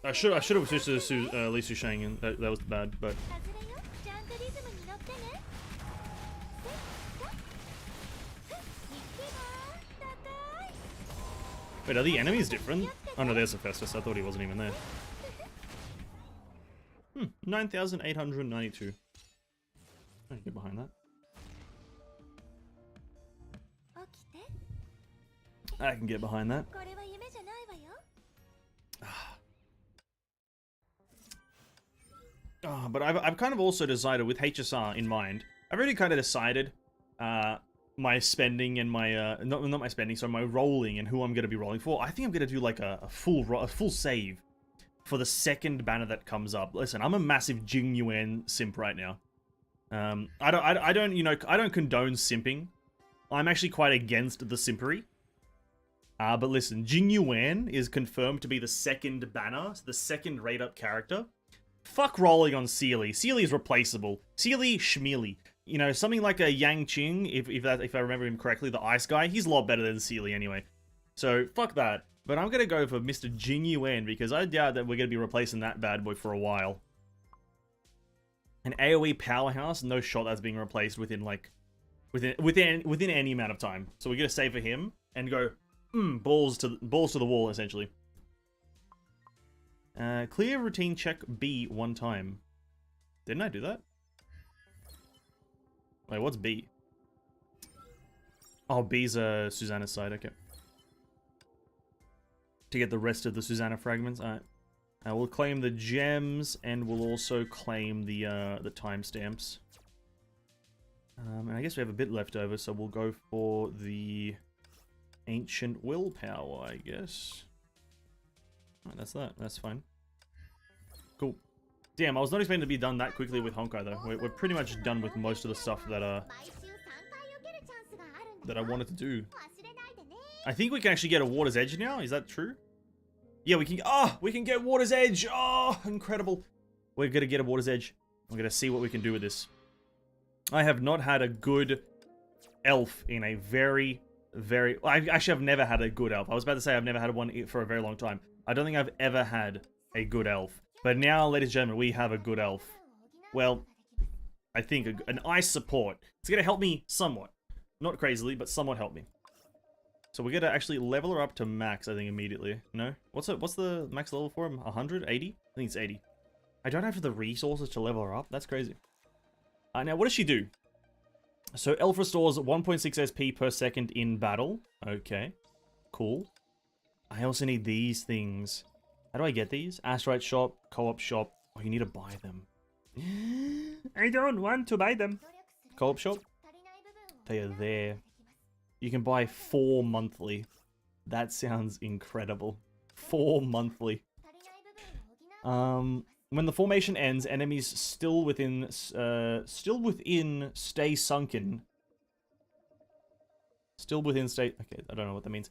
I should have switched to Lee Sushang, and that was bad, but... Wait, are the enemies different? Oh no, there's Hephaestus. I thought he wasn't even there. 9,892. I can get behind that. I can get behind that. Oh, but I've kind of also decided with HSR in mind. I've already kind of decided my spending and my not my spending, so my rolling and who I'm gonna be rolling for. I think I'm gonna do like a full save for the second banner that comes up. Listen, I'm a massive Jing Yuan simp right now. I don't condone simping. I'm actually quite against the simpery. But listen, Jing Yuan is confirmed to be the second banner, the second rate up character. Fuck rolling on Sealy. Sealy is replaceable. Sealy, Schmealy. You know, something like a Yang Qing, if I remember him correctly, the ice guy, he's a lot better than Sealy anyway. So, fuck that. But I'm gonna go for Mr. Jing Yuan, because I doubt that we're gonna be replacing that bad boy for a while. An AoE powerhouse, no shot that's being replaced within, like, within any amount of time. So we're gonna save for him, and go, balls to the wall, essentially. Clear routine check B one time. Didn't I do that? Wait, what's B? Oh, B's Susannah's side, okay. To get the rest of the Susannah fragments, alright. We'll claim the gems, and we'll also claim the timestamps. And I guess we have a bit left over, so we'll go for the ancient willpower, I guess. Alright, that's that. That's fine. Cool. Damn, I was not expecting to be done that quickly with Honkai, though. We're pretty much done with most of the stuff that I wanted to do. I think we can actually get a Water's Edge now. Is that true? Yeah, we can. Oh, we can get Water's Edge. Oh, incredible. We're gonna get a Water's Edge. We're gonna see what we can do with this. I have not had a good elf in a very... I actually have never had a good elf. I was about to say I've never had one for a very long time. I don't think I've ever had a good elf. But now, ladies and gentlemen, we have a good elf. Well, I think an ice support. It's going to help me somewhat. Not crazily, but somewhat help me. So we're going to actually level her up to max, I think, immediately. No? What's the max level for him? 100? 80? I think it's 80. I don't have the resources to level her up. That's crazy. Now, what does she do? So, elf restores 1.6 SP per second in battle. Okay. Cool. I also need these things. How do I get these? Astrite shop, co-op shop. Oh, you need to buy them. I don't want to buy them. Co-op shop. They are there. You can buy 4 monthly. That sounds incredible. 4 monthly. Now When the formation ends, enemies still within stay sunken. Still within state. Okay, I don't know what that means.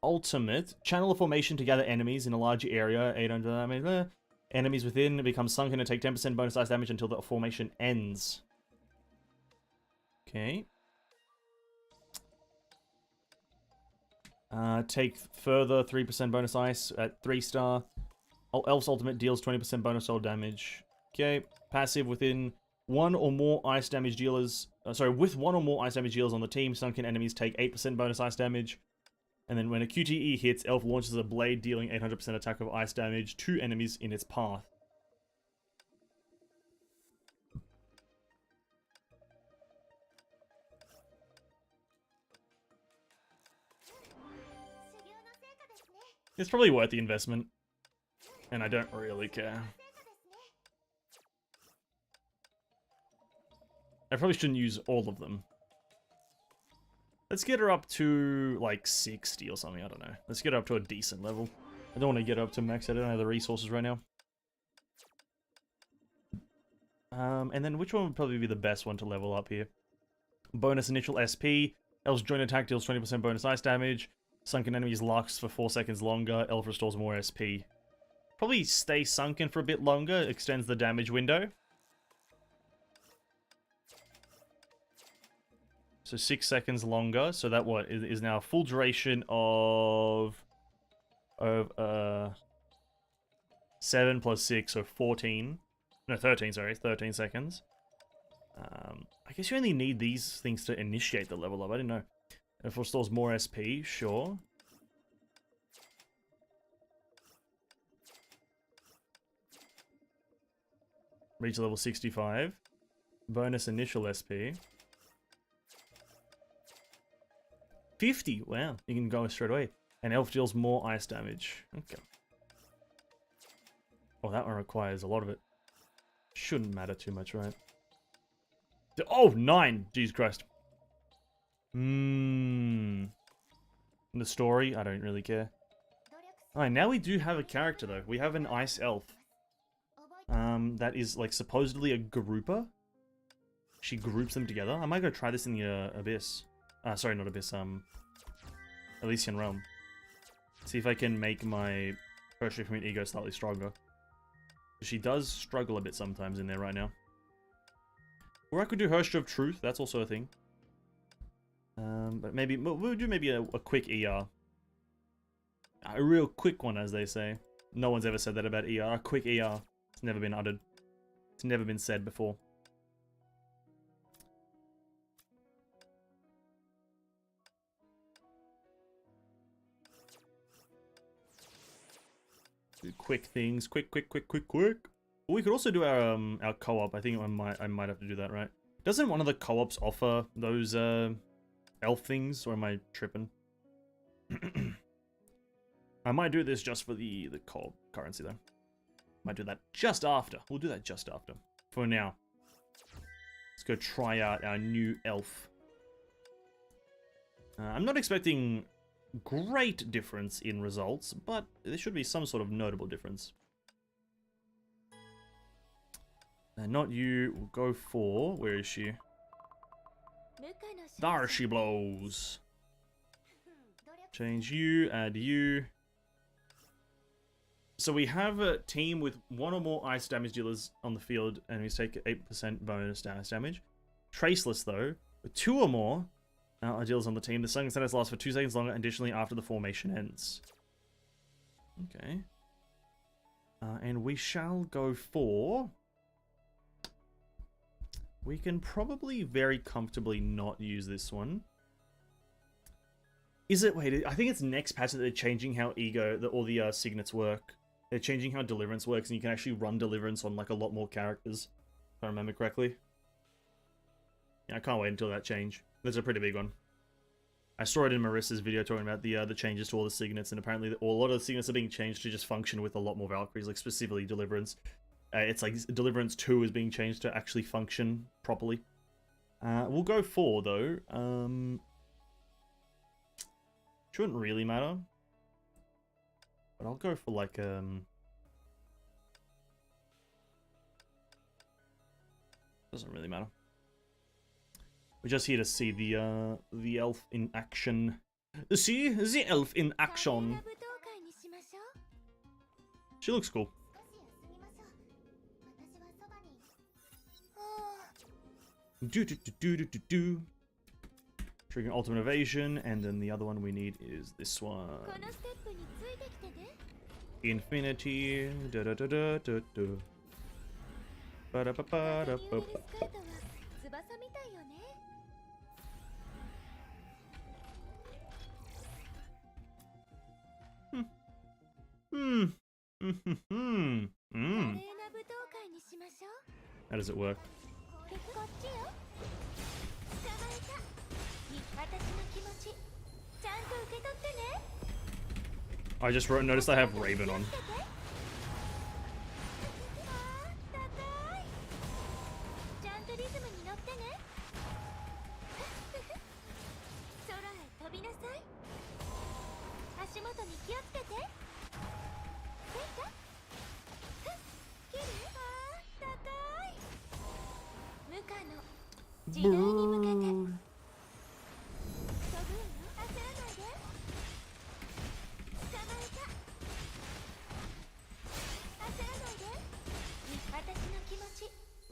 Ultimate. Channel a formation to gather enemies in a larger area. 800 damage. Enemies within become sunken and take 10% bonus ice damage until the formation ends. Okay. Take further 3% bonus ice at 3-star. Elf's ultimate deals 20% bonus soul damage. Okay. Passive within one or more ice damage dealers. With one or more ice damage dealers on the team, sunken enemies take 8% bonus ice damage. And then when a QTE hits, Elf launches a blade dealing 800% attack of ice damage to enemies in its path. It's probably worth the investment. And I don't really care. I probably shouldn't use all of them. Let's get her up to, like, 60 or something, I don't know. Let's get her up to a decent level. I don't want to get her up to max, I don't have the resources right now. And then which one would probably be the best one to level up here? Bonus initial SP. Elf's joint attack deals 20% bonus ice damage. Sunken enemies last for 4 seconds longer. Elf restores more SP. Probably stay sunken for a bit longer. Extends the damage window. So 6 seconds longer. So that what is now a full duration of 7 plus 6, so 14. No, 13, sorry. 13 seconds. I guess you only need these things to initiate the level up. I didn't know. If it restores more SP, sure. Reach level 65. Bonus initial SP. 50! Wow, you can go straight away. And Elf deals more ice damage. Okay. Oh, that one requires a lot of it. Shouldn't matter too much, right? Oh, 9! Jesus Christ. The story, I don't really care. Alright, now we do have a character though. We have an ice elf. That is like supposedly a grouper. She groups them together. I might go try this in the Abyss. Sorry, not Abyss, Elysian Realm. See if I can make my Hershey ego slightly stronger. She does struggle a bit sometimes in there right now. Or I could do Hershey of Truth, that's also a thing. But maybe, we'll do maybe a quick ER. A real quick one, as they say. No one's ever said that about ER. A quick ER. It's never been uttered. It's never been said before. Do quick things. Quick. We could also do our co-op. I think I might have to do that, right? Doesn't one of the co-ops offer those elf things, or am I tripping? I might do this just for the co-op currency though. Might do that just after. We'll do that just after. For now, let's go try out our new elf. I'm not expecting great difference in results, but there should be some sort of notable difference. Not you. We'll go for... Where is she? There she blows. Change you, add you. So we have a team with one or more ice damage dealers on the field, and we take 8% bonus ice damage. Traceless, though, with 2 or more dealers on the team, the sunken status lasts for 2 seconds longer, additionally after the formation ends. Okay. And we shall go for... We can probably very comfortably not use this one. Is it? Wait, I think it's next patch that they're changing how all the signets work. They're changing how Deliverance works, and you can actually run Deliverance on like a lot more characters. If I remember correctly. Yeah, I can't wait until that change. That's a pretty big one. I saw it in Marissa's video talking about the changes to all the signets, and apparently a lot of the signets are being changed to just function with a lot more Valkyries, like specifically Deliverance. It's like Deliverance 2 is being changed to actually function properly. We'll go 4 though. Shouldn't really matter. But I'll go for like Doesn't really matter. We're just here to see the elf in action. See the elf in action. She looks cool. Do. Triggering ultimate evasion, and then the other one we need is this one. Infinity. Da da da da da da. Ba da ba ba da ba ba. How does it work? I just noticed I have Raven on.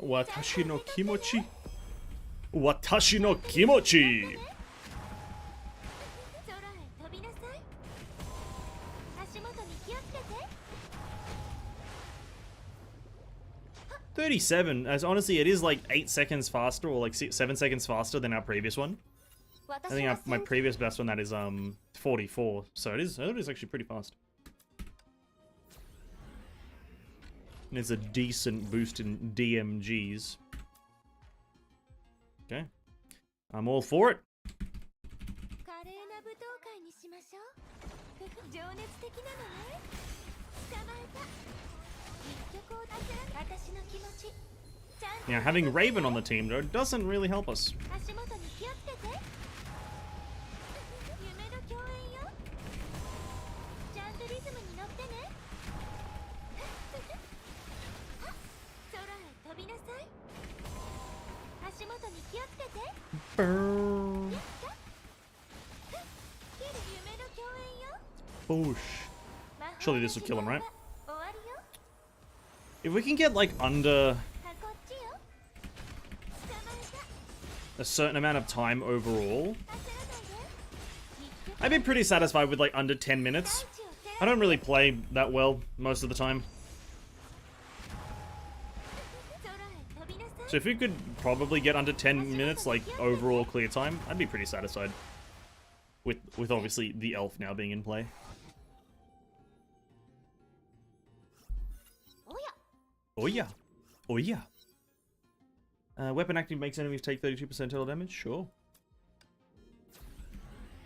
Watashi no kimochi. Watashi no kimochi. $37. As honestly, it is like 8 seconds faster, or like 7 seconds faster than our previous one. I think my previous best one that is 44. So it is actually pretty fast. And it's a decent boost in DMGs. Okay, I'm all for it. Yeah, having Raven on the team though doesn't really help us. Boosh. Surely this will kill him, right? If we can get like under a certain amount of time overall, I'd be pretty satisfied with like under 10 minutes. I don't really play that well most of the time. So if we could probably get under 10 minutes, like overall clear time, I'd be pretty satisfied. With obviously the elf now being in play. Oh yeah. Oh yeah. Weapon acting makes enemies take 32% total damage? Sure.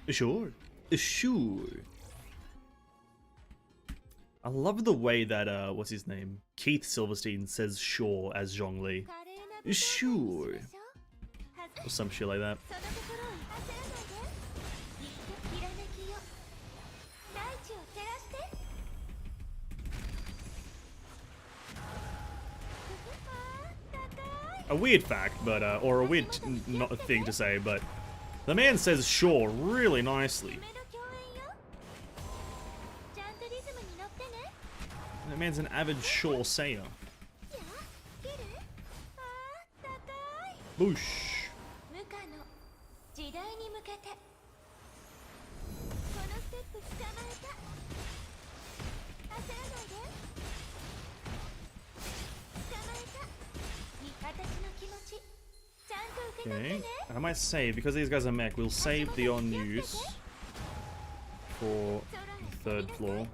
Sure. Sure. I love the way that, what's his name? Keith Silverstein says sure as Zhongli. Sure. Or some shit like that. A weird fact, but, or a weird not thing to say, but the man says sure really nicely. The man's an avid sure sayer. Boosh. Okay, I might save, because these guys are mech, we'll save the on use for the 3rd floor.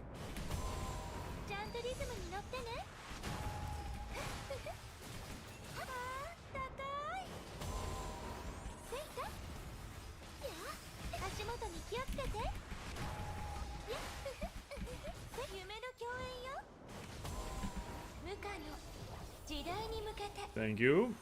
Thank you.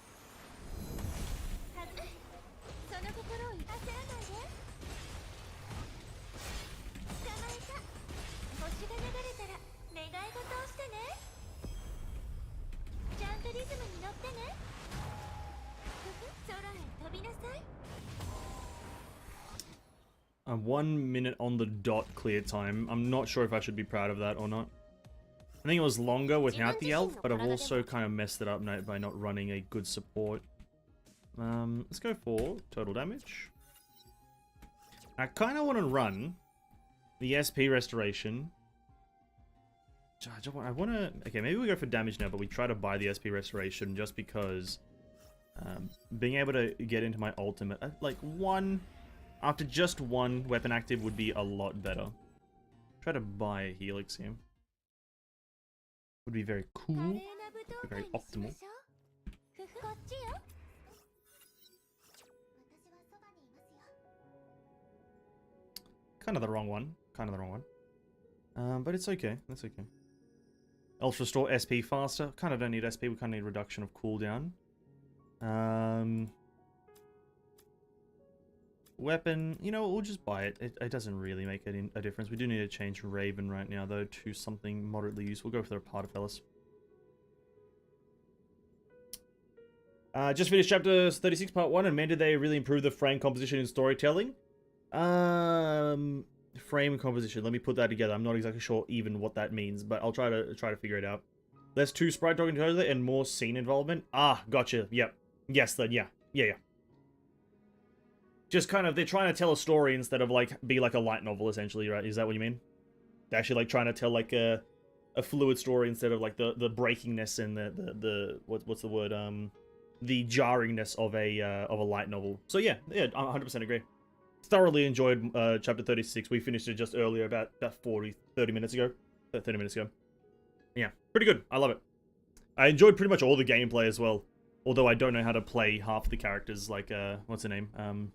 1 minute on the dot clear time. I'm not sure if I should be proud of that or not. I think it was longer without the elf, but I've also kind of messed it up by not running a good support. Let's go for total damage. I kind of want to run the SP restoration. I want to... Okay, maybe we go for damage now, but we try to buy the SP restoration just because being able to get into my ultimate, like after just one weapon active would be a lot better. Try to buy a helix here. Would be very cool, very optimal. Kind of the wrong one. But it's okay. That's okay. Elves restore SP faster. Kind of don't need SP. We kind of need reduction of cooldown. Weapon. You know what? We'll just buy it. It doesn't really make a difference. We do need to change Raven right now, though, to something moderately useful. We'll go for the Parter Fellas. Just finished chapter 36, part 1, and man, did they really improve the frame composition and storytelling? Frame composition. Let me put that together. I'm not exactly sure even what that means, but I'll try to figure it out. Less 2 sprite talking to each other and more scene involvement. Ah, gotcha. Yep. Yes, then yeah. Just kind of, they're trying to tell a story instead of like be like a light novel, essentially, right? Is that what you mean? They're actually like trying to tell like a fluid story instead of like the breakingness and the what's the word? The jarringness of a light novel. So yeah, I 100% agree. Thoroughly enjoyed chapter 36. We finished it just earlier, about 30 minutes ago. 30 minutes ago. Yeah, pretty good. I love it. I enjoyed pretty much all the gameplay as well. Although I don't know how to play half the characters, like, what's her name?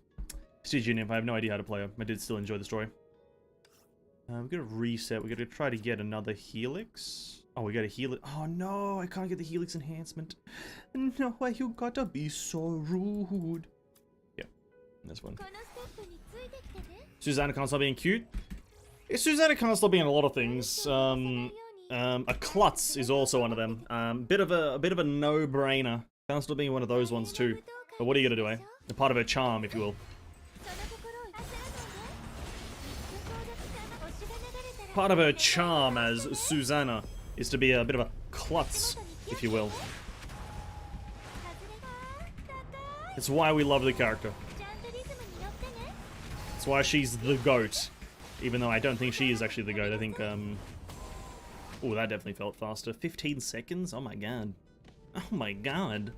Stygian Nymph. I have no idea how to play her. I did still enjoy the story. We're gonna reset. We're gonna try to get another helix. Oh, we got a helix. Oh no, I can't get the helix enhancement. No, why you gotta be so rude? Yeah, that's fun. Susannah can't stop being cute. Susannah can't stop being a lot of things. A klutz is also one of them. Bit of a no-brainer. Can't stop being one of those ones too. But what are you gonna do, eh? A part of her charm, if you will. Part of her charm as Susannah is to be a bit of a klutz, if you will. It's why we love the character. It's why she's the GOAT. Even though I don't think she is actually the GOAT. I think, oh, that definitely felt faster. 15 seconds? Oh my god. Oh my god.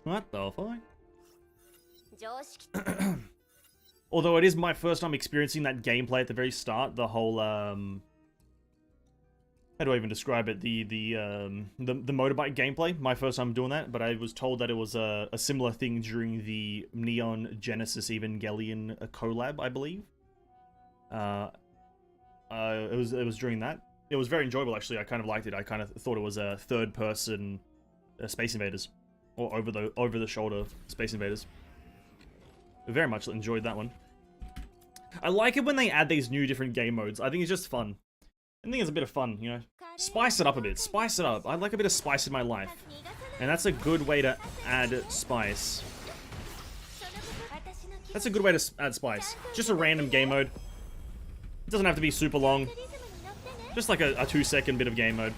What the fuck? Although it is my first time experiencing that gameplay at the very start. The whole, how do I even describe it? The motorbike gameplay. My first time doing that, but I was told that it was a similar thing during the Neon Genesis Evangelion collab, I believe. It was during that. It was very enjoyable, actually. I kind of liked it. I kind of thought it was a third-person Space Invaders, or over the shoulder Space Invaders. I very much enjoyed that one. I like it when they add these new different game modes. I think it's just fun. I think it's a bit of fun, you know. Spice it up a bit. Spice it up. I like a bit of spice in my life, and that's a good way to add spice. That's a good way to add spice. Just a random game mode. It doesn't have to be super long. Just like a 2-second bit of game mode.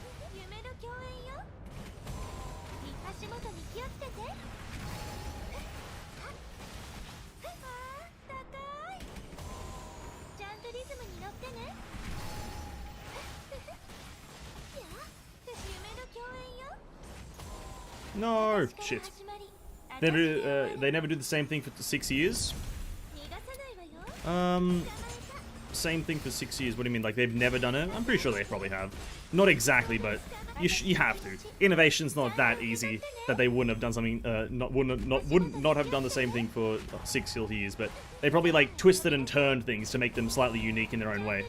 No! Shit. They never do the same thing for 6 years? Same thing for 6 years. What do you mean? Like they've never done it? I'm pretty sure they probably have. Not exactly, but you have to. Innovation's not that easy that they wouldn't have done something. Wouldn't not have done the same thing for 6 years. But they probably like twisted and turned things to make them slightly unique in their own way.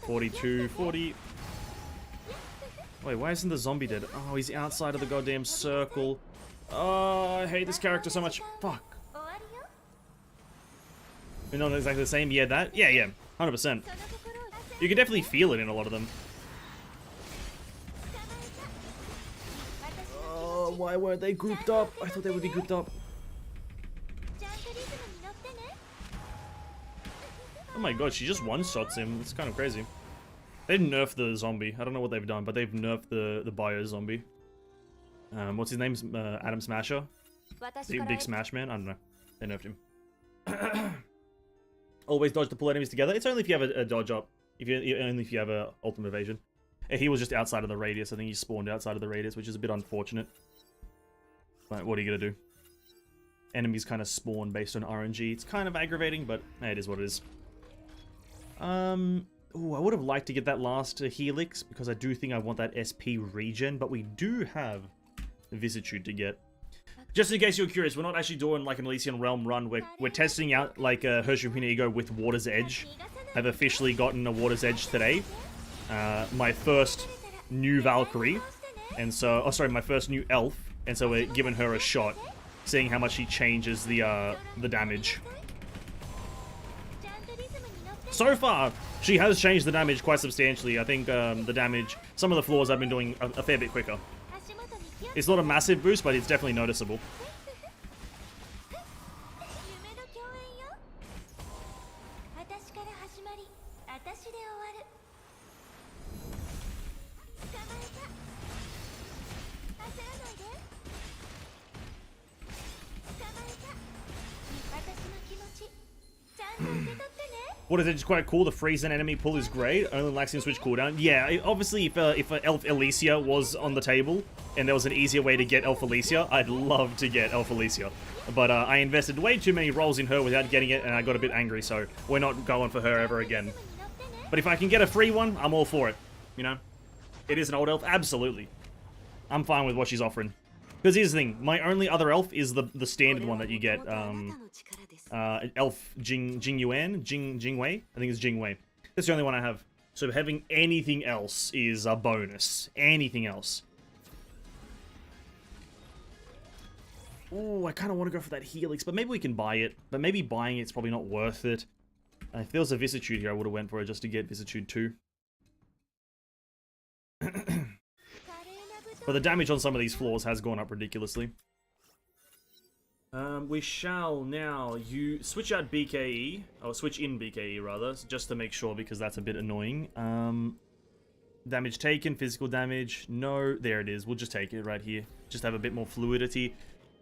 $42.40. Wait, why isn't the zombie dead? Oh, he's outside of the goddamn circle. Oh, I hate this character so much. Fuck. We're not exactly the same. Yeah, that? Yeah. 100%. You can definitely feel it in a lot of them. Oh, Why weren't they grouped up? I thought they would be grouped up. Oh my god, she just one-shots him. It's kind of crazy. They've nerfed the zombie. I don't know what they've done, but they've nerfed the bio zombie. What's his name? Adam Smasher? Big Smash Man? I don't know. They nerfed him. Always dodge to pull enemies together. It's only if you have a dodge up. Only if you have a ultimate evasion. He was just outside of the radius. I think he spawned outside of the radius, which is a bit unfortunate. But what are you gonna do? Enemies kind of spawn based on RNG. It's kind of aggravating, but hey, it is what it is. Ooh, I would have liked to get that last Helix, because I do think I want that SP regen, but we do have Vicissitude to get. Just in case you're curious, we're not actually doing like an Elysian Realm run. We're testing out like Hershey Ego with Water's Edge. I've officially gotten a Water's Edge today. My first new Valkyrie, and so, oh sorry, my first new elf, and so we're giving her a shot, seeing how much she changes the damage. So far, she has changed the damage quite substantially. I think the damage, some of the floors I've been doing a fair bit quicker. It's not a massive boost, but it's definitely noticeable. What is it? It's quite cool. The freeze and enemy pull is great. Only lacks in switch cooldown. Yeah, obviously if Elf Alicia was on the table and there was an easier way to get Elf Alicia, I'd love to get Elf Alicia. But I invested way too many rolls in her without getting it, and I got a bit angry, so we're not going for her ever again. But if I can get a free one, I'm all for it. You know? It is an old elf? Absolutely. I'm fine with what she's offering. Because here's the thing, my only other elf is the standard one that you get, Elf Jingwei? I think it's Jingwei. That's the only one I have. So having anything else is a bonus. Anything else. Ooh, I kind of want to go for that Helix, but maybe we can buy it. But maybe buying it's probably not worth it. If there was a Vicissitude here, I would have went for it just to get Vicissitude 2. But the damage on some of these floors has gone up ridiculously. We shall now switch out BKE, or switch in BKE rather, just to make sure, because that's a bit annoying. Damage taken, physical damage, no, there it is. We'll just take it right here. Just have a bit more fluidity.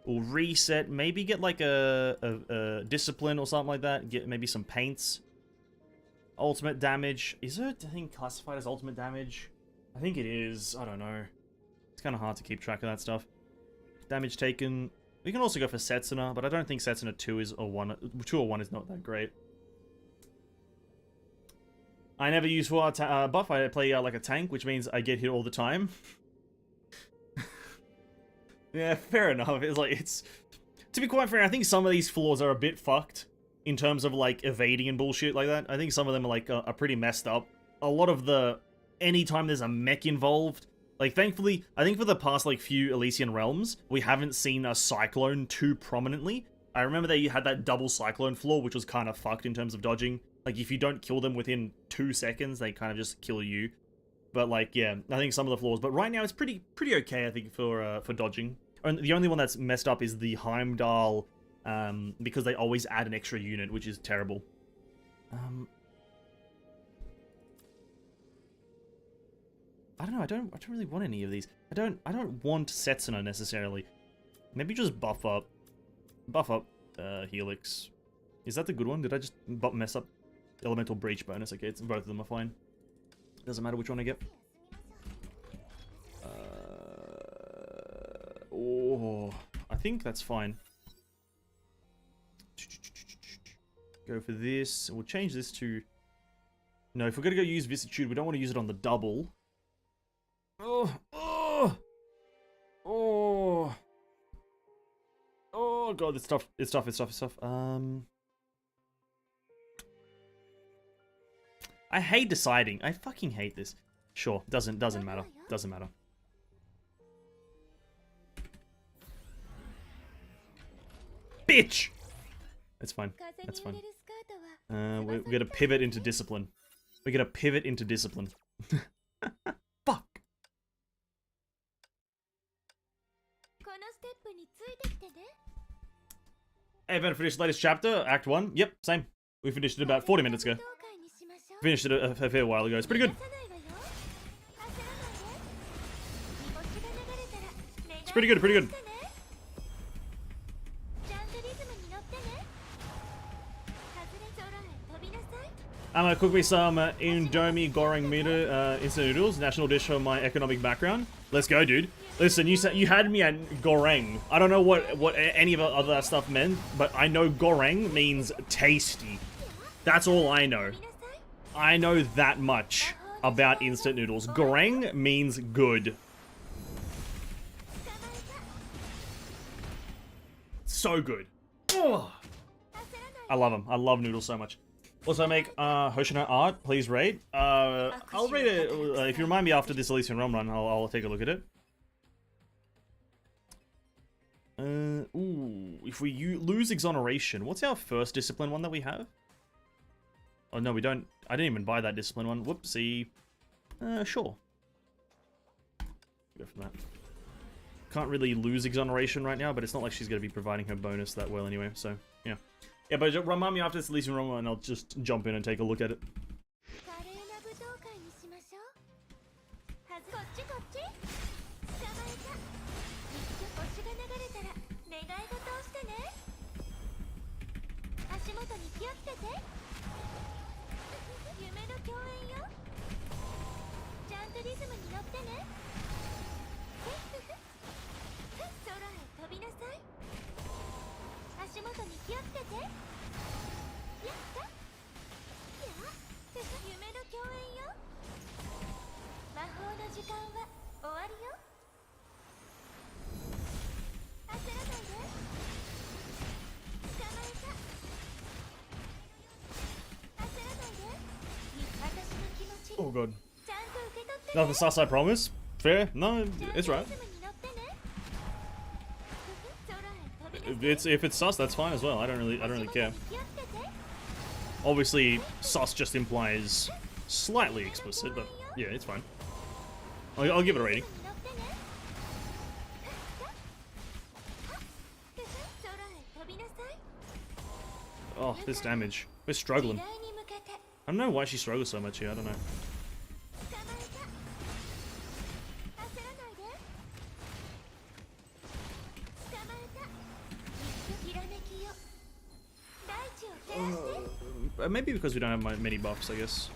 We'll reset, maybe get like a discipline or something like that. Get maybe some paints. Ultimate damage. Is it, I think, classified as ultimate damage? I think it is. I don't know. It's kind of hard to keep track of that stuff. Damage taken. We can also go for Susannah, but I don't think Susannah 2 or 1 is not that great. I never use full buff. I play like a tank, which means I get hit all the time. Yeah, fair enough. It's to be quite fair, I think some of these floors are a bit fucked in terms of like evading and bullshit like that. I think some of them are like are pretty messed up. A lot of anytime there's a mech involved. Like, thankfully, I think for the past, like, few Elysian Realms, we haven't seen a Cyclone too prominently. I remember they had that double Cyclone floor, which was kind of fucked in terms of dodging. Like, if you don't kill them within 2 seconds, they kind of just kill you. But, like, yeah, I think some of the floors. But right now, it's pretty okay, I think, for dodging. And the only one that's messed up is the Heimdall, because they always add an extra unit, which is terrible. I don't know, I don't really want any of these. I don't want Susannah necessarily. Maybe just buff up Helix. Is that the good one? Did I just mess up Elemental Breach bonus? Okay, both of them are fine. Doesn't matter which one I get. Oh, I think that's fine. Go for this. We'll change this to... No, if we're gonna go use Vicissitude, we don't want to use it on the double. Oh god, it's tough. It's tough. I hate deciding. I fucking hate this. Sure, doesn't matter. Doesn't matter. Bitch! That's fine. That's fine. We're gonna pivot into discipline. We're gonna pivot into discipline. Fuck. Hey, Evan finished the latest chapter, Act 1. Yep, same. We finished it about 40 minutes ago. Finished it a fair while ago. It's pretty good. It's pretty good, pretty good. I'm gonna cook me some Indomie goreng meter instant noodles, national dish for my economic background. Let's go, dude. Listen, you had me at goreng. I don't know what any of other that stuff meant, but I know goreng means tasty. That's all I know. I know that much about instant noodles. Goreng means good. So good. Oh. I love them. I love noodles so much. Also, make Hoshina art. Please rate. I'll rate it if you remind me after this Elysian Realm run. I'll take a look at it. Ooh, if we lose exoneration, what's our first discipline one that we have? Oh no, we don't. I didn't even buy that discipline one. Whoopsie. Sure. Go from that. Can't really lose exoneration right now, but it's not like she's going to be providing her bonus that well anyway. So yeah. Yeah, but remind me after this Elysian Realm and I'll just jump in and take a look at it. Oh god. Nothing sus, I promise. Fair? No, it's right. If it's sus, that's fine as well. I don't really care. Obviously, sus just implies slightly explicit, but yeah, it's fine. I'll give it a rating. Oh, this damage. We're struggling. I don't know why she struggles so much here. I don't know. Maybe because we don't have many buffs, I guess.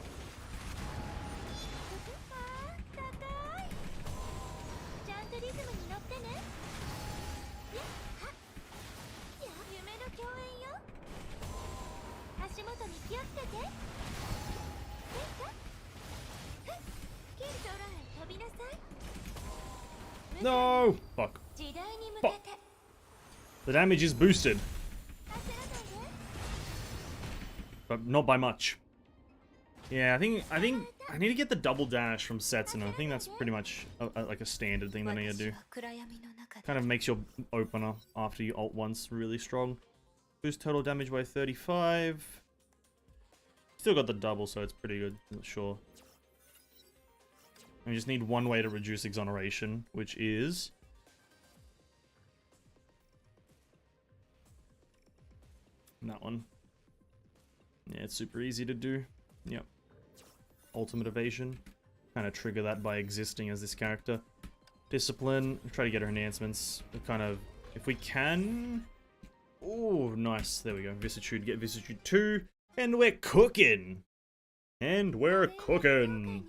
No! Fuck. Fuck. The damage is boosted. But not by much. Yeah, I think I need to get the double dash from Setsuna. I think that's pretty much like a standard thing that I need to do. Kind of makes your opener after you ult once really strong. Boost total damage by 35. Still got the double, so it's pretty good. I'm not sure. We just need one way to reduce exoneration, which is that one. Yeah, it's super easy to do. Yep. Ultimate evasion. Kind of trigger that by existing as this character. Discipline. Try to get her enhancements. Kind of, if we can. Oh, nice. There we go. Vicissitude. Get Vicissitude 2. And we're cooking. And we're cooking.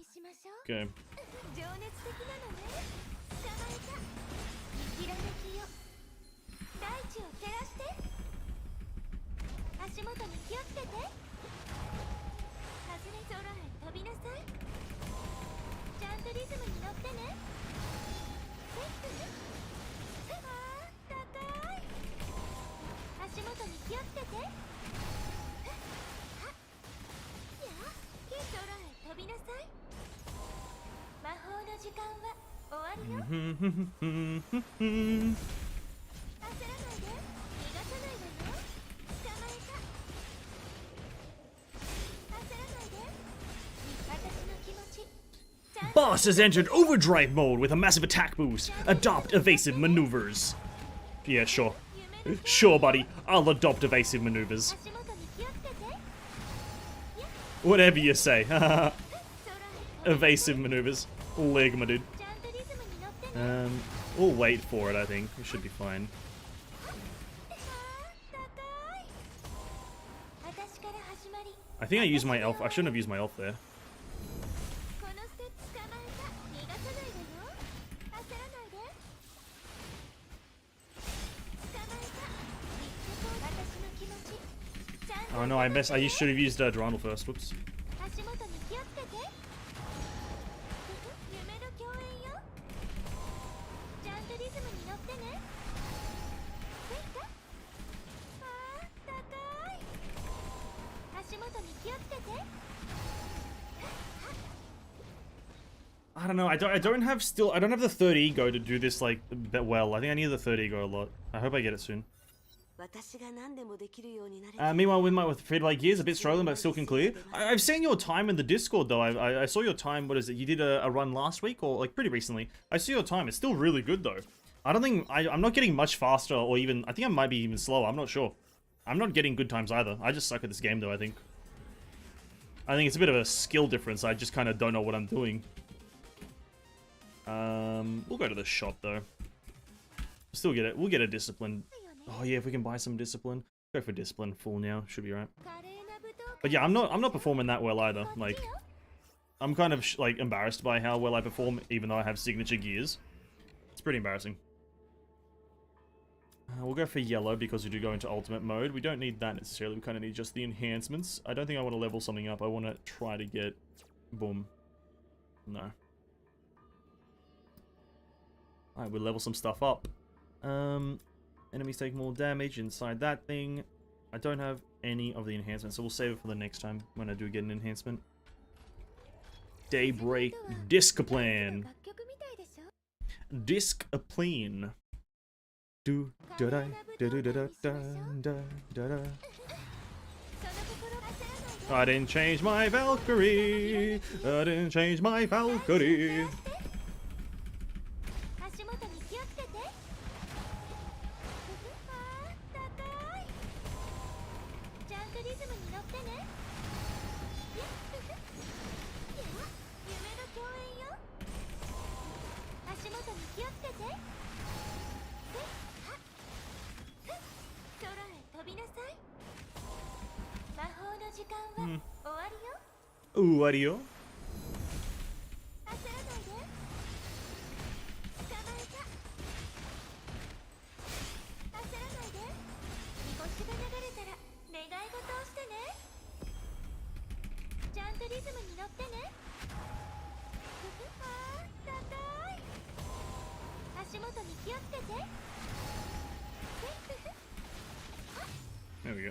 Okay. boss has entered overdrive mode with a massive attack boost. Adopt evasive maneuvers. Yeah, sure. Sure, buddy. I'll adopt evasive maneuvers. Whatever you say. Evasive maneuvers. Ligma, dude. We'll wait for it, I think. We should be fine. I think I used my elf. I shouldn't have used my elf there. Oh no, I missed. I should have used Durandal first. Whoops. I don't know. I don't have the third ego to do this like well. I think I need the third ego a lot. I hope I get it soon. Meanwhile, with free-to-play gears, a bit struggling, but still can clear. I've seen your time in the Discord, though. I saw your time. What is it? You did a run last week, or like pretty recently. I see your time. It's still really good, though. I don't think I'm not getting much faster, or even I think I might be even slower. I'm not sure. I'm not getting good times either. I just suck at this game, though. I think it's a bit of a skill difference. I just kind of don't know what I'm doing. We'll go to the shop though. Still get it. We'll get a discipline. Oh yeah, if we can buy some discipline, go for discipline full now. Should be right. But yeah, I'm not performing that well either. Like, I'm kind of like embarrassed by how well I perform, even though I have signature gears. It's pretty embarrassing. We'll go for yellow because we do go into ultimate mode. We don't need that necessarily. We kind of need just the enhancements. I don't think I want to level something up. I want to try to get boom. No. Alright, we'll level some stuff up. Enemies take more damage inside that thing. I don't have any of the enhancements, so we'll save it for the next time when I do get an enhancement. Daybreak Discipline. Discipline. Do da da da da da da da da. I didn't change my Valkyrie. I didn't change my Valkyrie. Wario. There we go.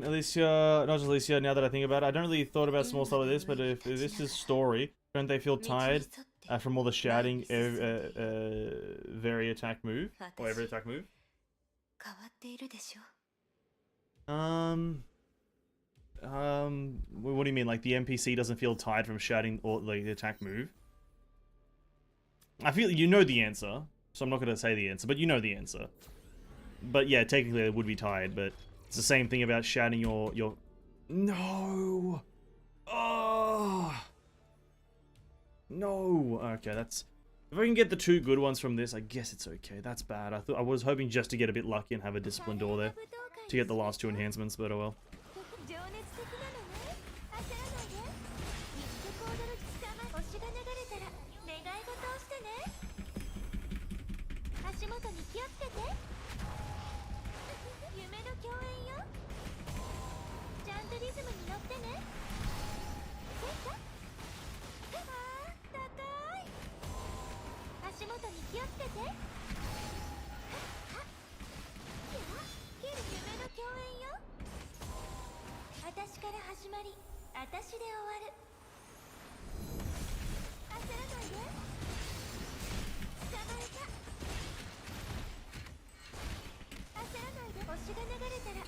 Alicia, not just Alicia, now that I think about it, I don't really thought about small stuff like this, but if this is story, don't they feel tired from all the shouting every attack move? Or every attack move? What do you mean? Like the NPC doesn't feel tired from shouting or like the attack move? I feel you know the answer, so I'm not going to say the answer, but you know the answer. But yeah, technically they would be tired, but it's the same thing about shouting your... No! Oh! No! Okay, that's... If I can get the two good ones from this, I guess it's okay. That's bad. I was hoping just to get a bit lucky and have a discipline door there to get the last two enhancements, but oh well.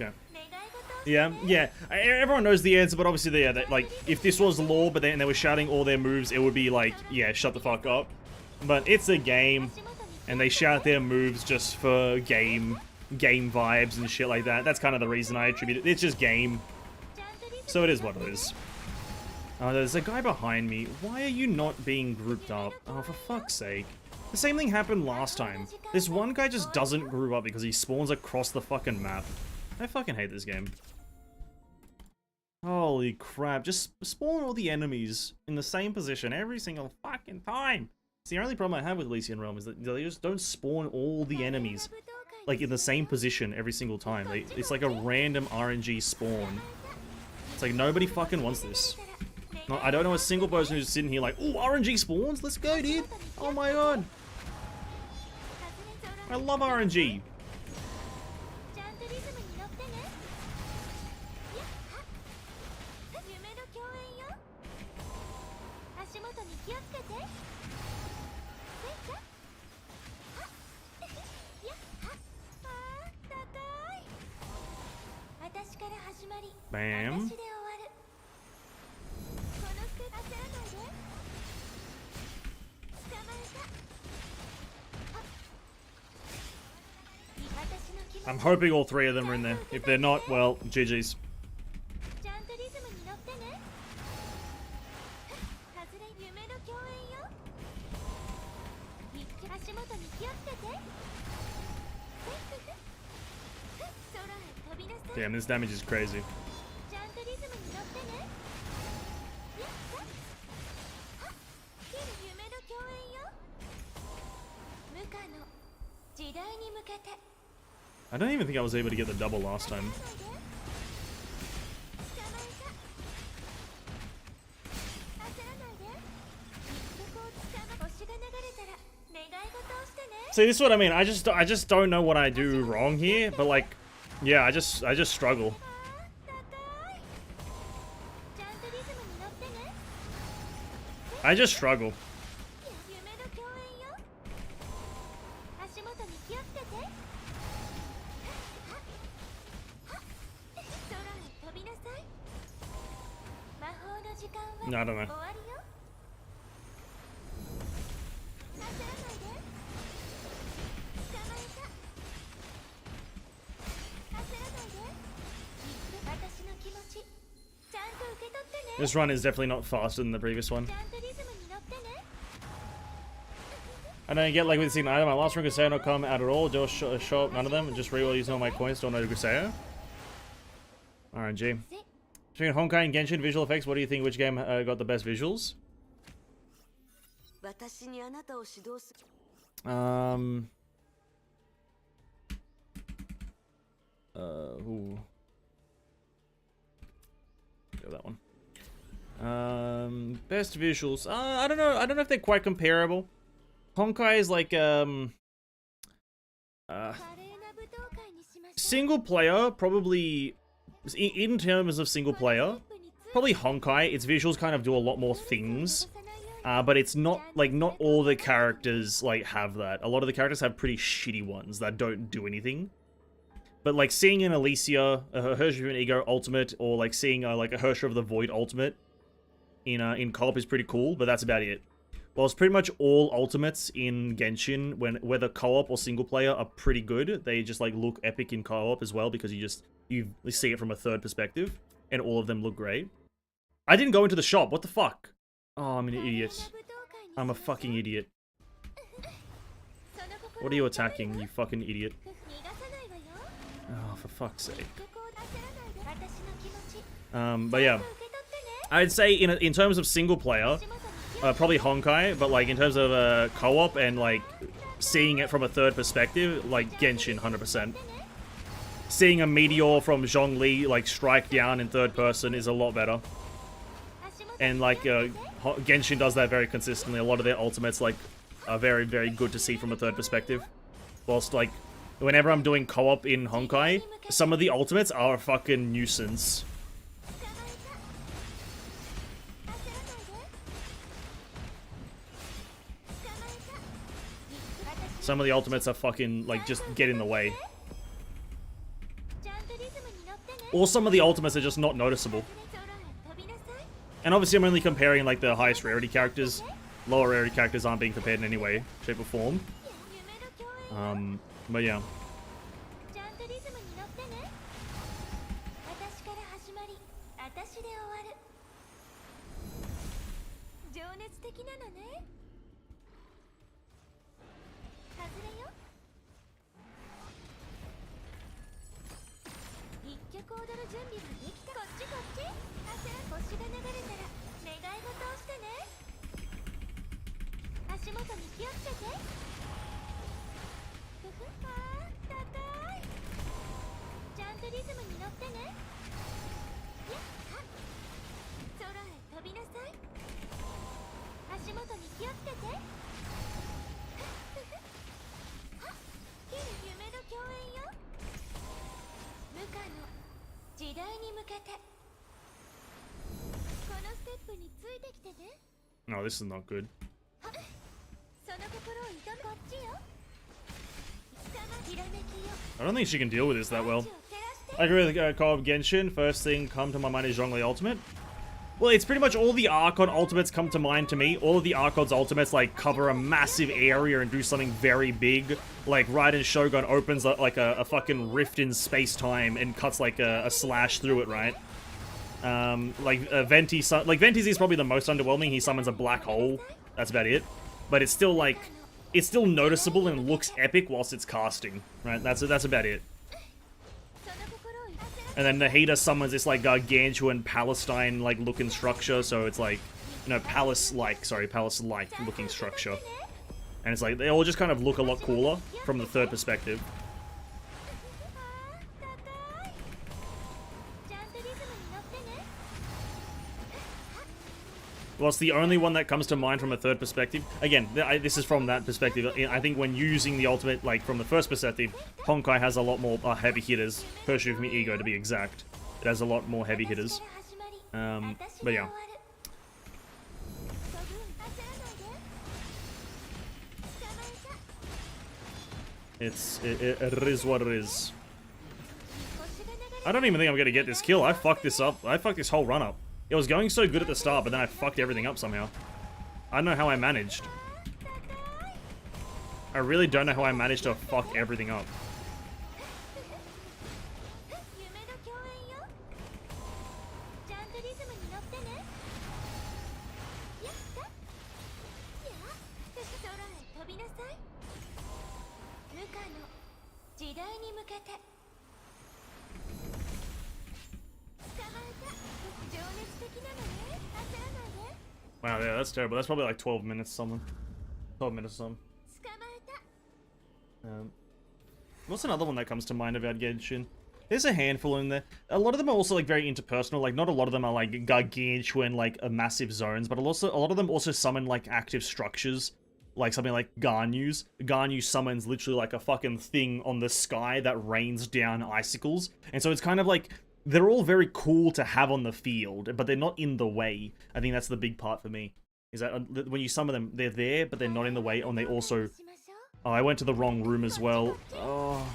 Okay. Yeah. Everyone knows the answer, but obviously, yeah, like, if this was law, but then they were shouting all their moves, it would be like, yeah, shut the fuck up. But it's a game, and they shout their moves just for game vibes and shit like that. That's kind of the reason I attribute it. It's just game. So it is what it is. There's a guy behind me. Why are you not being grouped up? Oh, for fuck's sake. The same thing happened last time. This one guy just doesn't group up because he spawns across the fucking map. I fucking hate this game. Holy crap. Just spawn all the enemies in the same position every single fucking time. It's the only problem I have with Elysian Realm is that they just don't spawn all the enemies like in the same position every single time. It's like a random RNG spawn. It's like nobody fucking wants this. No, I don't know a single person who's sitting here like, ooh, RNG spawns? Let's go, dude. Oh my god. I love RNG. Bam. I'm hoping all three of them are in there. If they're not, well, GG's. Damn, this damage is crazy. I don't even think I was able to get the double last time. See, this is what I mean. I just don't know what I do wrong here, but like, yeah, I just struggle. I just struggle. No, I don't know. This run is definitely not faster than the previous one. I don't get like with the item. My last run Guseo not come out at all. Just show up none of them and just reroll using all my coins. Don't know Guseo. RNG. Between Honkai and Genshin visual effects, what do you think? Which game got the best visuals? Ooh. Go that one. Best visuals. I don't know. I don't know if they're quite comparable. Honkai is like single player, probably in terms of single player, probably Honkai. Its visuals kind of do a lot more things, but it's not like not all the characters like have that. A lot of the characters have pretty shitty ones that don't do anything. But like seeing an Alicia, a Hersher of an Ego Ultimate, or like seeing like a Hersher of the Void Ultimate in co-op is pretty cool, but that's about it. Whilst pretty much all ultimates in Genshin, whether co-op or single player, are pretty good. They just like look epic in co-op as well because you see it from a third perspective, and all of them look great. I didn't go into the shop. What the fuck? Oh, I'm an idiot. I'm a fucking idiot. What are you attacking, you fucking idiot? Oh, for fuck's sake. But yeah, I'd say in terms of single player, probably Honkai, but like in terms of co-op and like seeing it from a third perspective, like Genshin 100%. Seeing a meteor from Zhongli like strike down in third person is a lot better. And like Genshin does that very consistently. A lot of their ultimates like are very, very good to see from a third perspective. Whilst like whenever I'm doing co-op in Honkai, some of the ultimates are a fucking nuisance. Some of the ultimates are fucking, like, just get in the way. or some of the ultimates are just not noticeable. And obviously I'm only comparing like the highest rarity characters. Lower rarity characters aren't being compared in any way, shape or form. But yeah. No, this is not good. I don't think she can deal with this that well. I agree with Co-op Genshin. First thing come to my mind is Zhongli Ultimate. Well, it's pretty much all the Archon Ultimates come to mind to me. All of the Archon's Ultimates, like, cover a massive area and do something very big. Like, Raiden Shogun opens, like, a fucking rift in space-time and cuts, like, a slash through it, right? Venti's is probably the most underwhelming. He summons a black hole. That's about it. But it's still, like, it's still noticeable and looks epic whilst it's casting, right? That's about it. And then Nahida summons this, like, gargantuan Palestine, like, looking structure, so it's like, you know, palace-like looking structure. And it's like, they all just kind of look a lot cooler from the third perspective. Well, it's the only one that comes to mind from a third perspective. Again, this is from that perspective. I think when using the ultimate, like, from the first perspective, Honkai has a lot more heavy hitters. Pershufumi Ego, to be exact. It has a lot more heavy hitters. But yeah. It is what it is. I don't even think I'm gonna get this kill. I fucked this up. I fucked this whole run up. It was going so good at the start, but then I fucked everything up somehow. I don't know how I managed. I really don't know how I managed to fuck everything up. Wow, yeah, that's terrible. That's probably like 12 minutes something. 12 minutes or something. What's another one that comes to mind about Genshin? There's a handful in there. A lot of them are also like very interpersonal. Like, not a lot of them are like gargantuan, like massive zones, but also a lot of them also summon like active structures. Like something like Garnu's. Garnu summons literally like a fucking thing on the sky that rains down icicles. And so it's kind of like, they're all very cool to have on the field, but they're not in the way. I think that's the big part for me. Is that when you summon them, they're there, but they're not in the way, and they also... Oh, I went to the wrong room as well. Oh.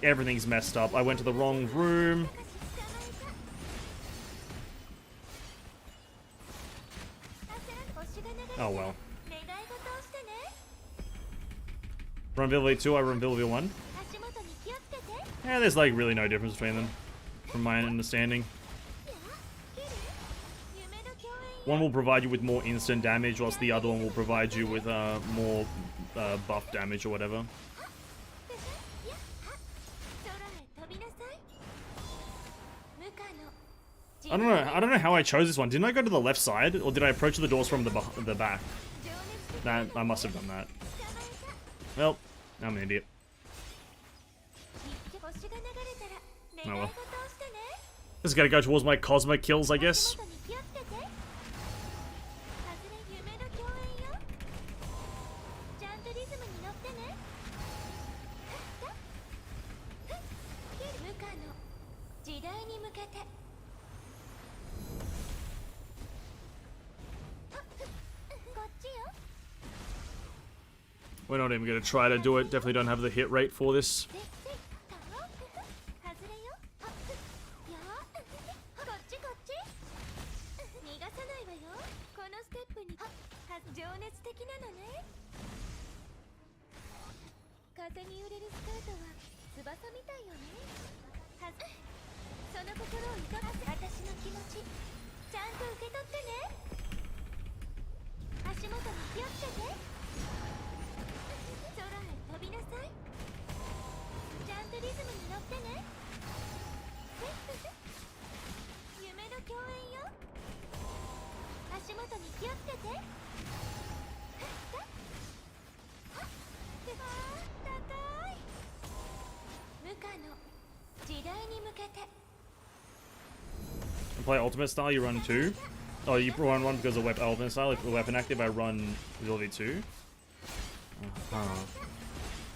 Everything's messed up. I went to the wrong room. Oh well. Run Vilvia 2, I run Vilvia 1. Yeah, there's like really no difference between them, from my understanding. One will provide you with more instant damage, whilst the other one will provide you with more buff damage or whatever. I don't know how I chose this one. Didn't I go to the left side, or did I approach the doors from the back? Nah, I must have done that. Well, I'm an idiot. Oh well. Just gotta go towards my Cosmo kills, I guess. We're not even gonna try to do it. Definitely don't have the hit rate for this. Play ultimate style, you run 2. Oh, you run 1 because of weapon ultimate style. If weapon active, I run ability 2.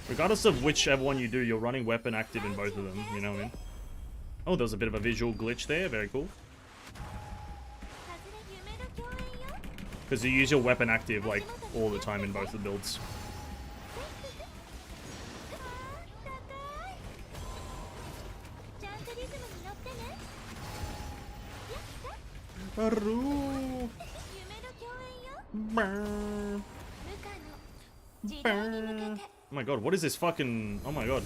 Regardless of whichever one you do, you're running weapon active in both of them, you know what I mean? Oh, there was a bit of a visual glitch there, very cool. Because you use your weapon active like all the time in both the builds. Oh my god, what is this fucking... Oh my god.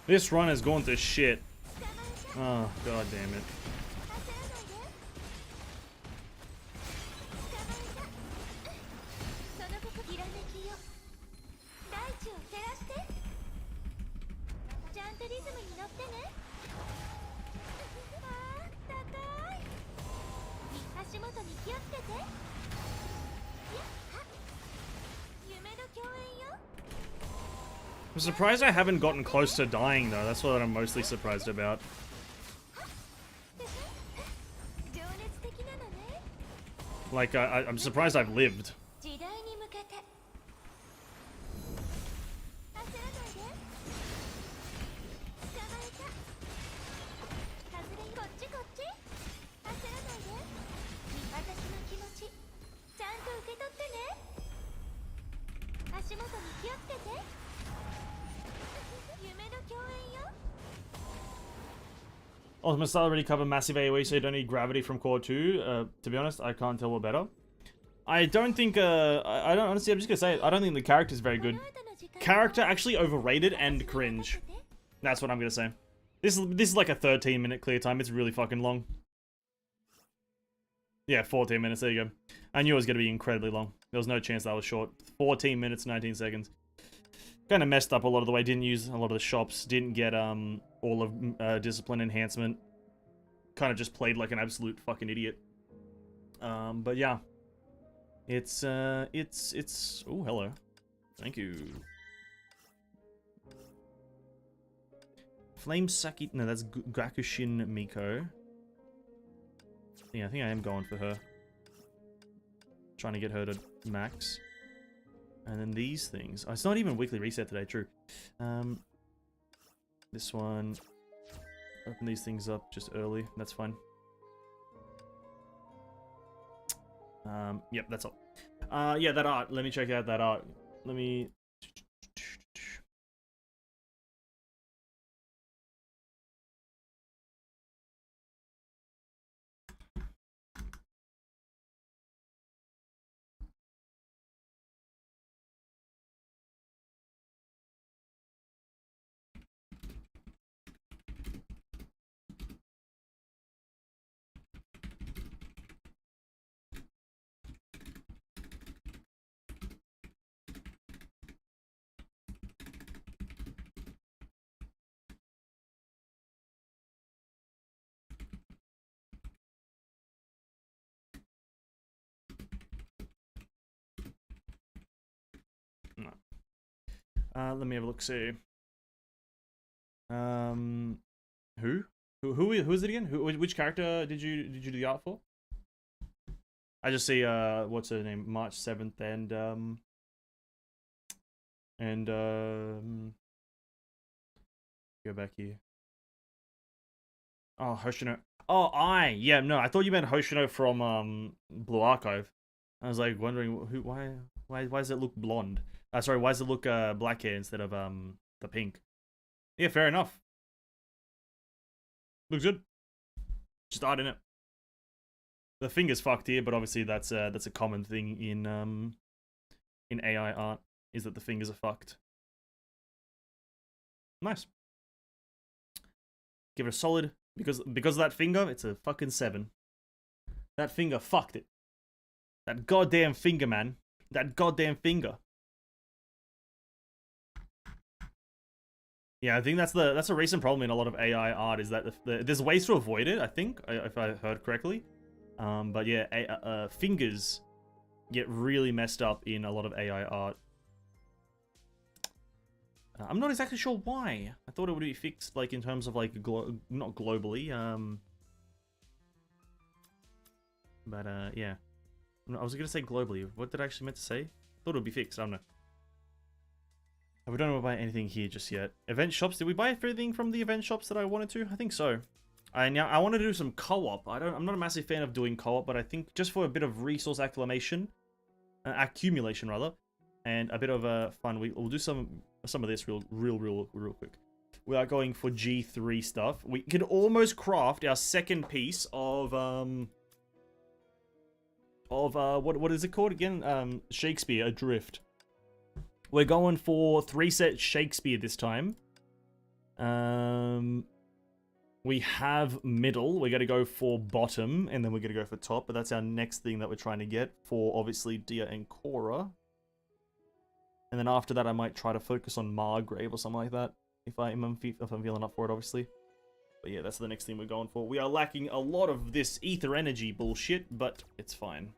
This run has gone to shit. Oh, god damn it. I'm surprised I haven't gotten close to dying though, that's what I'm mostly surprised about. Like, I'm surprised I've lived. Ultimate style already cover massive AoE, so you don't need gravity from core 2. To be honest, I can't tell what better. I don't think, I don't, honestly, I'm just gonna say it, I don't think the character's very good. Character actually overrated and cringe. That's what I'm gonna say. This is like a 13-minute clear time, it's really fucking long. Yeah, 14 minutes, there you go. I knew it was gonna be incredibly long. There was no chance that was short. 14 minutes, 19 seconds. Kind of messed up a lot of the way, didn't use a lot of the shops, didn't get all of discipline enhancement. Kind of just played like an absolute fucking idiot. But yeah. It's oh, hello. Thank you. Flame Saki, no, that's Gakushin Miko. Yeah, I think I am going for her. Trying to get her to max. And then these things. Oh, it's not even weekly reset today, true. This one. Open these things up just early. That's fine. Yep, that's all. Yeah, that art. Let me check out that art. Let me... Let me have a look. See. Who is it again? Which character did you do the art for? I just see what's her name? March 7th and go back here. Oh, Hoshino. Oh, yeah, no, I thought you meant Hoshino from Blue Archive. I was like wondering why does it look blonde? Sorry, why does it look black hair instead of the pink? Yeah, fair enough. Looks good. Just art in it. The finger's fucked here, but obviously that's a common thing in AI art, is that the fingers are fucked. Nice. Give it a solid, because of that finger, it's a fucking 7. That finger fucked it. That goddamn finger, man. That goddamn finger. Yeah, I think that's a recent problem in a lot of AI art, is that there's ways to avoid it, I think, if I heard correctly. But yeah, fingers get really messed up in a lot of AI art. I'm not exactly sure why. I thought it would be fixed, like, in terms of, like, not globally, but, yeah. I was gonna say globally. What did I actually meant to say? I thought it would be fixed, I don't know. We don't want to buy anything here just yet. Event shops, did we buy everything from the event shops that I wanted to? I think so. I wanted to do some co-op. I'm not a massive fan of doing co-op, but I think just for a bit of resource accumulation, rather, and a bit of fun, we'll do some of this real quick. We are going for G3 stuff. We could almost craft our second piece of what is it called again? Shakespeare Adrift. We're going for 3-set Shakespeare this time. We have middle. We're going to go for bottom, and then we're going to go for top. But that's our next thing that we're trying to get for, obviously, Dia and Cora. And then after that, I might try to focus on Margrave or something like that, if I'm feeling up for it, obviously. But yeah, that's the next thing we're going for. We are lacking a lot of this ether energy bullshit, but it's fine.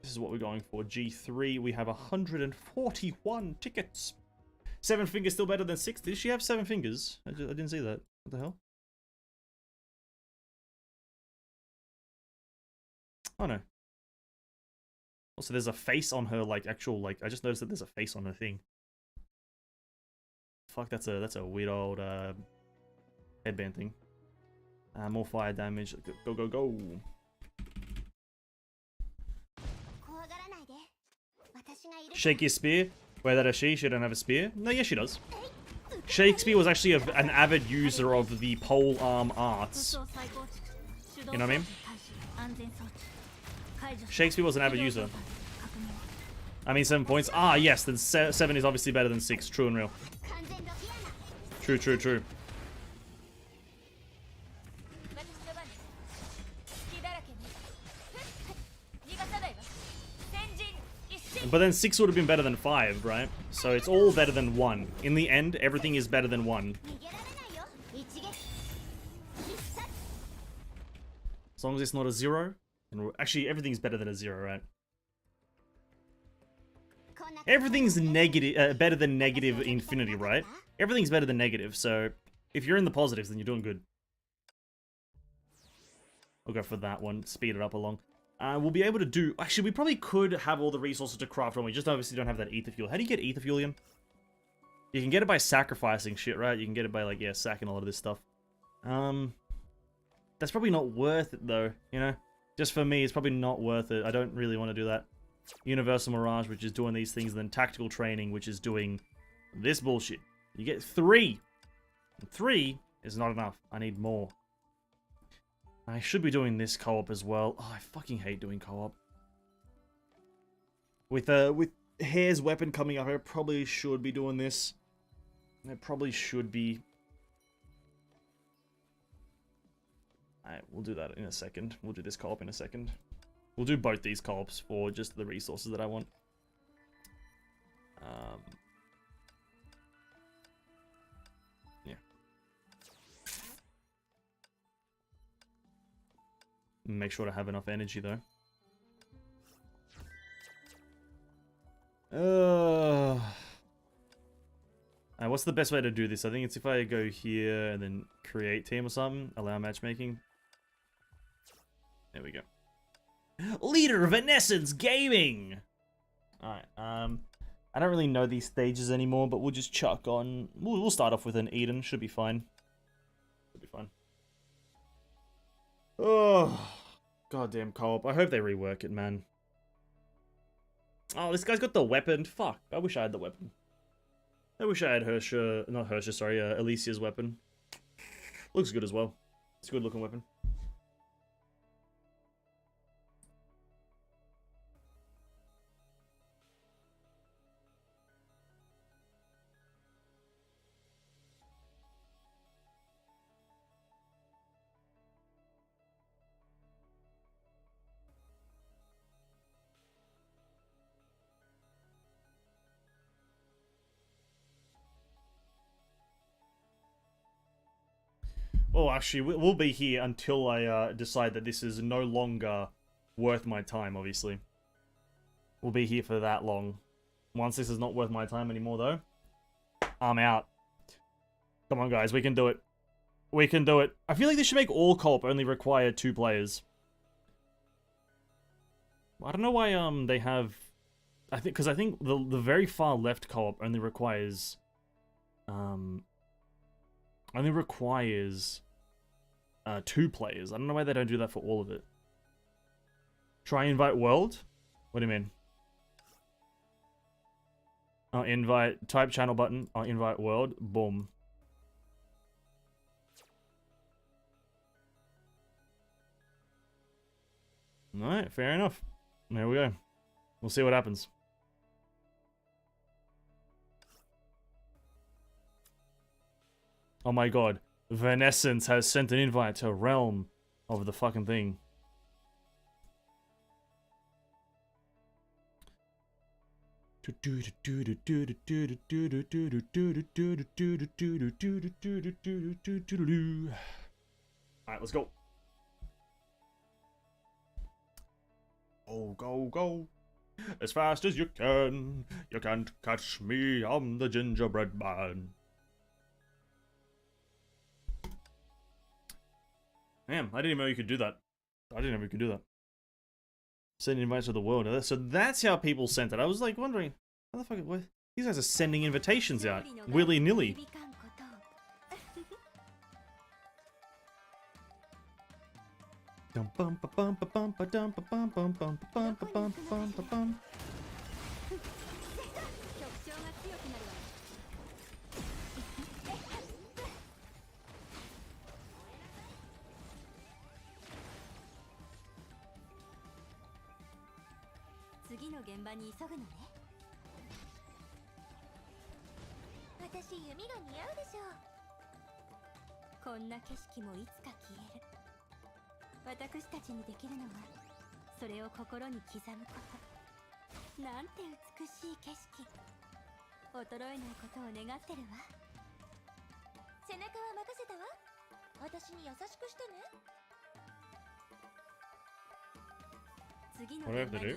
This is what we're going for. G3, we have 141 tickets. 7 fingers still better than 6. Did she have 7 fingers? I didn't see that. What the hell? Oh no. Also, there's a face on her, like, actual, like, I just noticed that there's a face on her thing. Fuck, that's a weird old headband thing. More fire damage. Go, go, go. Shake your spear. Wait, that is she? She don't have a spear? No, yes, she does. Shakespeare was actually an avid user of the pole arm arts. You know what I mean? Shakespeare was an avid user. I mean, 7 points. Ah, yes, then 7 is obviously better than 6. True and real. True, true, true. But then 6 would have been better than 5, right? So it's all better than 1. In the end, everything is better than 1. As long as it's not a 0. And actually, everything's better than a 0, right? Everything's negative, better than negative infinity, right? Everything's better than negative, so if you're in the positives, then you're doing good. I'll go for that one, speed it up along. We'll be able to do... Actually, we probably could have all the resources to craft one. We just obviously don't have that ether fuel. How do you get ether fuel again? You can get it by sacrificing shit, right? You can get it by, like, yeah, sacking a lot of this stuff. That's probably not worth it, though, you know? Just for me, it's probably not worth it. I don't really want to do that. Universal Mirage, which is doing these things, and then Tactical Training, which is doing this bullshit. You get 3. 3 is not enough. I need more. I should be doing this co-op as well. Oh, I fucking hate doing co-op. With Hare's weapon coming up, I probably should be doing this. I probably should be. Alright, we'll do that in a second. We'll do this co-op in a second. We'll do both these co-ops for just the resources that I want. Yeah. Make sure to have enough energy, though. What's the best way to do this? I think it's if I go here and then create team or something. Allow matchmaking. There we go. Leader of Evanescence Gaming! Alright, I don't really know these stages anymore, but we'll just chuck on... We'll start off with an Eden. Should be fine. Should be fine. Oh, goddamn co-op. I hope they rework it, man. Oh, this guy's got the weapon. Fuck, I wish I had the weapon. I wish I had Hersha, not Hersha, sorry, Alicia's weapon. Looks good as well. It's a good looking weapon. Oh, actually, we'll be here until I decide that this is no longer worth my time, obviously. We'll be here for that long. Once this is not worth my time anymore, though, I'm out. Come on, guys, we can do it. We can do it. I feel like they should make all co-op only require 2 players. I don't know why they have... I think the very far left co-op only requires... Only requires 2 players. I don't know why they don't do that for all of it. Try invite world? What do you mean? Oh, invite, type channel button. Oh, invite world. Boom. Alright, fair enough. There we go. We'll see what happens. Oh my god. Evanescence has sent an invite to Realm of the fucking thing. Alright, let's go. Oh, go, go. As fast as you can. You can't catch me. I'm the gingerbread man. Damn, I didn't even know you could do that. I didn't know you could do that. Send invites to the world. So that's how people sent it. I was like wondering, how the fuck, what? These guys are sending invitations out willy-nilly. What do I have to do?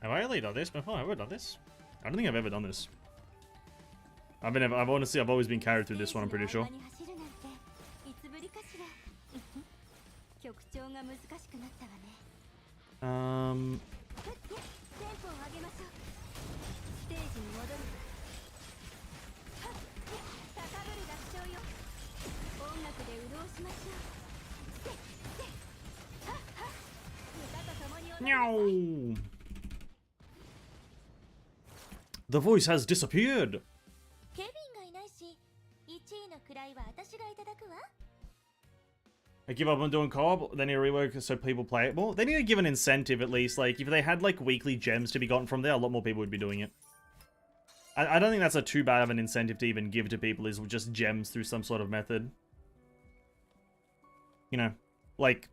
Have I only done this before? Have I ever done this? I don't think I've ever done this. I've honestly, I've always been carried through this one, I'm pretty sure. No. The voice has disappeared. I give up on doing co-op, they need to rework so people play it more. They need to give an incentive at least. Like, if they had like weekly gems to be gotten from there, a lot more people would be doing it. I don't think that's a too bad of an incentive to even give to people, is just gems through some sort of method. You know, like,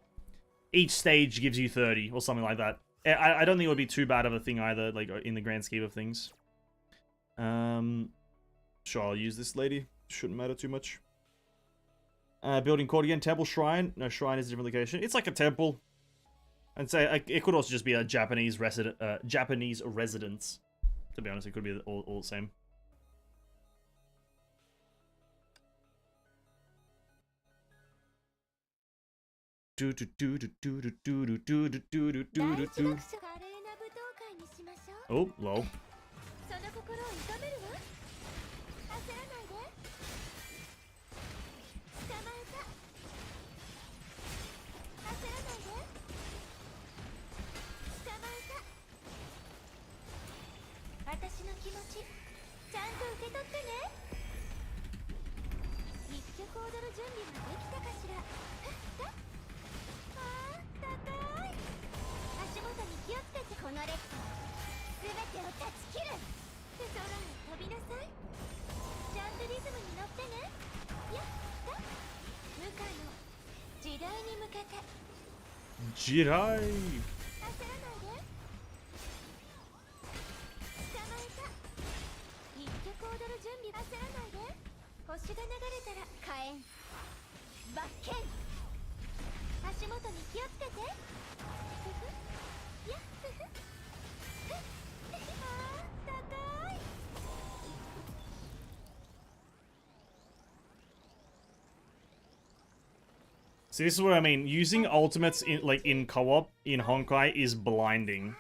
each stage gives you 30 or something like that. I don't think it would be too bad of a thing either, like, in the grand scheme of things. Sure, I'll use this lady. Shouldn't matter too much. Building called again, temple shrine. No, shrine is a different location. It's like a temple. I'd say it could also just be a Japanese residence. To be honest, it could be all the same. Oh, lol. Jirai! See, this is what I mean. Using ultimates in co-op in Honkai is blinding.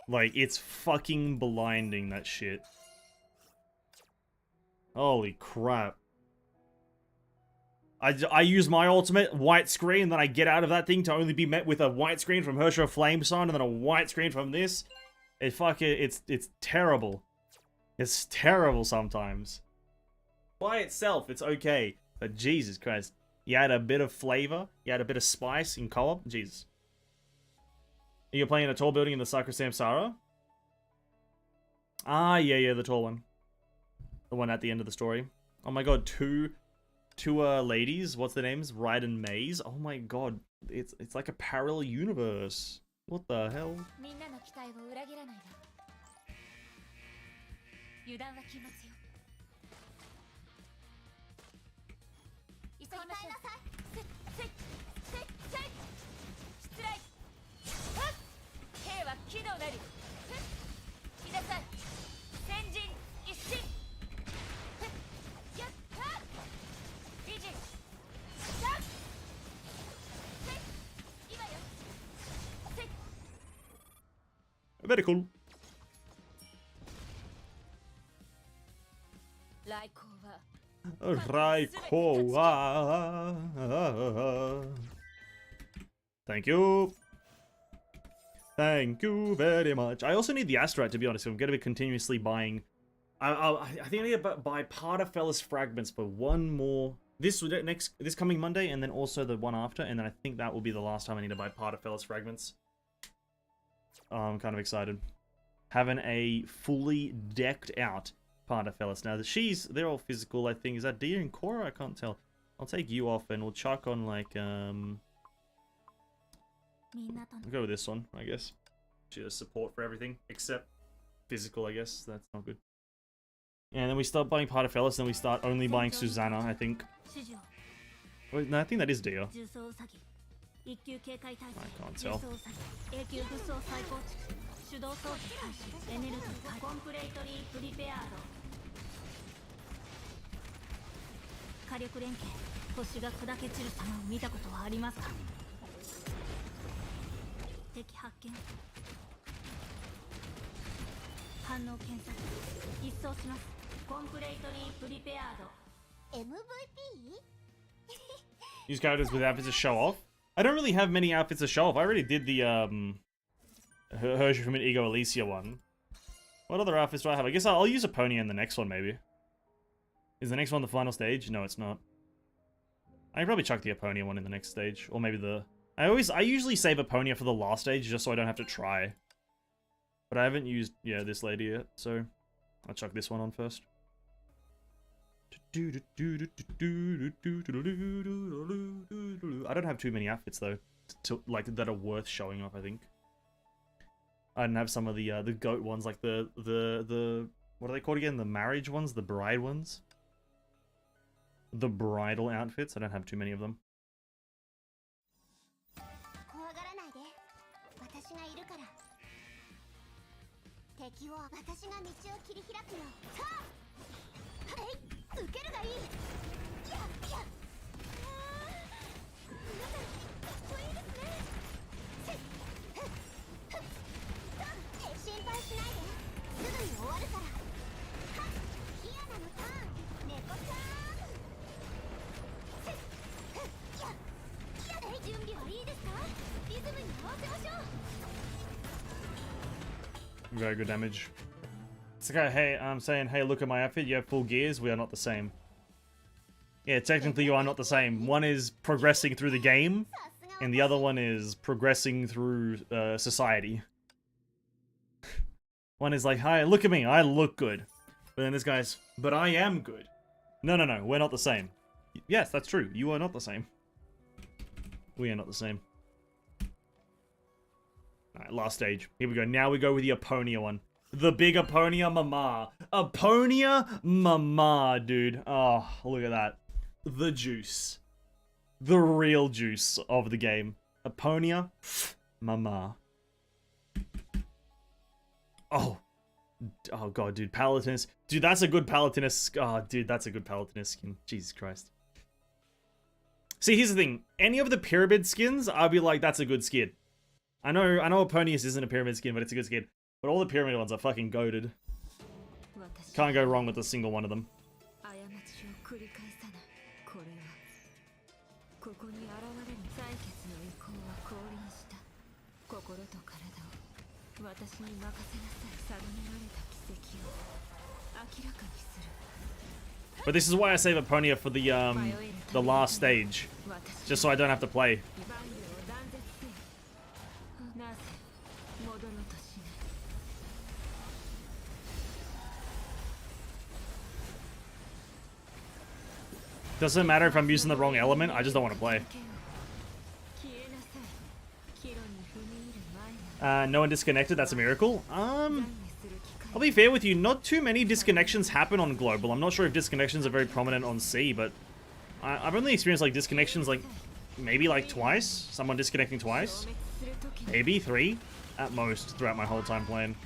Like, it's fucking blinding, that shit. Holy crap. I use my ultimate, white screen, then I get out of that thing to only be met with a white screen from Herrscher Flame Sign, and then a white screen from this. It's terrible. It's terrible sometimes. By itself, it's okay. But Jesus Christ. You add a bit of flavor, you add a bit of spice in co-op, Jesus. You're playing a tall building in the Sacra Samsara? Ah, yeah, the tall one. The one at the end of the story. Oh my god, two ladies, what's their names? Ride and Maze. Oh my god, it's like a parallel universe. What the hell? Very cool. Raiko. Thank you. Thank you very much. I also need the Asterite, to be honest. I'm going to be continuously buying. I think I need to buy Pardafellis fragments for one more. This coming Monday, and then also the one after, and then I think that will be the last time I need to buy Pardafellis fragments. I'm kind of excited. Having a fully decked out Pardafellis. Now, they're all physical, I think. Is that Dia and Cora? I can't tell. I'll take you off, and we'll chuck on, like, I'll go with this one, I guess. She has support for everything, except physical, I guess. That's not good. Yeah, and then we start buying Pardafellis, then we start only buying Susannah, I think. Wait, no, I think that is Dia. I can't tell. Use characters with outfits to show off. I don't really have many outfits to show off. I already did the Herrscher from an Ego Elysia one. What other outfits do I have? I guess I'll use Eponia in the next one, maybe. Is the next one the final stage? No, it's not. I can probably chuck the Eponia one in the next stage, or maybe the. I usually save Eponia for the last stage just so I don't have to try. But I haven't used this lady yet, so I'll chuck this one on first. I don't have too many outfits though, that are worth showing off. I think I didn't have some of the goat ones, like the what are they called again? The marriage ones, the bride ones, the bridal outfits. I don't have too many of them. Very good damage. It's like, hey, I'm saying, hey, look at my outfit. You have full gears. We are not the same. Yeah, technically you are not the same. One is progressing through the game, and the other one is progressing through society. One is like, hi, look at me. I look good. But then this guy's, but I am good. No, no, no. We're not the same. Yes, that's true. You are not the same. We are not the same. Alright, last stage. Here we go. Now we go with the Aponia one. The big Aponia Mama. Aponia Mama, dude. Oh, look at that. The juice. The real juice of the game. Aponia Mama. Oh. Oh god, dude. Palatinus. Dude, that's a good Palatinus. Oh, dude, that's a good Palatinus skin. Jesus Christ. See, here's the thing. Any of the pyramid skins, I'll be like, that's a good skin. I know Eponius isn't a pyramid skin, but it's a good skin. But all the pyramid ones are fucking goated. Can't go wrong with a single one of them. But this is why I save Eponia for the last stage. Just so I don't have to play. Doesn't matter if I'm using the wrong element, I just don't want to play. No one disconnected, that's a miracle. I'll be fair with you, not too many disconnections happen on global. I'm not sure if disconnections are very prominent on C, but I've only experienced like disconnections like maybe like twice. Someone disconnecting twice. Maybe 3 at most throughout my whole time playing.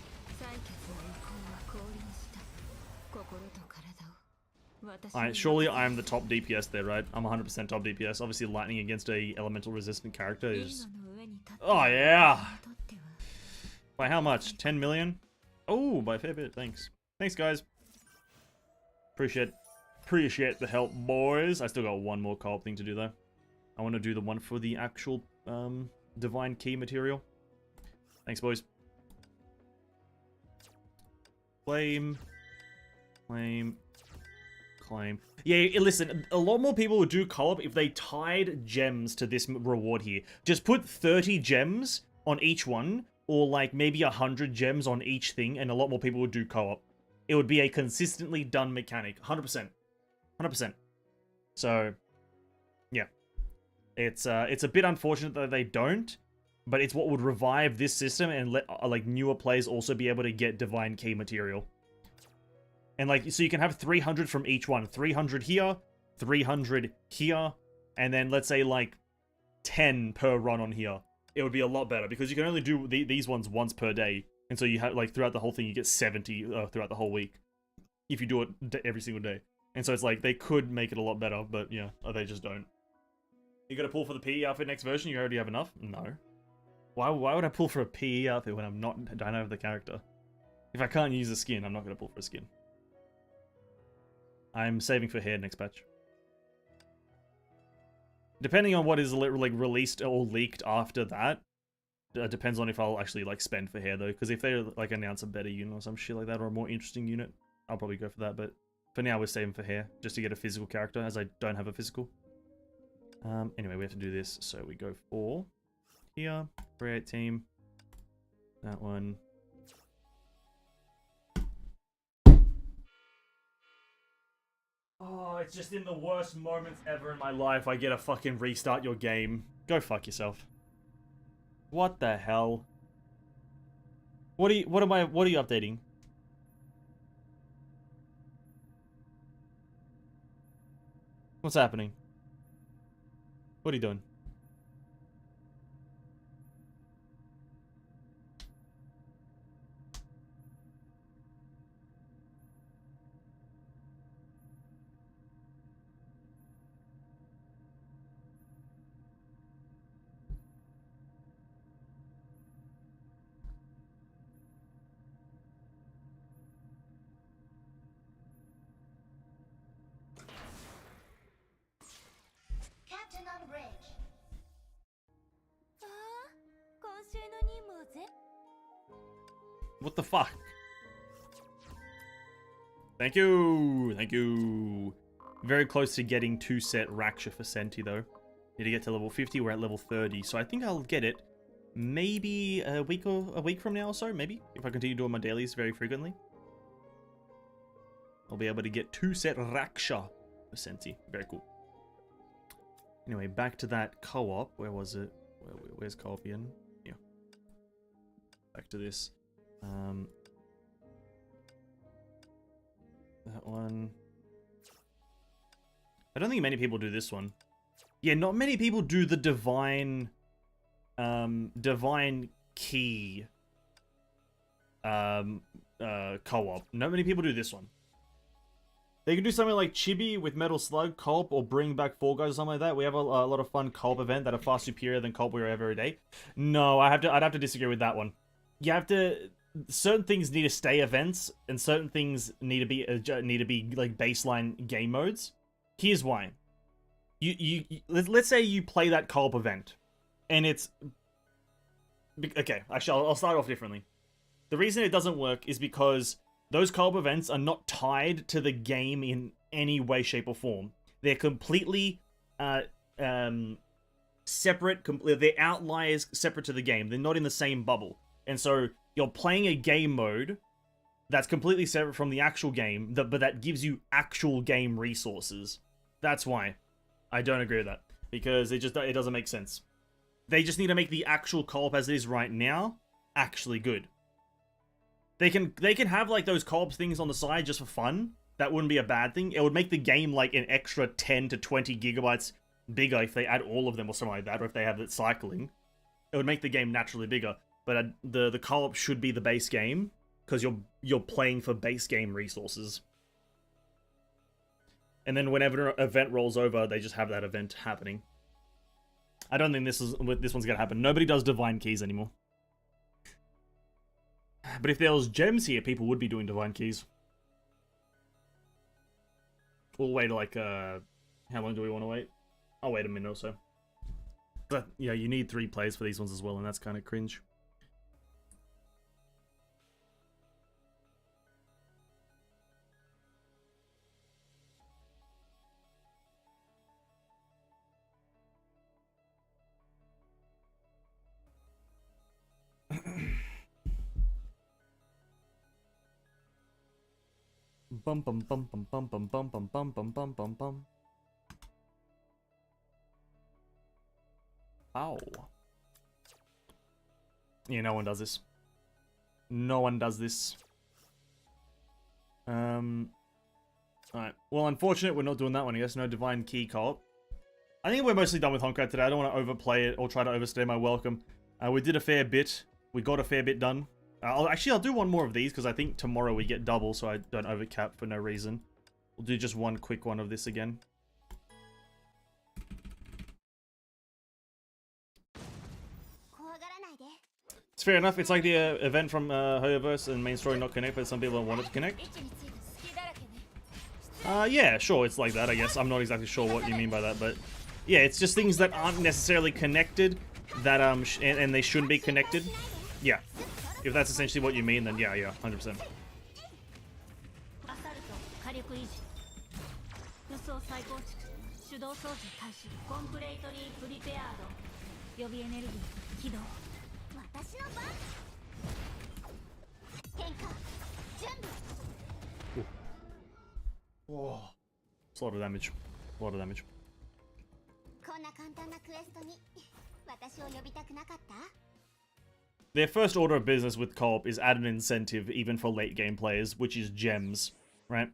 Alright, surely I'm the top DPS there, right? I'm 100% top DPS. Obviously lightning against a elemental resistant character is... Oh yeah! By how much? 10 million? Oh, by a fair bit, thanks. Thanks guys. Appreciate the help, boys. I still got one more co-op thing to do though. I want to do the one for the actual divine key material. Thanks boys. Claim. Claim. Claim. Yeah, listen, a lot more people would do co-op if they tied gems to this reward here. Just put 30 gems on each one, or like maybe 100 gems on each thing, and a lot more people would do co-op. It would be a consistently done mechanic. 100%. 100%. So, yeah. It's a bit unfortunate that they don't, but it's what would revive this system and let like newer players also be able to get divine key material. And like, so you can have 300 from each one. 300 here, 300 here, and then let's say like 10 per run on here. It would be a lot better because you can only do these ones once per day. And so you have like throughout the whole thing, you get 70 throughout the whole week. If you do it every single day. And so it's like, they could make it a lot better, but yeah, they just don't. You gotta pull for the PE outfit next version? You already have enough? No. Why would I pull for a PE outfit when I don't have the character? If I can't use a skin, I'm not gonna pull for a skin. I'm saving for hair next patch. Depending on what is like released or leaked after that, depends on if I'll actually like spend for hair though. Because if they like announce a better unit or some shit like that, or a more interesting unit, I'll probably go for that. But for now, we're saving for hair just to get a physical character, as I don't have a physical. Anyway, we have to do this, so we go for here, create team, that one. Oh, it's just in the worst moments ever in my life I get to fucking restart your game. Go fuck yourself. What the hell? What are you updating? What's happening? What are you doing? Captain on bridge. What the fuck? Thank you. Thank you. Very close to getting 2 set Raksha for Senti, though. Need to get to level 50. We're at level 30. So I think I'll get it maybe a week from now or so, maybe. If I continue doing my dailies very frequently. I'll be able to get 2 set Raksha for Senti. Very cool. Anyway, back to that co-op. Where was it? Where's co-op again? Yeah. Back to this. That one. I don't think many people do this one. Yeah, not many people do the divine key co-op. Not many people do this one. They can do something like Chibi with Metal Slug co-op, or bring back Fall Guys or something like that. We have a lot of fun co-op event that are far superior than co-op we have every day. No, I'd have to disagree with that one. You have to. Certain things need to stay events, and certain things need to be like baseline game modes. Here's why. Let's say you play that co-op event, and it's okay. Actually, I'll start off differently. The reason it doesn't work is because those co-op events are not tied to the game in any way, shape, or form. They're completely separate. They're outliers separate to the game. They're not in the same bubble, and so you're playing a game mode that's completely separate from the actual game, but that gives you actual game resources. That's why I don't agree with that, because it doesn't make sense. They just need to make the actual co-op as it is right now actually good. They can have like those co-op things on the side just for fun. That wouldn't be a bad thing. It would make the game like an extra 10 to 20 gigabytes bigger if they add all of them or something like that, or if they have it cycling. It would make the game naturally bigger. But the co-op should be the base game, because you're playing for base game resources. And then whenever an event rolls over, they just have that event happening. I don't think this one's gonna happen. Nobody does divine keys anymore. But if there was gems here, people would be doing divine keys. We'll wait like how long do we want to wait? I'll wait a minute or so. But yeah, you need 3 plays for these ones as well, and that's kind of cringe. Bum bum bum bum bum bum bum bum bum bum bum bum bum. Ow. Yeah, no one does this. No one does this. Alright. Well, unfortunate we're not doing that one, I guess. No Divine Key co-op. I think we're mostly done with Honkai today. I don't want to overplay it or try to overstay my welcome. We did a fair bit. We got a fair bit done. I'll do one more of these, because I think tomorrow we get double, so I don't overcap for no reason. We'll do just one quick one of this again. It's fair enough. It's like the event from Hoyoverse and main story not connect, but some people don't want it to connect. Yeah, sure, it's like that, I guess. I'm not exactly sure what you mean by that, but yeah, it's just things that aren't necessarily connected, that and they shouldn't be connected. Yeah. If that's essentially what you mean, then yeah, 100%. Whoa. It's a lot of damage. A lot of damage. Their first order of business with co-op is add an incentive even for late game players, which is gems, right?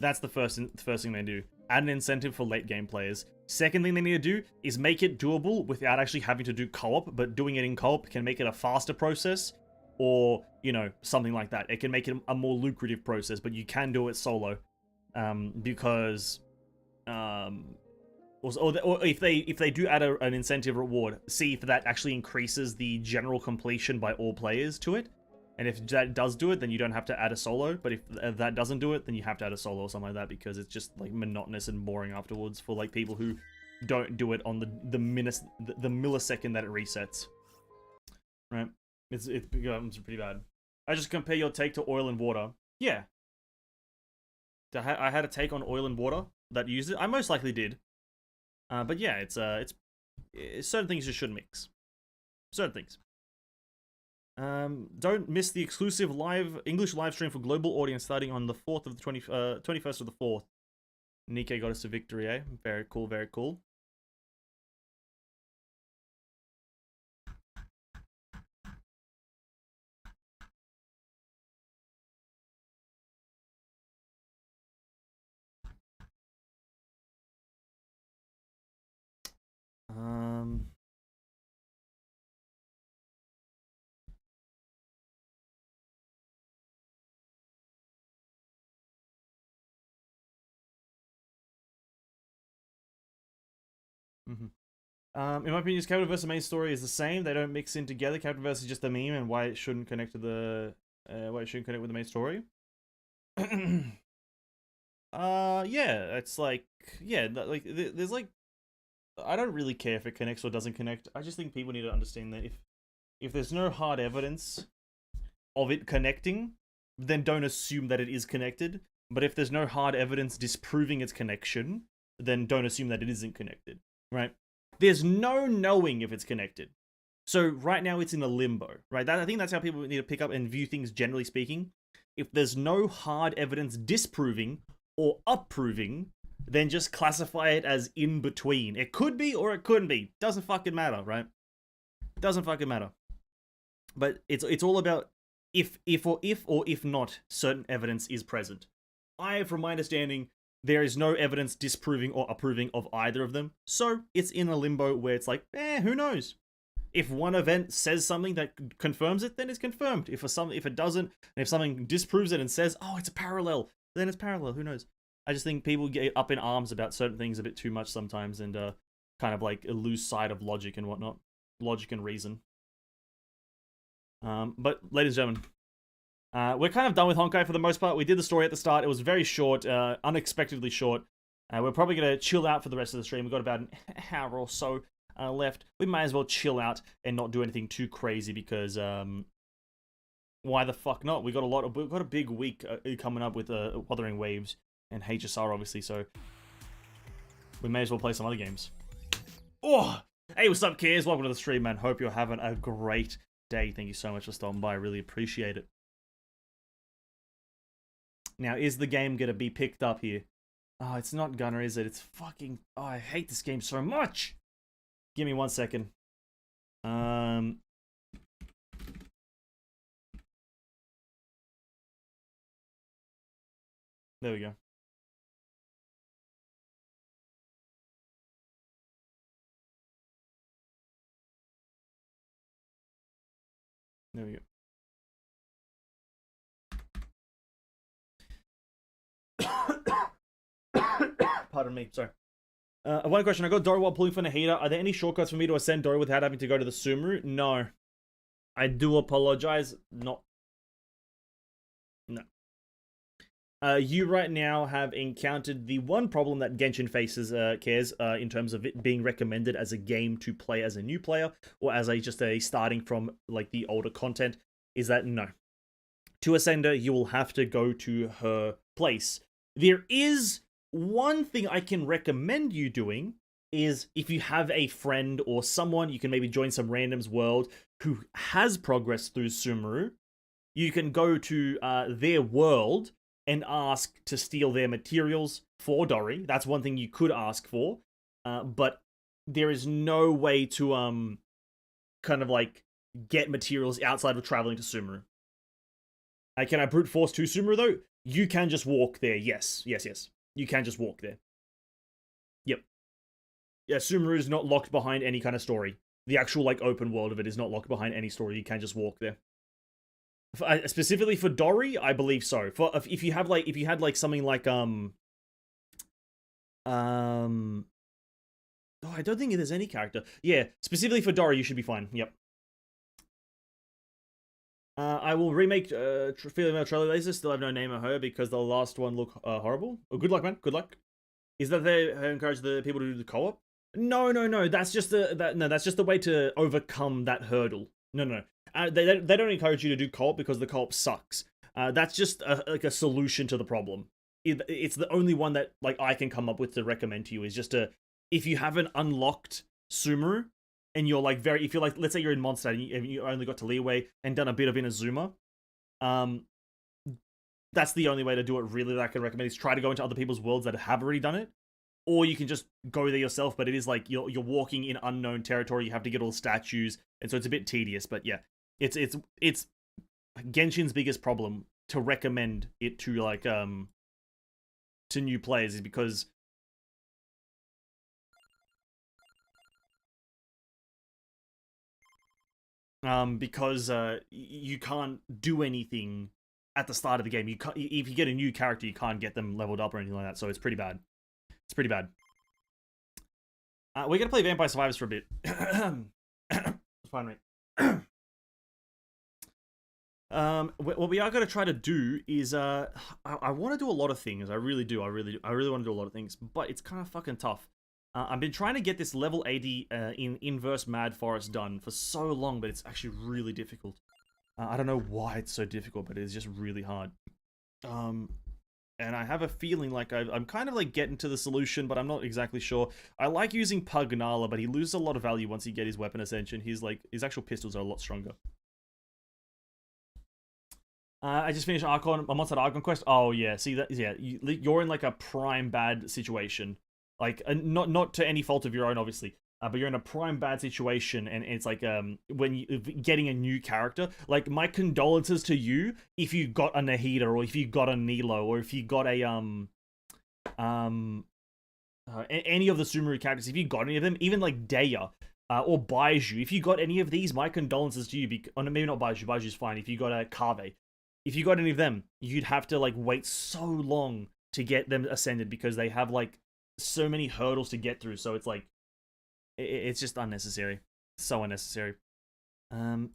That's the first thing they do. Add an incentive for late game players. Second thing they need to do is make it doable without actually having to do co-op, but doing it in co-op can make it a faster process, or, you know, something like that. It can make it a more lucrative process, but you can do it solo, because, or if they do add an incentive reward, see if that actually increases the general completion by all players to it. And if that does do it, then you don't have to add a solo. But if that doesn't do it, then you have to add a solo or something like that, because it's just like monotonous and boring afterwards for like people who don't do it on the millisecond that it resets. Right? It becomes pretty bad. I just compare your take to oil and water. Yeah. I had a take on oil and water that used it. I most likely did. But yeah, it's certain things you shouldn't mix. Certain things. Don't miss the exclusive English live stream for global audience starting on the 4th of the 21st of the 4th. Nikkei got us a victory, eh? Very cool, very cool. In my opinion, Captain Verse the main story is the same. They don't mix in together. Captain Verse is just a meme, and why it shouldn't connect to the why it shouldn't connect with the main story. Yeah, it's like like there's like I don't really care if it connects or doesn't connect. I just think people need to understand that if there's no hard evidence of it connecting, then don't assume that it is connected. But if there's no hard evidence disproving its connection, then don't assume that it isn't connected, right? There's no knowing if it's connected. So right now it's in a limbo, right? I think that's how people need to pick up and view things generally speaking. If there's no hard evidence disproving or approving, then just classify it as in between. It could be or it couldn't be. Doesn't fucking matter, right? Doesn't fucking matter. But it's all about if not certain evidence is present. From my understanding, there is no evidence disproving or approving of either of them. So it's in a limbo where it's like, who knows? If one event says something that confirms it, then it's confirmed. If it doesn't, and if something disproves it and says, oh, it's a parallel, then it's parallel. Who knows? I just think people get up in arms about certain things a bit too much sometimes, and kind of like lose sight of logic and whatnot, logic and reason. But ladies and gentlemen, we're kind of done with Honkai for the most part. We did the story at the start. It was very short, unexpectedly short. We're probably going to chill out for the rest of the stream. We've got about an hour or so left. We might as well chill out and not do anything too crazy because why the fuck not? We've got a big week coming up with Wuthering Waves and HSR obviously, so we may as well play some other games. Oh, hey, what's up, kids? Welcome to the stream, man. Hope you're having a great day. Thank you so much for stopping by. I really appreciate it. Now, is the game gonna be picked up here? Oh, it's not gonna, is it? It's fucking... Oh, I hate this game so much! Give me 1 second. There we go. There we go. Pardon me, sorry. One question, I got Dory while pulling from the heater. Are there any shortcuts for me to ascend Dory without having to go to the Sumeru? No. I do apologize. No. You right now have encountered the one problem that Genshin faces, Cares, in terms of it being recommended as a game to play as a new player, or as just a starting from like the older content, is that no. To ascend her, you will have to go to her place. There is one thing I can recommend you doing, is if you have a friend or someone, you can maybe join some random's world who has progressed through Sumeru, you can go to their world and ask to steal their materials for Dory. That's one thing you could ask for, but there is no way to kind of like get materials outside of traveling to Sumeru. Can I brute force to Sumeru though? You can just walk there. Yes. You can just walk there. Yep. Yeah, Sumeru is not locked behind any kind of story. The actual like open world of it is not locked behind any story. You can just walk there. Specifically for Dory, I believe so. For if you had like something like oh, I don't think there's any character. Yeah, specifically for Dory, you should be fine. Yep. I will remake Female Trailblazer. Still have no name of her because the last one looked horrible. Oh, good luck, man. Good luck. Is that they encourage the people to do the co-op? No. That's just that's just the way to overcome that hurdle. No. They don't encourage you to do co-op because the co-op sucks. That's just like a solution to the problem. It's the only one that like I can come up with to recommend to you is just if you haven't unlocked Sumeru and you're like if you're like, let's say you're in Mondstadt and you only got to Leeway and done a bit of Inazuma, that's the only way to do it really that I can recommend is try to go into other people's worlds that have already done it. Or you can just go there yourself, but it is like you're walking in unknown territory. You have to get all the statues, and so it's a bit tedious. But yeah, it's Genshin's biggest problem to recommend it to like to new players is because you can't do anything at the start of the game. You can't, if you get a new character, you can't get them leveled up or anything like that. So it's pretty bad. It's pretty bad. We're gonna play Vampire Survivors for a bit. Pardon me. What we are gonna try to do is I want to do a lot of things. I really do. I really want to do a lot of things, but it's kind of fucking tough. I've been trying to get this level 80 in Inverse Mad Forest done for so long, but it's actually really difficult. I don't know why it's so difficult, but it's just really hard. And I have a feeling like I'm kind of like getting to the solution, but I'm not exactly sure. I like using Pugnala, but he loses a lot of value once he get his weapon ascension. His actual pistols are a lot stronger. I just finished Archon. I'm on that Archon quest. Oh yeah, see that? Yeah, you're in like a prime bad situation. Like not to any fault of your own, obviously. But you're in a prime bad situation, and it's like when you getting a new character. Like my condolences to you if you got a Nahida, or if you got a Nilo, or if you got a any of the Sumeru characters. If you got any of them, even like Deya or Baiju, if you got any of these, my condolences to you. Maybe not Baiju. Baiju's fine. If you got a Kave, if you got any of them, you'd have to like wait so long to get them ascended because they have like so many hurdles to get through. So it's like. It's just unnecessary. So unnecessary. Who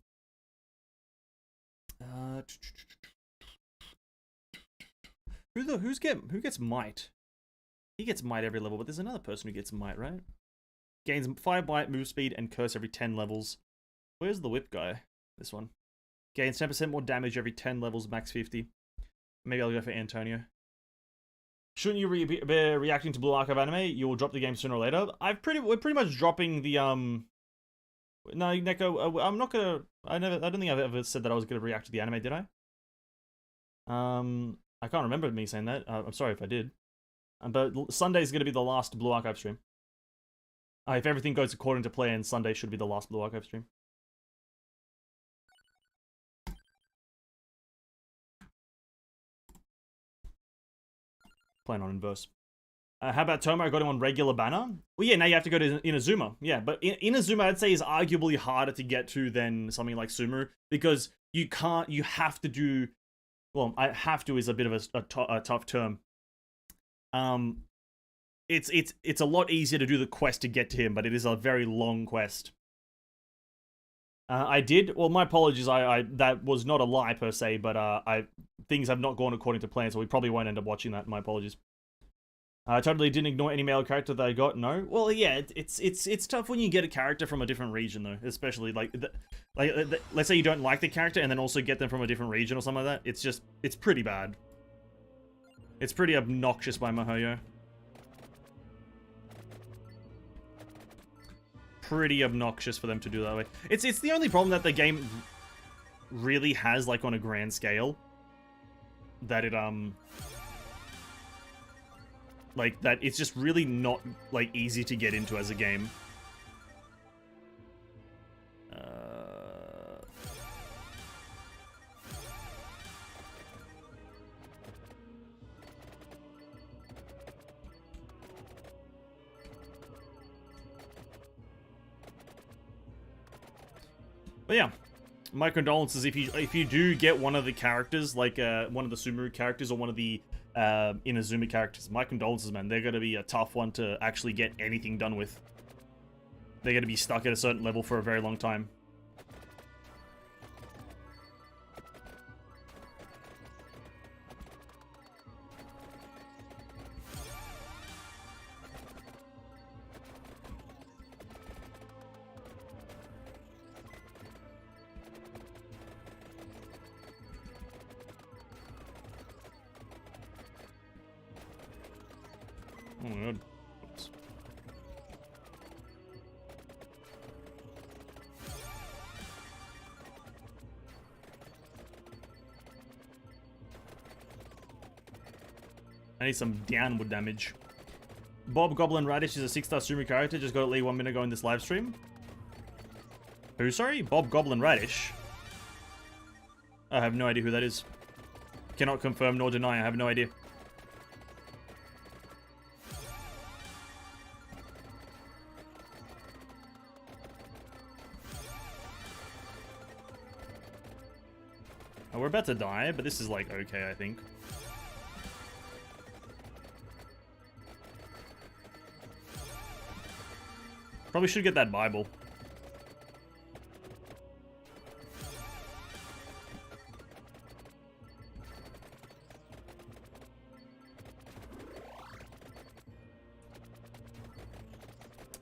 gets might? He gets might every level, but there's another person who gets might, right? Gains 5 might, move speed, and curse every 10 levels. Where's the whip guy? This one. Gains 10% more damage every 10 levels, max 50. Maybe I'll go for Antonio. Shouldn't you be reacting to Blue Archive anime? You'll drop the game sooner or later. We're pretty much dropping the No, Neko, I'm not gonna. I don't think I've ever said that I was gonna react to the anime. Did I? I can't remember me saying that. I'm sorry if I did. But Sunday's gonna be the last Blue Archive stream. If everything goes according to plan, Sunday should be the last Blue Archive stream. Playing on Inverse. How about Tomo? I got him on regular banner. Well, yeah, now you have to go to Inazuma. Yeah, but Inazuma, I'd say, is arguably harder to get to than something like Sumeru because you have to do. Well, I have to is a bit of a tough term. It's a lot easier to do the quest to get to him, but it is a very long quest. I did. Well, my apologies. That was not a lie per se, but things have not gone according to plan, so we probably won't end up watching that. My apologies. I totally didn't ignore any male character that I got. No. Well, yeah, it's tough when you get a character from a different region, though. Especially let's say you don't like the character and then also get them from a different region or something like that. It's pretty bad. It's pretty obnoxious by Mihoyo. Pretty obnoxious for them to do that way. It's the only problem that the game really has, like, on a grand scale. That it, like, that it's just really not, like, easy to get into as a game. But yeah, my condolences if you do get one of the characters, like one of the Sumeru characters or one of the Inazuma characters. My condolences, man. They're gonna be a tough one to actually get anything done with. They're gonna be stuck at a certain level for a very long time. Oh my god. Oops. I need some downward damage. Bob Goblin Radish is a 6-star streamer character. Just got it leave 1 minute ago in this live stream. Who, sorry? Bob Goblin Radish? I have no idea who that is. Cannot confirm nor deny. I have no idea. Oh, we're about to die, but this is like okay, I think. Probably should get that Bible.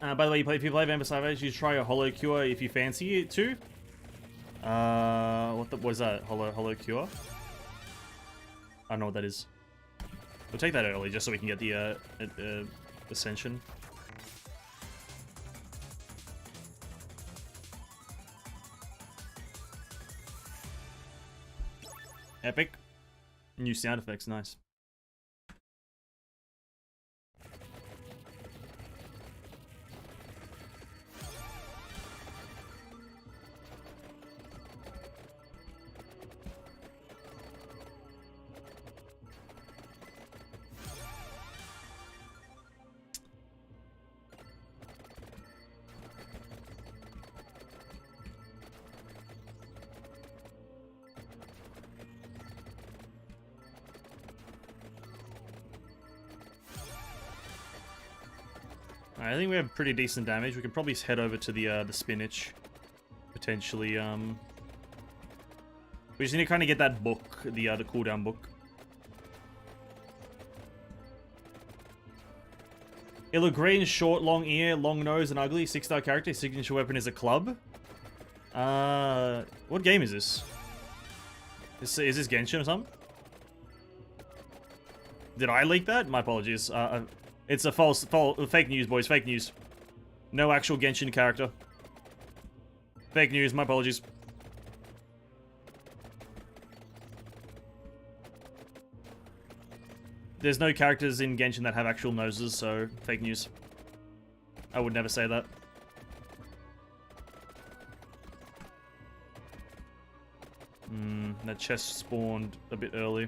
By the way, if you play Vampire Survivors, you should try a Hollow Cure if you fancy it too. What was that? Hollow Cure? I don't know what that is. We'll take that early just so we can get the Ascension. Epic. New sound effects, nice. I think we have pretty decent damage. We can probably head over to the spinach, potentially. We just need to kind of get that book, the cooldown book. Illa Green, short, long ear, long nose, and ugly. 6-star character. His signature weapon is a club. What game is this? Is this Genshin or something? Did I leak that? My apologies. It's a fake news, boys. Fake news. No actual Genshin character. Fake news. My apologies. There's no characters in Genshin that have actual noses, so fake news. I would never say that. That chest spawned a bit early.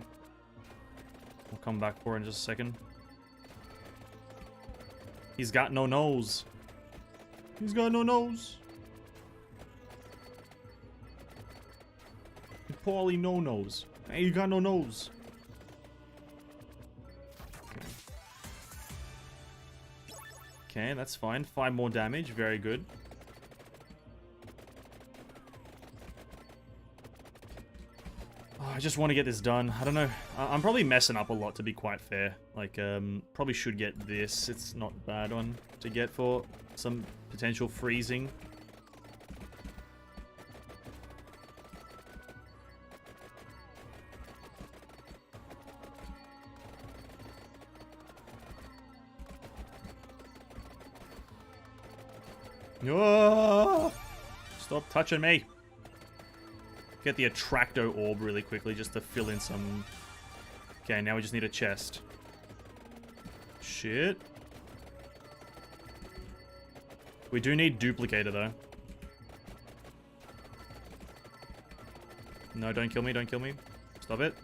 I'll come back for it in just a second. He's got no nose. He's got no nose. Paulie no nose. Hey, you got no nose. Okay, that's fine. 5 more damage. Very good. Oh, I just want to get this done. I don't know. I'm probably messing up a lot, to be quite fair. Like, probably should get this. It's not a bad one to get for some potential freezing. Oh! Stop touching me. Get the Attracto Orb really quickly just to fill in some... Okay, now we just need a chest. Shit. We do need Duplicator, though. No, don't kill me, don't kill me. Stop it.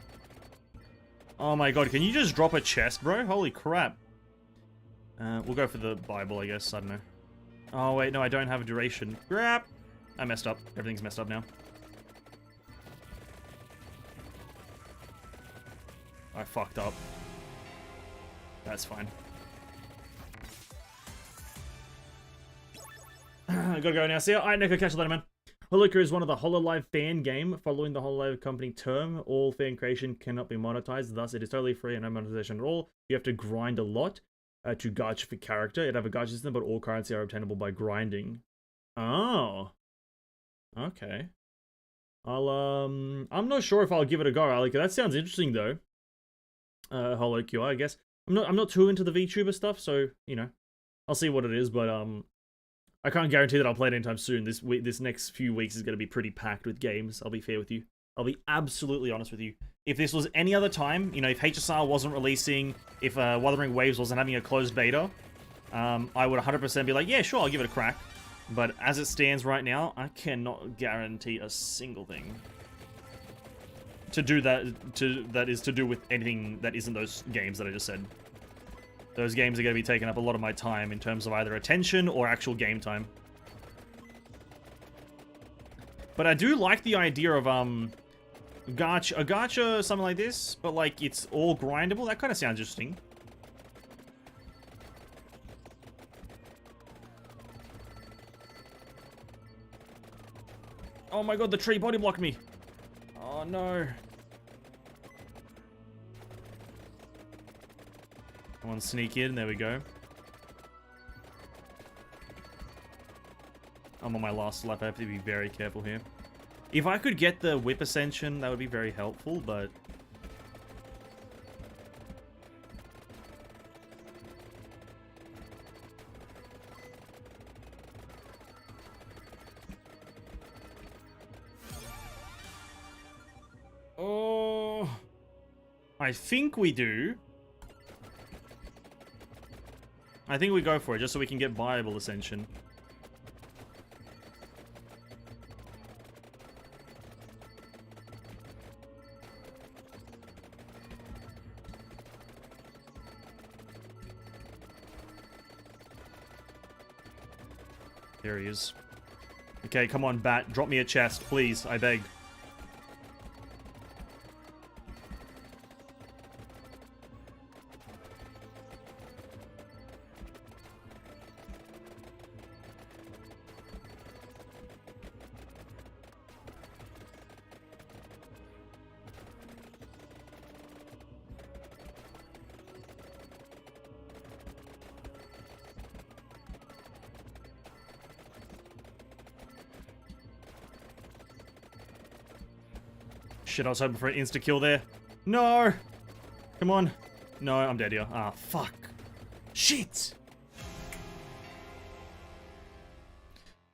Oh my god, can you just drop a chest, bro? Holy crap. We'll go for the Bible, I guess. I don't know. Oh, wait, no, I don't have a duration. Crap! I messed up. Everything's messed up now. I fucked up. That's fine. I gotta go now. See ya. Alright, Neko, catch you later, man. Hololive is one of the Hololive fan game. Following the Hololive company term, all fan creation cannot be monetized. Thus, it is totally free and no monetization at all. You have to grind a lot to gacha for character. It have a gacha system, but all currency are obtainable by grinding. Oh. Okay. I'm not sure if I'll give it a go, Alec. That sounds interesting, though. Hollow Cure, I guess. I'm not too into the VTuber stuff, so you know, I'll see what it is. But I can't guarantee that I'll play it anytime soon. This next few weeks is going to be pretty packed with games. I'll be fair with you. I'll be absolutely honest with you. If this was any other time, you know, if HSR wasn't releasing, if Wuthering Waves wasn't having a closed beta, I would 100% be like, yeah, sure, I'll give it a crack. But as it stands right now, I cannot guarantee a single thing to do that is to do with anything that isn't those games that I just said. Those games are going to be taking up a lot of my time in terms of either attention or actual game time. But I do like the idea of a gacha, something like this, but like it's all grindable. That kind of sounds interesting. Oh my god, the tree body blocked me. Oh no. Come on, sneak in. There we go. I'm on my last lap. I have to be very careful here. If I could get the whip ascension, that would be very helpful, but... Oh... I think we do. I think we go for it, just so we can get viable ascension. There he is. Okay, come on, Bat. Drop me a chest, please. I beg. Shit, I was hoping for an insta-kill there. No! Come on. No, I'm dead here. Ah, fuck. Shit!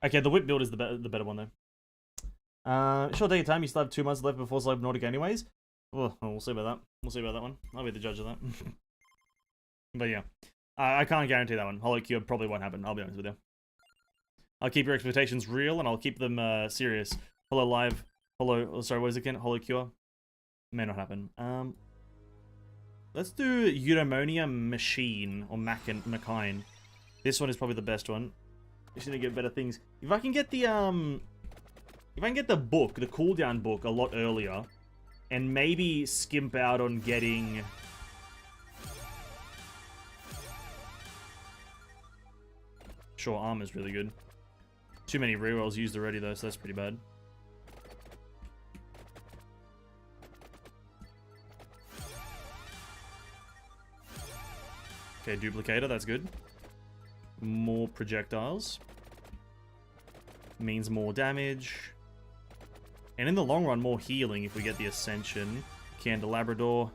Okay, the whip build is the better one, though. Sure, take your time. You still have 2 months left before Subnautica anyways. Well, we'll see about that. We'll see about that one. I'll be the judge of that. But yeah. I can't guarantee that one. Hollow Cube probably won't happen. I'll be honest with you. I'll keep your expectations real, and I'll keep them serious. Hello, live. Hello, sorry, what is it again? Hollow Cure? May not happen. Let's do Eudaimonia Machine, or Machine. This one is probably the best one. Just gonna get better things. If I can get the, if I can get the book, the cooldown book, a lot earlier, and maybe skimp out on getting... Sure, armor's really good. Too many rerolls used already, though, so that's pretty bad. Okay, duplicator, that's good. More projectiles. Means more damage. And in the long run, more healing if we get the Ascension. Candelabrador.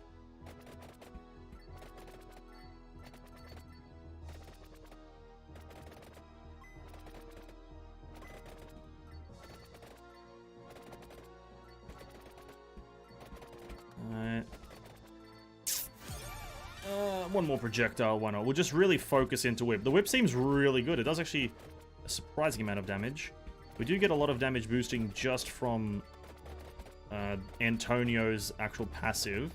Alright. One more projectile, why not? We'll just really focus into whip. The whip seems really good. It does actually a surprising amount of damage. We do get a lot of damage boosting just from Antonio's actual passive.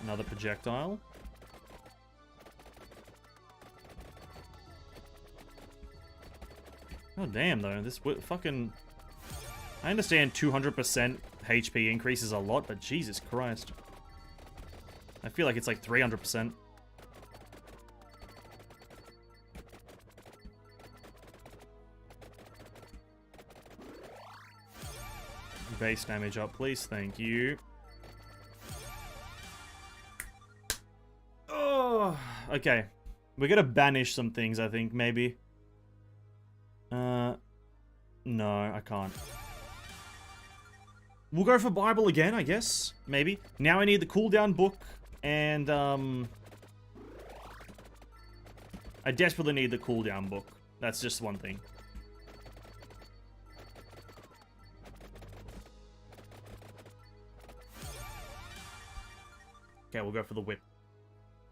Another projectile. Oh damn though, this fucking... I understand 200% HP increases a lot, but Jesus Christ. I feel like it's like 300%. Base damage up, please. Thank you. Oh, okay. We're gonna banish some things, I think, maybe. No, I can't. We'll go for Bible again, I guess. Maybe. Now I need the cooldown book, and, I desperately need the cooldown book. That's just one thing. Okay, we'll go for the whip.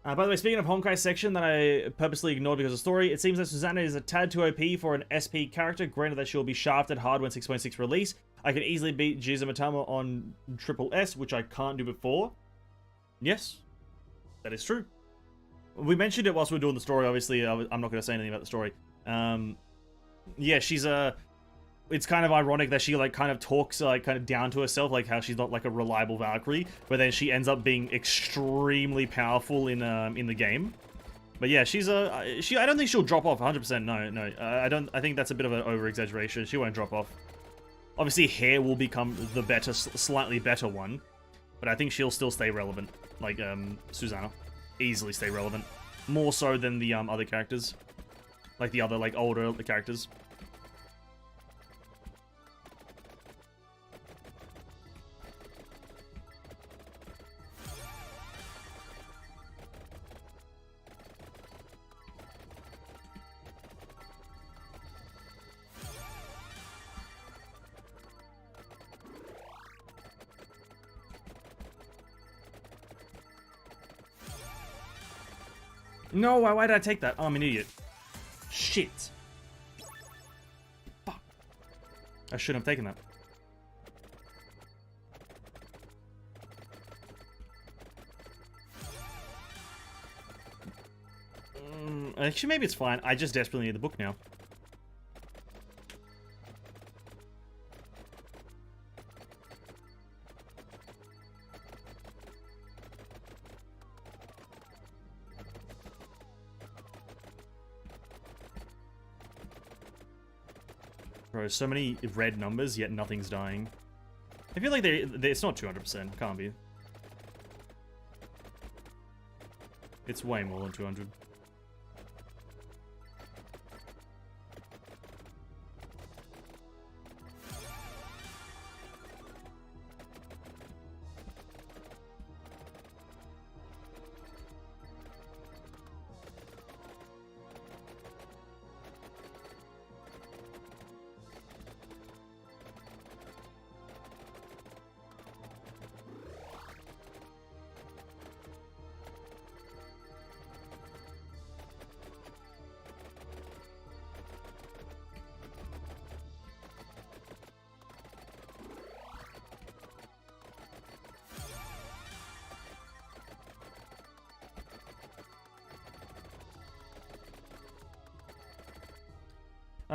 By the way, speaking of Honkai section that I purposely ignored because of story, it seems that Susannah is a tad too OP for an SP character, granted that she'll be shafted hard when 6.6 release. I can easily beat Jizumatama on Triple S, which I can't do before. Yes, that is true. We mentioned it whilst we were doing the story, obviously. I'm not going to say anything about the story. Yeah, she's a... It's kind of ironic that she, like, kind of talks, like, kind of down to herself, like, how she's not, like, a reliable Valkyrie, but then she ends up being extremely powerful in the game. But yeah, she's a... I don't think she'll drop off 100%, no. I think that's a bit of an over-exaggeration. She won't drop off. Obviously, hair will become the better, slightly better one, but I think she'll still stay relevant, like, Susannah. Easily stay relevant. More so than the, other characters. Like, the other, like, older characters. No, why did I take that? Oh, I'm an idiot. Shit. Fuck. I shouldn't have taken that. Actually, maybe it's fine. I just desperately need the book now. Bro, so many red numbers, yet nothing's dying. I feel like it's not 200%. Can't be. It's way more than 200.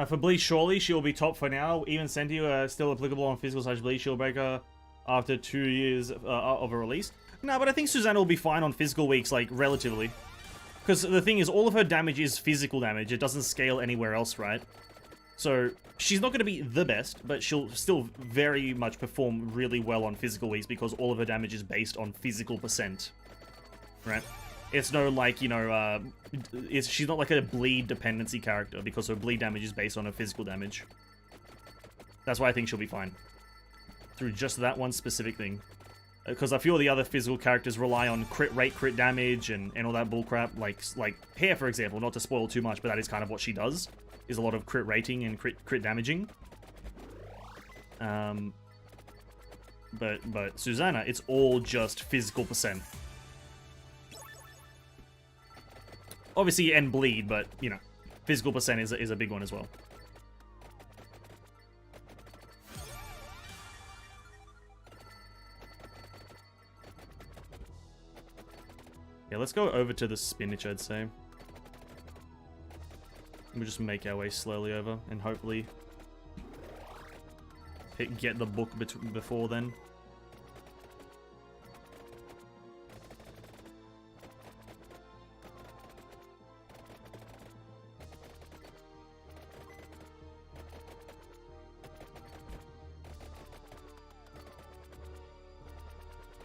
For Bleach, surely she'll be top for now. Even Senti still applicable on physical / Bleach Shieldbreaker after 2 years of a release. No, but I think Susannah will be fine on physical weeks, like, relatively. Because the thing is, all of her damage is physical damage. It doesn't scale anywhere else, right? So, she's not going to be the best, but she'll still very much perform really well on physical weeks because all of her damage is based on physical %. Right? It's no, like, you know, she's not like a bleed dependency character because her bleed damage is based on her physical damage. That's why I think she'll be fine. Through just that one specific thing. Because I feel the other physical characters rely on crit rate, crit damage, and all that bullcrap. Like Hair, for example, not to spoil too much, but that is kind of what she does. Is a lot of crit rating and crit damaging. But Susannah, it's all just physical %. Obviously, and bleed, but, you know, physical % is a big one as well. Yeah, let's go over to the spinach, I'd say. We'll just make our way slowly over, and hopefully get the book before then.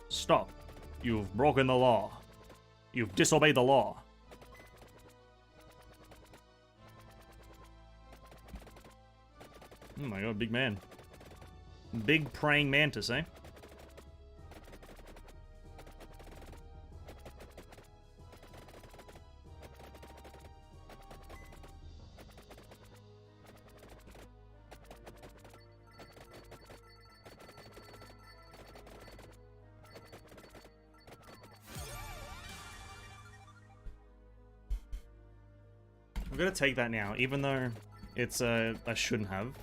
Stop. You've broken the law. You've disobeyed the law. Oh my god, big man. Big praying mantis, eh? I'm gonna take that now, even though it's I shouldn't have.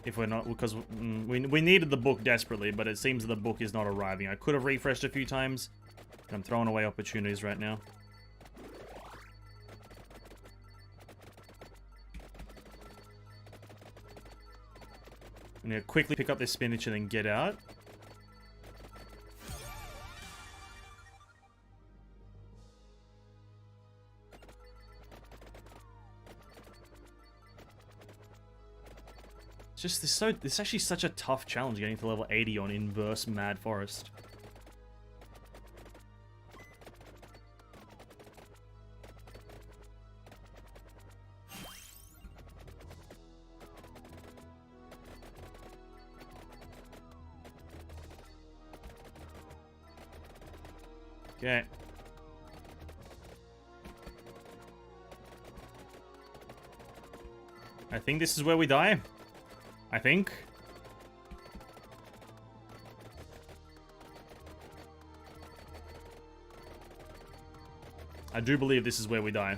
If we're not, because we needed the book desperately, but it seems the book is not arriving. I could have refreshed a few times. I'm throwing away opportunities right now. I'm gonna quickly pick up this spinach and then get out. It's just this is actually such a tough challenge getting to level 80 on Inverse Mad Forest. Okay. I think this is where we die. I think. I do believe this is where we die.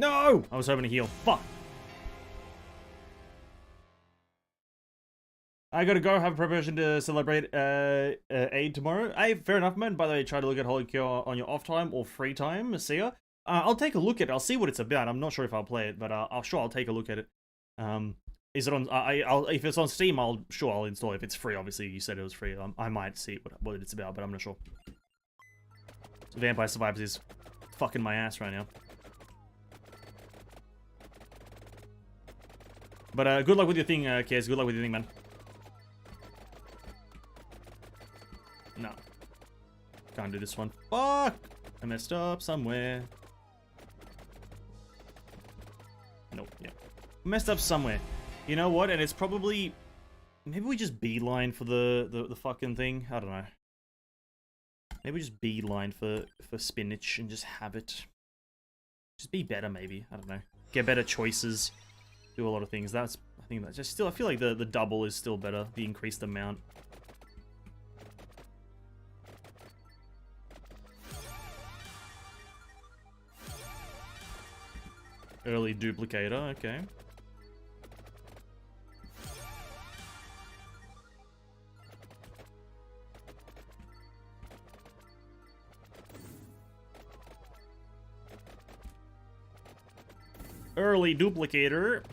No! I was hoping to heal. Fuck. I gotta go have a preparation to celebrate Aid tomorrow. Hey, fair enough, man. By the way, try to look at Holy Cure on your off time or free time. See ya. I'll take a look at it. I'll see what it's about. I'm not sure if I'll play it, but I'll take a look at it. Is it on? If it's on Steam, I'll install it. If it's free, obviously you said it was free. I might see what it's about, but I'm not sure. So Vampire Survivors is fucking my ass right now. But good luck with your thing, Kez. Good luck with your thing, man. No. Can't do this one. Fuck! I messed up somewhere. Nope, yep. Messed up somewhere. You know what? And it's probably... Maybe we just beeline for the fucking thing. I don't know. Maybe we just beeline for spinach and just have it. Just be better, maybe. I don't know. Get better choices. Do a lot of things. I think that's just still. I feel like the double is still better. The increased amount. Early duplicator. Okay. Early duplicator.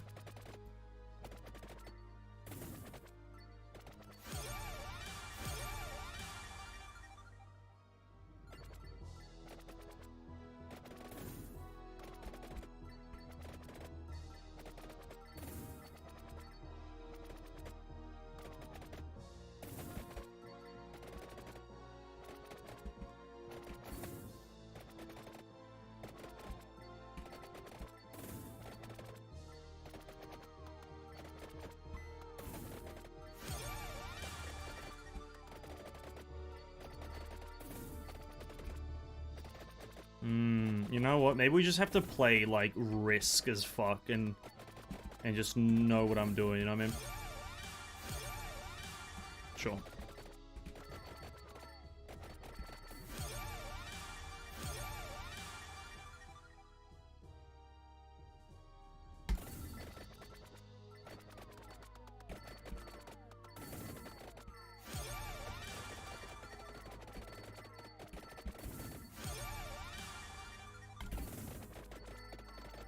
You know what? Maybe we just have to play, like, risk as fuck and just know what I'm doing, you know what I mean? Sure.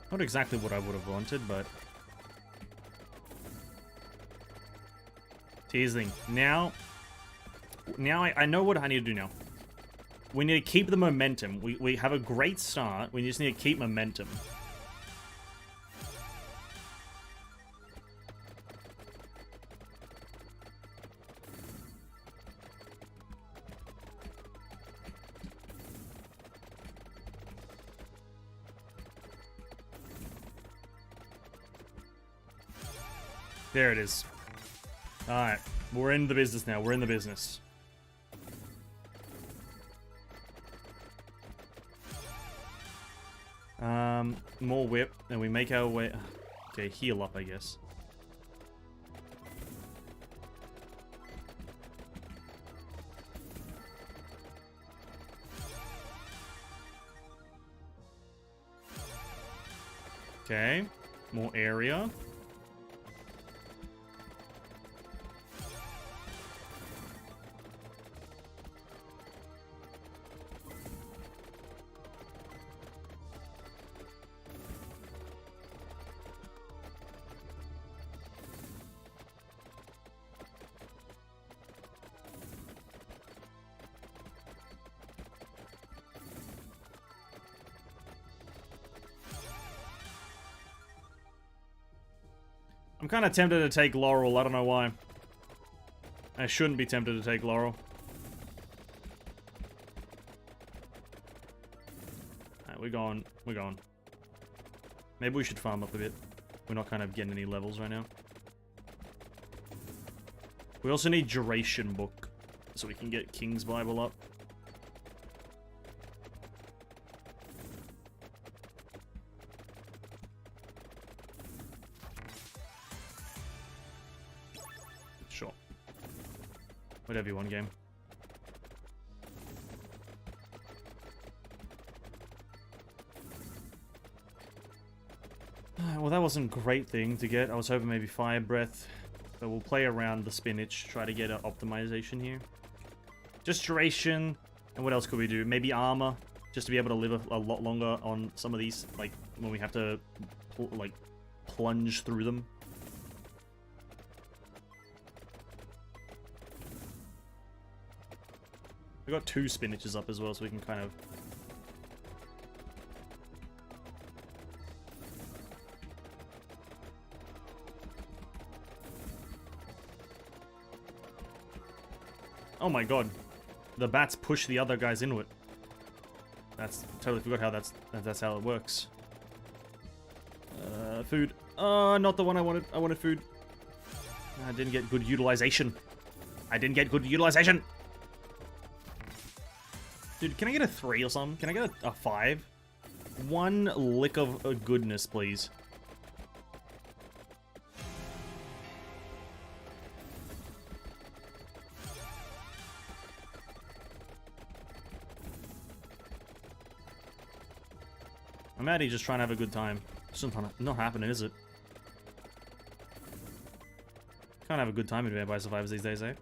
Not exactly what I would have wanted, but... Teasing. Now I know what I need to do now. We need to keep the momentum. We have a great start. We just need to keep momentum. There it is. Alright. We're in the business now. We're in the business. More whip, and we make our way... Okay, heal up, I guess. Okay, more area. I'm kind of tempted to take Laurel. I don't know why. I shouldn't be tempted to take Laurel. Alright, we're going. We're going. Maybe we should farm up a bit. We're not kind of getting any levels right now. We also need Duration Book, so we can get King's Bible up. Sure. Whatever you want, game. Well, that wasn't a great thing to get. I was hoping maybe Fire Breath. But we'll play around the spinach, try to get an optimization here. Just duration. And what else could we do? Maybe armor. Just to be able to live a lot longer on some of these. Like, when we have to, like, plunge through them. We got 2 spinaches up as well, so we can kind of... Oh my god. The bats push the other guys into it. That's... Totally forgot how that's how it works. Food. Not the one I wanted. I wanted food. I didn't get good utilization. I didn't get good utilization! Dude, can I get a 3 or something? Can I get a 5? One lick of goodness, please. I'm actually just trying to have a good time. It's not happening, is it? Can't have a good time in Vampire Survivors these days, eh?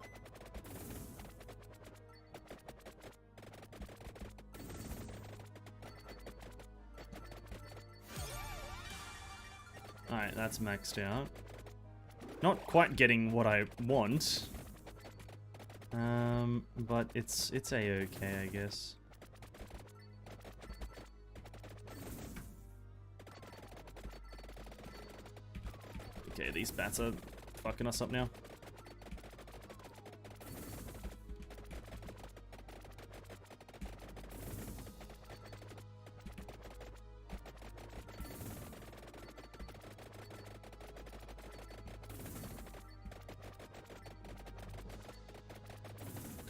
Alright, that's maxed out. Not quite getting what I want. But it's a-okay, I guess. Okay, these bats are fucking us up now.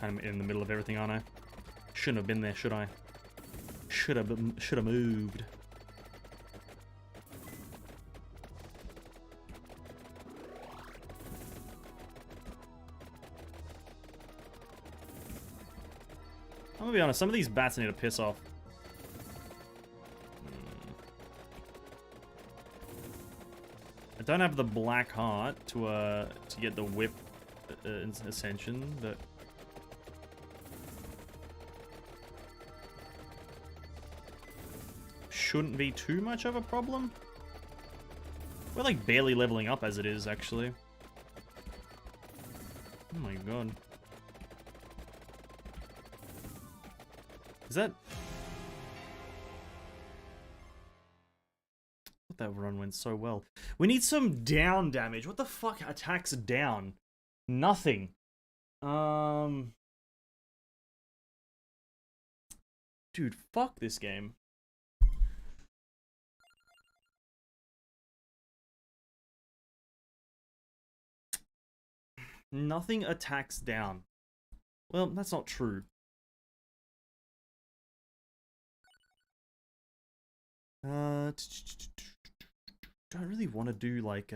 Kind of in the middle of everything, aren't I? Shouldn't have been there, should I? Should have moved. I'm gonna be honest, some of these bats need to piss off. I don't have the black heart to get the whip ascension, but shouldn't be too much of a problem. We're like barely leveling up as it is, actually. Oh my god. Is that... That run went so well. We need some down damage. What the fuck attacks down? Nothing. Dude, fuck this game. Nothing attacks down. Well, that's not true. Don't really want to do like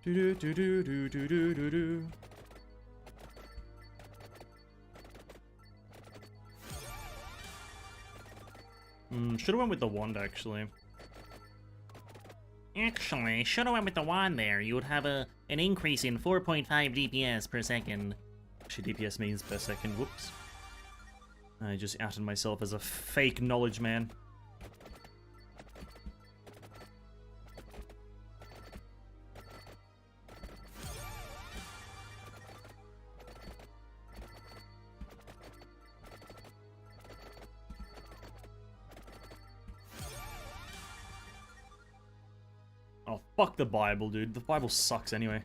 do do do do do do do do. Should have went with the wand actually. Actually, should have went with the wand there. You would have an increase in 4.5 DPS per second. Actually, DPS means per second. Whoops. I just outed myself as a fake knowledge man. Oh, fuck the Bible, dude. The Bible sucks anyway.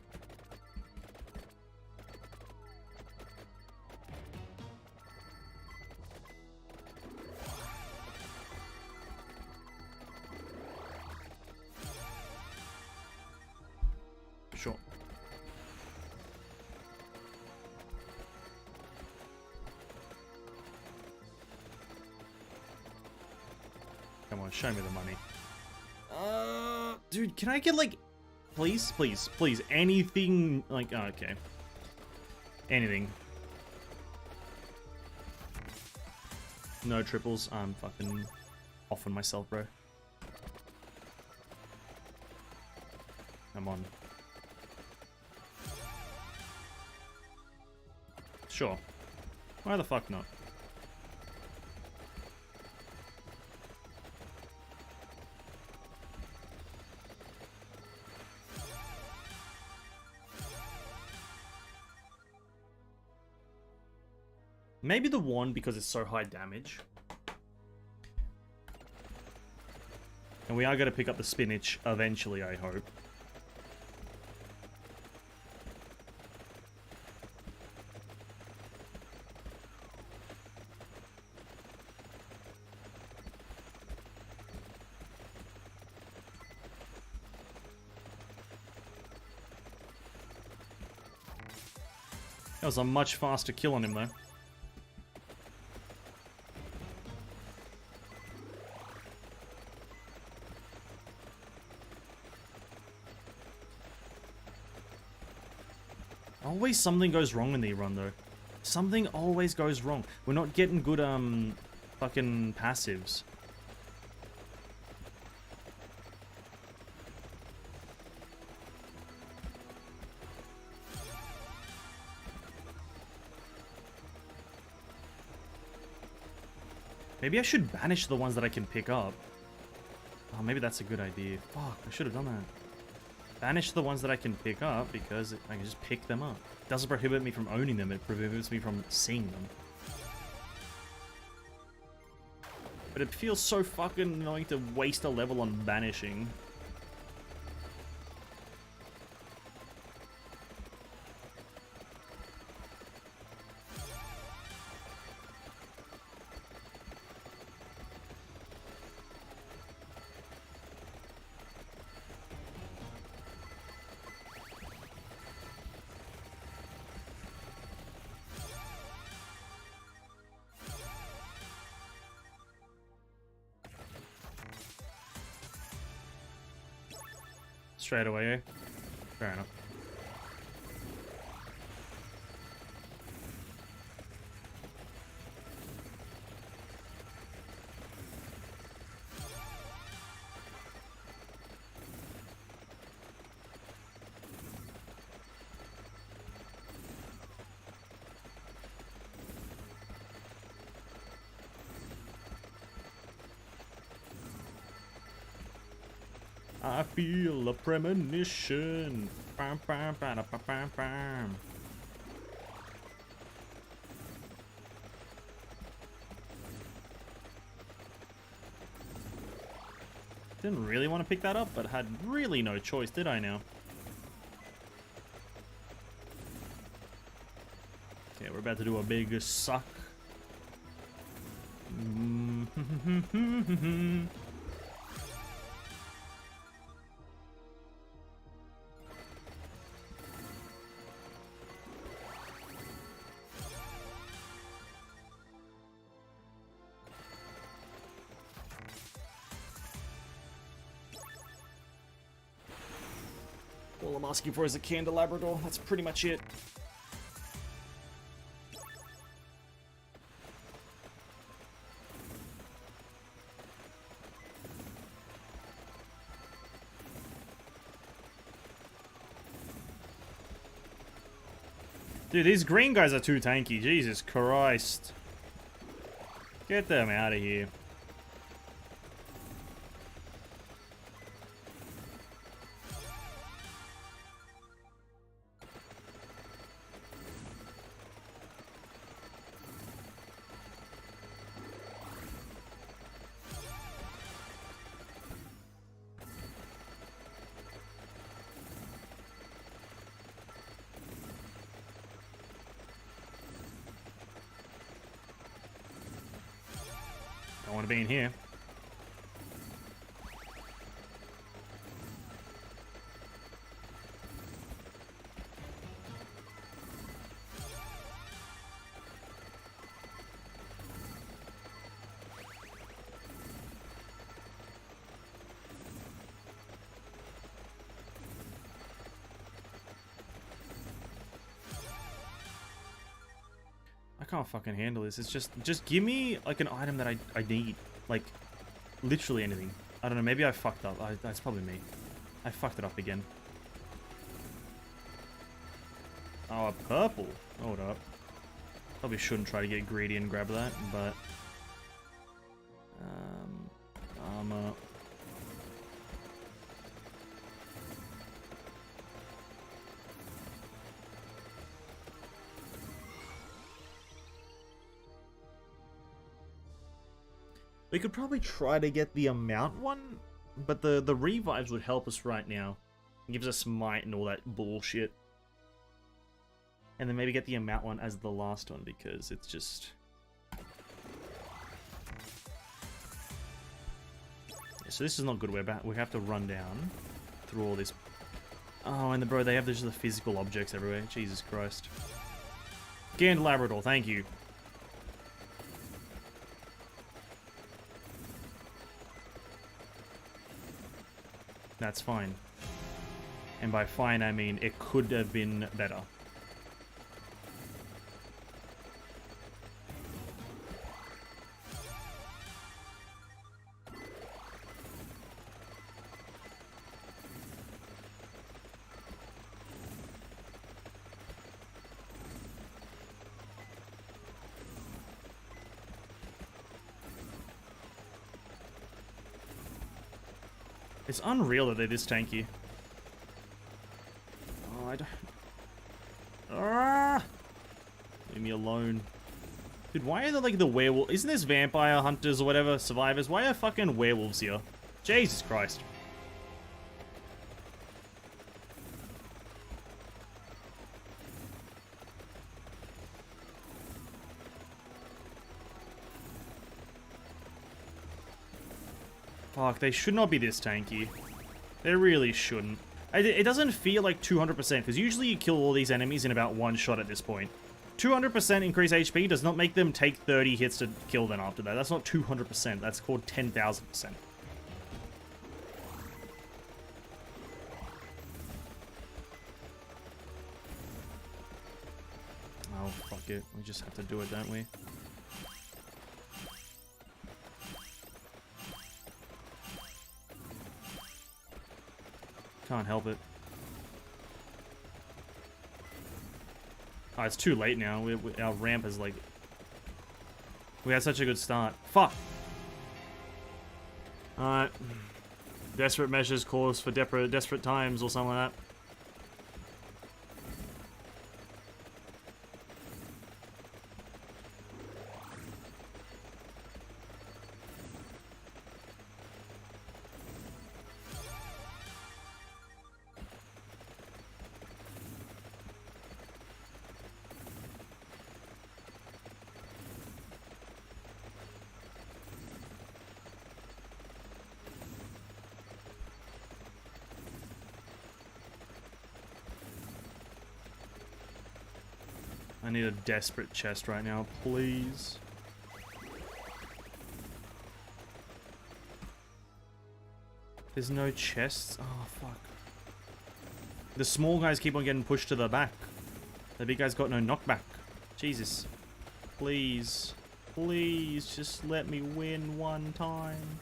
Sure. Come on, show me the money. Dude, can I get like, please, please, please, anything like, oh, okay, anything. No triples. I'm fucking off on myself, bro. Come on. Sure. Why the fuck not? Maybe the wand because it's so high damage. And we are going to pick up the spinach eventually, I hope. That was a much faster kill on him, though. Always something goes wrong in the run, though. Something always goes wrong. We're not getting good, fucking passives. Maybe I should banish the ones that I can pick up. Oh, maybe that's a good idea. Fuck, I should have done that. Banish the ones that I can pick up because I can just pick them up. It doesn't prohibit me from owning them, it prohibits me from seeing them. But it feels so fucking annoying to waste a level on banishing. Straight away, eh? Fair enough. I feel a premonition. Bam, bam, bam, bam, bam, bam. Didn't really want to pick that up, but had really no choice, did I now? Okay, we're about to do a big suck. All I'm asking for is a candelabrador. That's pretty much it. Dude, these green guys are too tanky. Jesus Christ. Get them out of here. I want to be in here. I can't fucking handle this. It's just give me like an item that I need. Like, literally anything. I don't know, maybe I fucked up. That's probably me. I fucked it up again. Oh, a purple. Hold up. Probably shouldn't try to get greedy and grab that, but... armor. We could probably try to get the amount one, but the revives would help us right now. It gives us might and all that bullshit. And then maybe get the amount one as the last one, because it's just... Yeah, so this is not good. We have to run down through all this. Oh, and bro, they have just the physical objects everywhere. Jesus Christ. Candelabrador, thank you. That's fine. And by fine, I mean it could have been better. It's unreal that they're this tanky. alone. Dude, why are there, like, the werewolf... Isn't this vampire hunters or whatever, survivors? Why are fucking werewolves here? Jesus Christ. Fuck, they should not be this tanky. They really shouldn't. It doesn't feel like 200%, because usually you kill all these enemies in about one shot at this point. 200% increase HP does not make them take 30 hits to kill them after that. That's not 200%. That's called 10,000%. Oh, fuck it. We just have to do it, don't we? Can't help it. Oh, it's too late now. Our ramp is like... We had such a good start. Fuck! Alright. Desperate measures calls for desperate times or something like that. I need a desperate chest right now, please. There's no chests? Oh, fuck. The small guys keep on getting pushed to the back. The big guys got no knockback. Jesus. Please. Please, just let me win one time.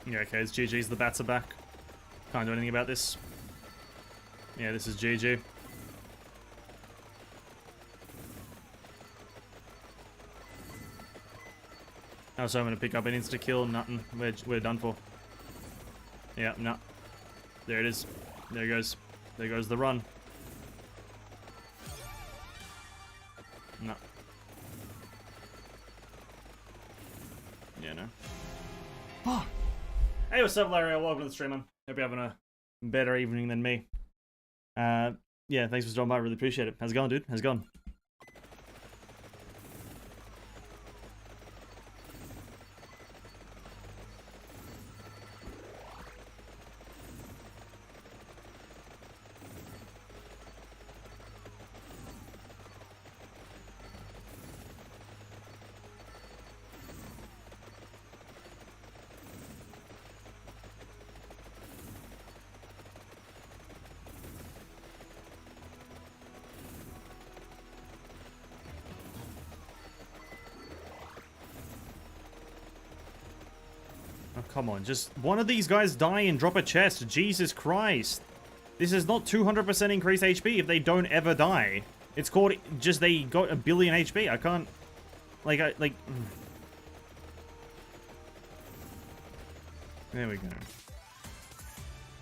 Yeah, okay, it's GG's. The bats are back. Can't do anything about this. Yeah, this is GG. I was hoping to pick up an insta-kill. Nothing. We're done for. Yeah, no. There it is. There goes. There goes the run. No. Yeah, no. Oh. Hey, what's up, Larry? Welcome to the stream, man. Hope you're having a better evening than me. Yeah, thanks for stopping by. I really appreciate it. How's it going, dude? How's it going? Oh, come on. Just one of these guys die and drop a chest. Jesus Christ. This is not 200% increased HP if they don't ever die. It's called just they got 1 billion HP. I can't... Like... There we go.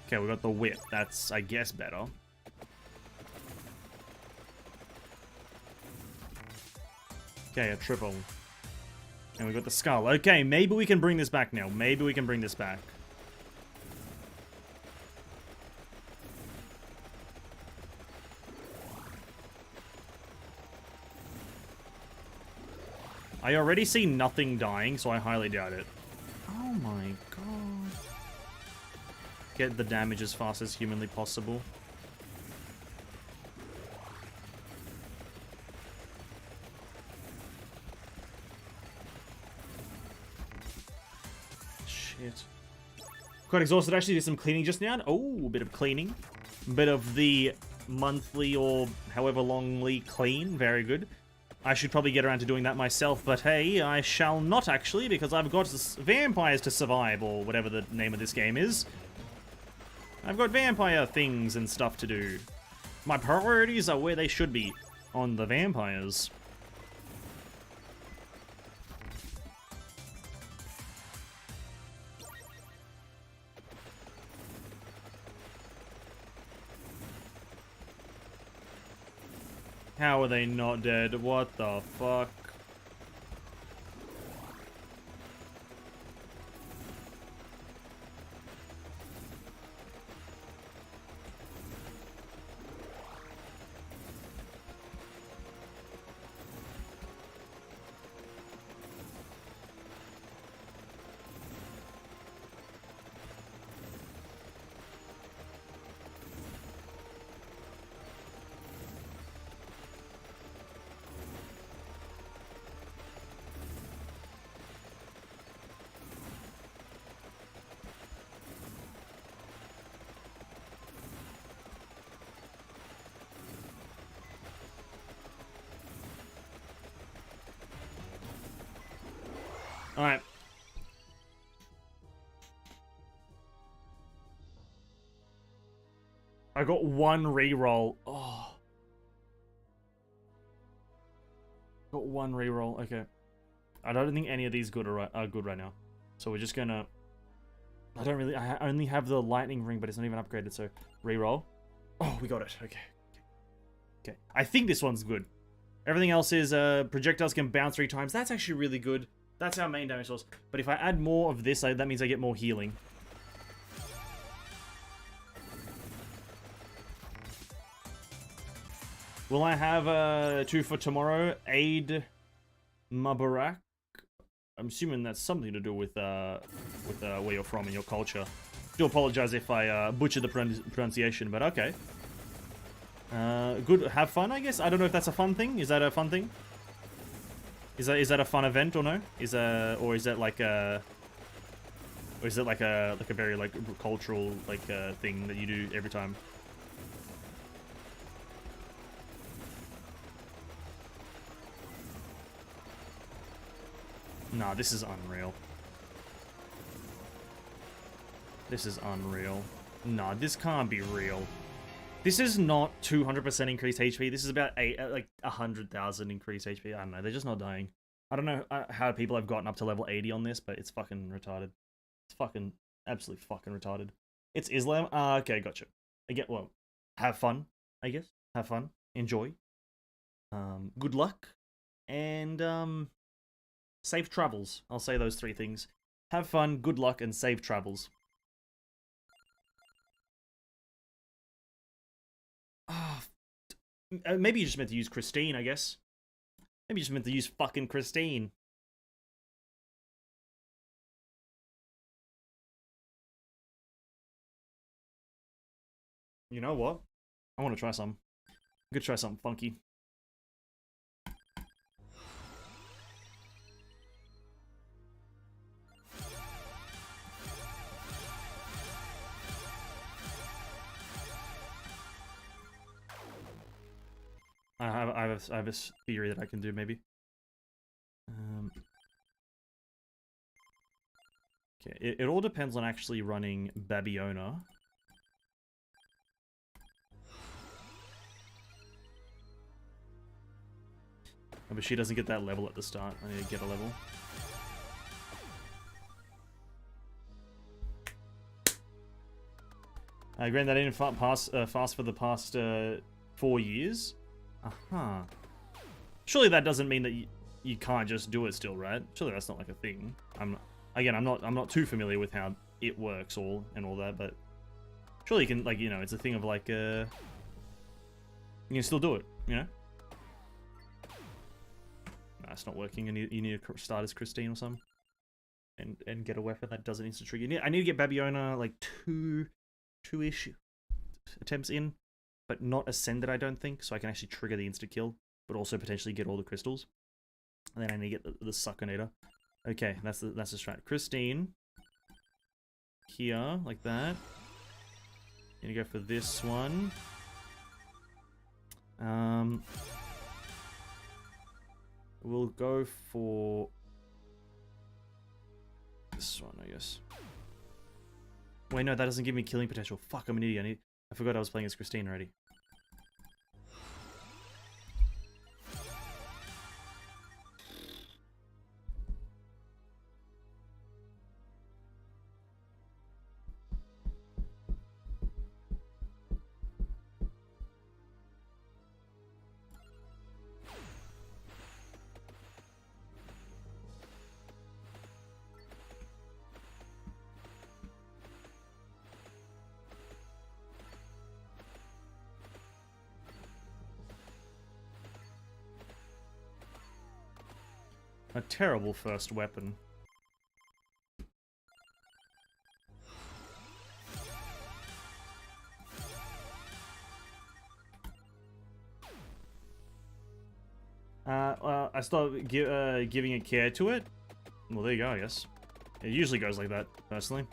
Okay, we got the whip. That's, I guess, better. Okay, a triple. And we got the skull. Okay, maybe we can bring this back now. Maybe we can bring this back. I already see nothing dying, so I highly doubt it. Oh my god. Get the damage as fast as humanly possible. shit. Quite exhausted. Actually did some cleaning just now. Oh, a bit of cleaning. A bit of the monthly or however longly clean. Very good. I should probably get around to doing that myself, but hey, I shall not actually, because I've got vampires to survive, or whatever the name of this game is. I've got vampire things and stuff to do. My priorities are where they should be, on the vampires. How are they not dead? What the fuck? Alright. I got one reroll. Oh. Got one reroll. Okay. I don't think any of these are good right now. So we're just gonna... I only have the lightning ring, but it's not even upgraded, so reroll. Oh, we got it. Okay. Okay. I think this one's good. Everything else is projectiles can bounce 3 times. That's actually really good. That's our main damage source. But if I add more of this, that means I get more healing. Will I have 2 for tomorrow? Aid Mubarak? I'm assuming that's something to do with where you're from and your culture. Do apologize if I butchered the pronunciation, but okay. Good. Have fun, I guess. I don't know if that's a fun thing. Is that a fun thing? Is that a fun event or no? Is that like a very like cultural like thing that you do every time? Nah, this is unreal. This is unreal. Nah, this can't be real. This is not 200% increased HP. This is about like 100,000 increased HP. I don't know. They're just not dying. I don't know how people have gotten up to level 80 on this, but it's fucking retarded. It's fucking absolutely fucking retarded. It's Islam. Okay, gotcha. Well, have fun, I guess. Have fun. Enjoy. Good luck. And safe travels. I'll say those 3 things. Have fun, good luck, and safe travels. Oh, maybe you just meant to use Christine, I guess. Maybe you just meant to use fucking Christine. You know what? I want to try some. I'm gonna try something funky. I have a theory that I can do, maybe. Okay, it all depends on actually running Babiona. Oh, but she doesn't get that level at the start. I need to get a level. Granted, I didn't fast for the past 4 years. Uh-huh. Surely that doesn't mean that you can't just do it still, right? Surely that's not like a thing. I'm not too familiar with how it works and all that, but surely you can, like, you know, it's a thing of like you can still do it, you know? Nah, it's not working. You need to start as Christine or something, and get a weapon that doesn't instant trigger. I need to get Babiona like two-ish attempts in, but not ascended, I don't think, so I can actually trigger the insta-kill, but also potentially get all the crystals. And then I need to get the Succonator. Okay, that's the strat. Christine. here, like that. Gonna go for this one. We'll go for this one, I guess. Wait, no, that doesn't give me killing potential. Fuck, I'm an idiot. I forgot I was playing as Christine already. A terrible first weapon. I stopped giving a care to it. Well, there you go, I guess. It usually goes like that, personally.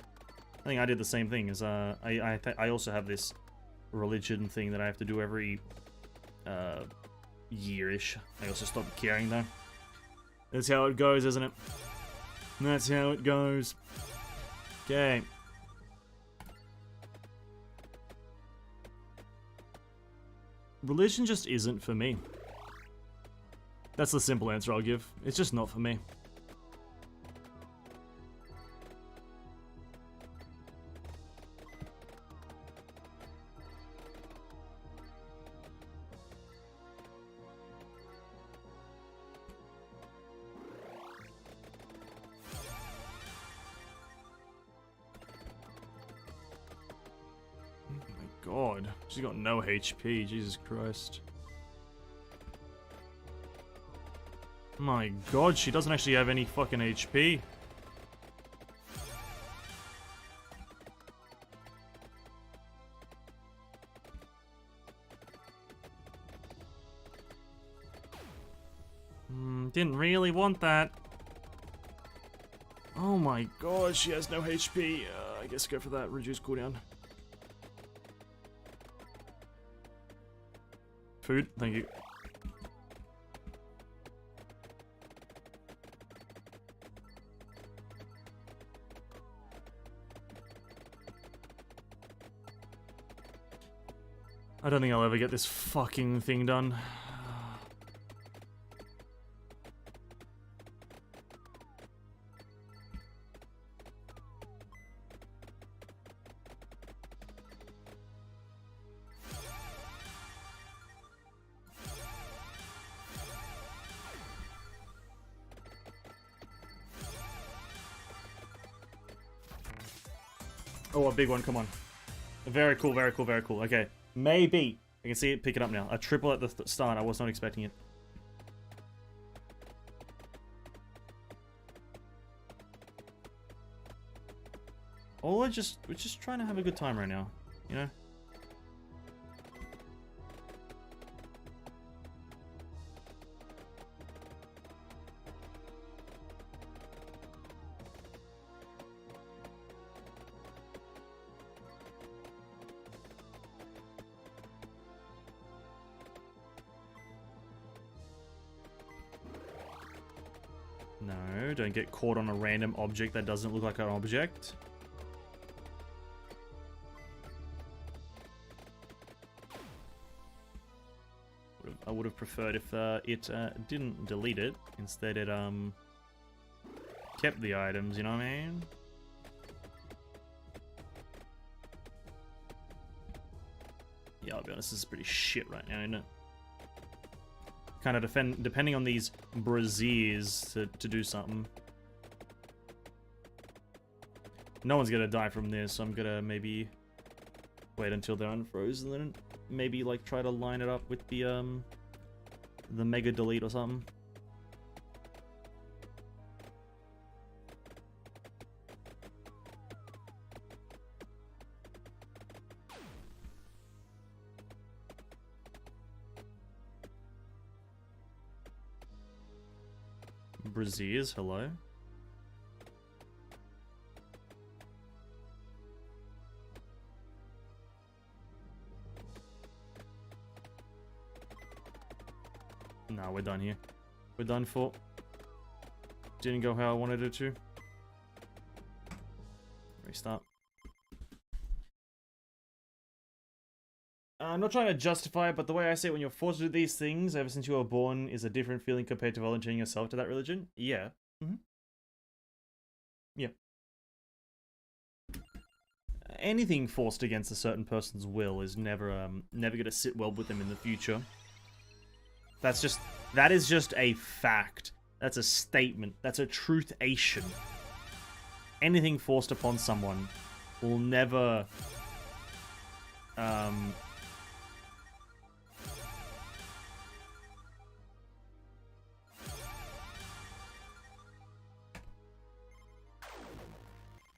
I think I did the same thing, as I also have this religion thing that I have to do every year-ish. I also stopped caring, though. That's how it goes, isn't it? That's how it goes. Okay. Religion just isn't for me. That's the simple answer I'll give. It's just not for me. God, she's got no HP, Jesus Christ. My God, she doesn't actually have any fucking HP. Didn't really want that. Oh my God, she has no HP. I guess go for that, reduce cooldown. Food, thank you. I don't think I'll ever get this fucking thing done. Oh, a big one, come on. Very cool, very cool, very cool. Okay, maybe. I can see it picking up now. A triple at the start, I was not expecting it. We're just trying to have a good time right now, you know? No, don't get caught on a random object that doesn't look like an object. I would have preferred if it didn't delete it. Instead it kept the items, you know what I mean? Yeah, I'll be honest, this is pretty shit right now, isn't it? Kind of depending on these braziers to do something. No one's gonna die from this, so I'm gonna maybe wait until they're unfrozen, and then maybe like try to line it up with the mega delete or something. Braziers, hello. No, we're done here. We're done for. Didn't go how I wanted it to. Restart. I'm not trying to justify it, but the way I say it, when you're forced to do these things ever since you were born is a different feeling compared to volunteering yourself to that religion. Yeah. Yeah. Anything forced against a certain person's will is never never gonna sit well with them in the future. That is just a fact. That's a statement. That's a truthation. Anything forced upon someone will never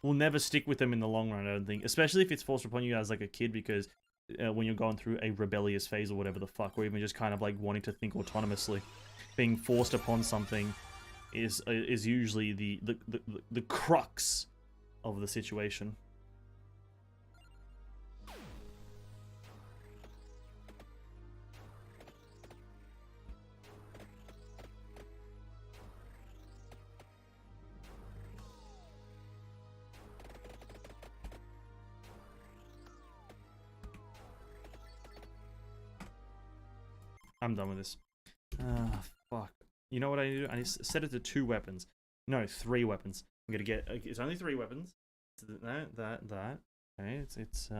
will never stick with them in the long run, I don't think. Especially if it's forced upon you as like a kid, because when you're going through a rebellious phase or whatever the fuck, or even just kind of like wanting to think autonomously, being forced upon something is usually the crux of the situation. I'm done with this. Ah, fuck. You know what I do? I set it to 2 weapons. No, 3 weapons. I'm gonna get. It's only 3 weapons. That. Okay, it's.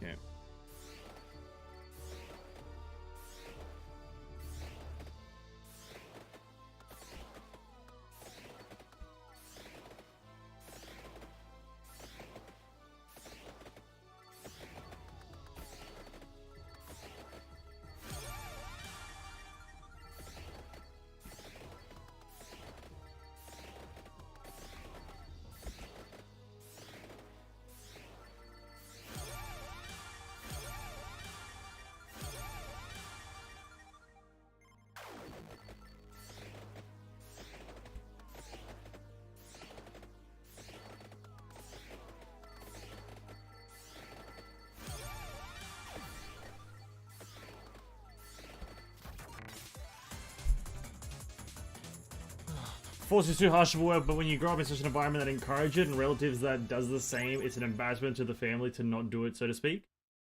Okay. Force is too harsh of a word, but when you grow up in such an environment that encourages it and relatives that does the same, it's an embarrassment to the family to not do it, so to speak.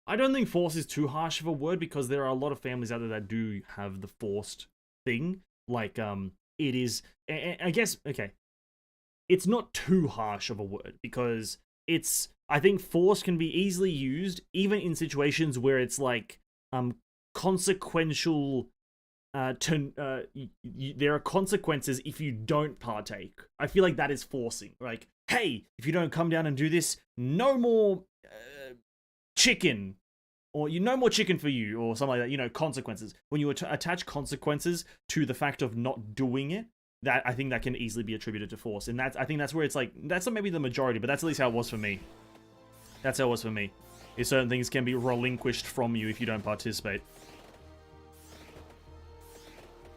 I don't think force is too harsh of a word, because there are a lot of families out there that do have the forced thing. Like, it is, I guess, okay. It's not too harsh of a word, because I think force can be easily used, even in situations where it's like, consequential. There are consequences if you don't partake. I feel like that is forcing. Like, hey, if you don't come down and do this, no more chicken, or no more chicken for you, or something like that. You know, consequences. When you attach consequences to the fact of not doing it, that I think that can easily be attributed to force. And I think that's where it's like, that's not maybe the majority, but that's at least how it was for me. That's how it was for me. Is certain things can be relinquished from you if you don't participate.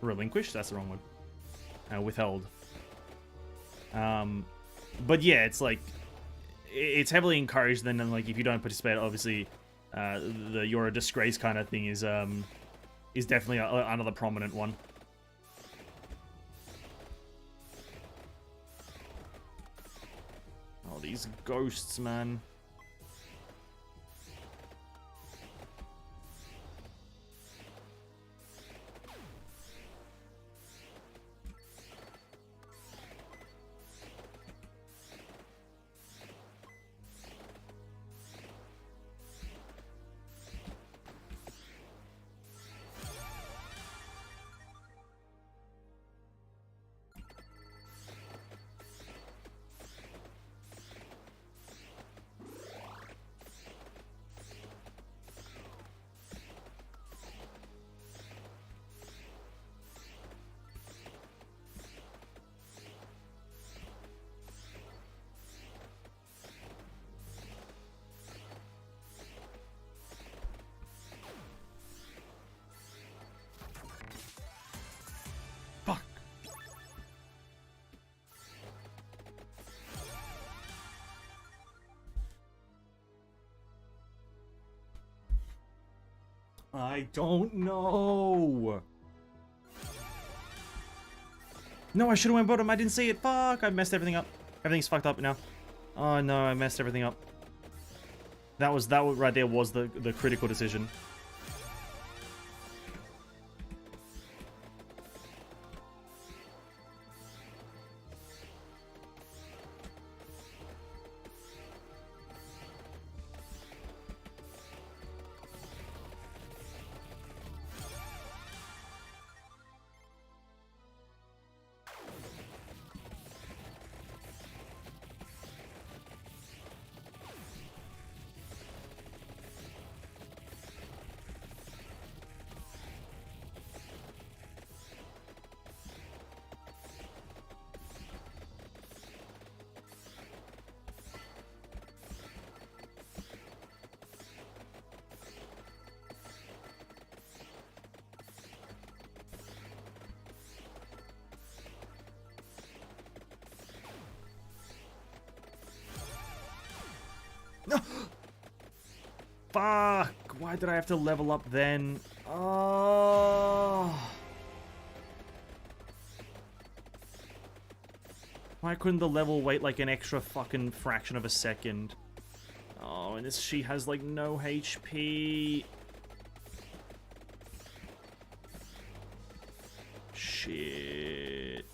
Relinquished? That's the wrong word. Withheld. But yeah, it's like, it's heavily encouraged. Then, like, if you don't participate, obviously, you're a disgrace kind of thing is definitely another prominent one. Oh, these ghosts, man. Fuck. I don't know. No, I should have went bottom. I didn't see it. Fuck, I messed everything up. Everything's fucked up now. Oh no, I messed everything up. That right there was the critical decision. Fuck! Why did I have to level up then? Oh. Why couldn't the level wait like an extra fucking fraction of a second? Oh, and she has like no HP. Shit.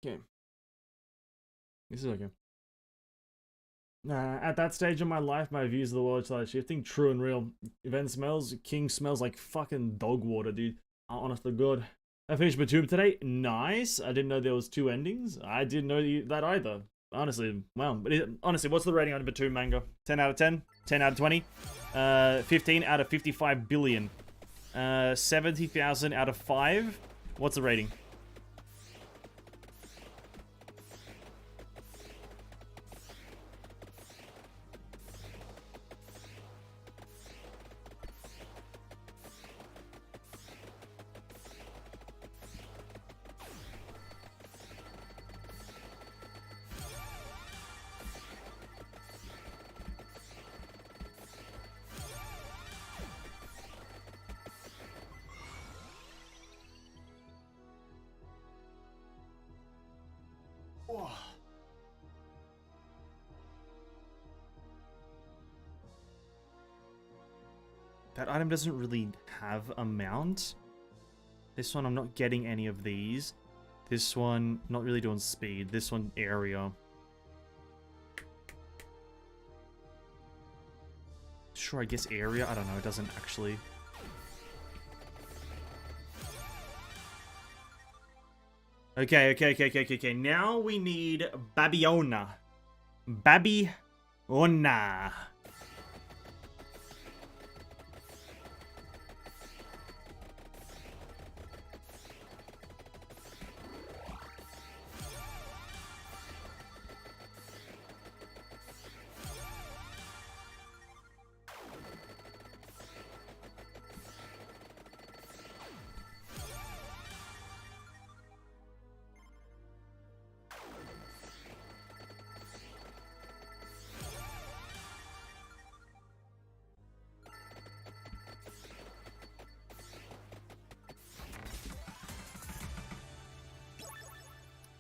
Okay. This is okay. At that stage of my life, my views of the world started shifting. True and real. Event smells. King smells like fucking dog water, dude. Honest to God. I finished Batum today. Nice. I didn't know there was 2 endings. I didn't know that either. Honestly, wow. But honestly, what's the rating on Batum manga? 10 out of 10? 10 out of 20? 15 out of 55 billion. 70,000 out of 5? What's the rating? That item doesn't really have a mount. This one, I'm not getting any of these. This one, not really doing speed. This one, area. Sure, I guess area. I don't know. It doesn't actually. Okay. Now we need Babiona. Babiona.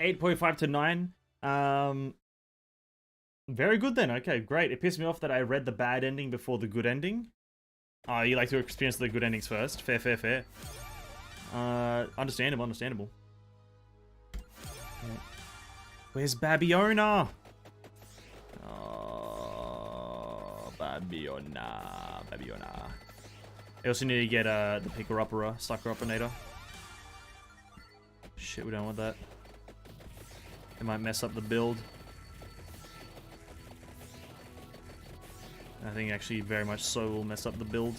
8.5 to 9. Very good then. Okay, great. It pissed me off that I read the bad ending before the good ending. Oh, you like to experience the good endings first. Fair. Understandable. Where's Babiona? Oh, Babiona. I also need to get the Picker-Upper, Sucker-Uppinator. Shit, we don't want that. It might mess up the build. I think actually very much so will mess up the build.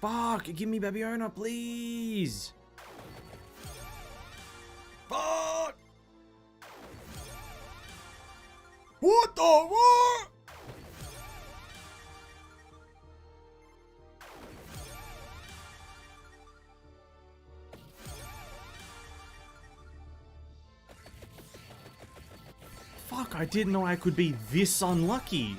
Fuck! Give me Babiona, please! Fuck! What the what? Fuck, I didn't know I could be this unlucky.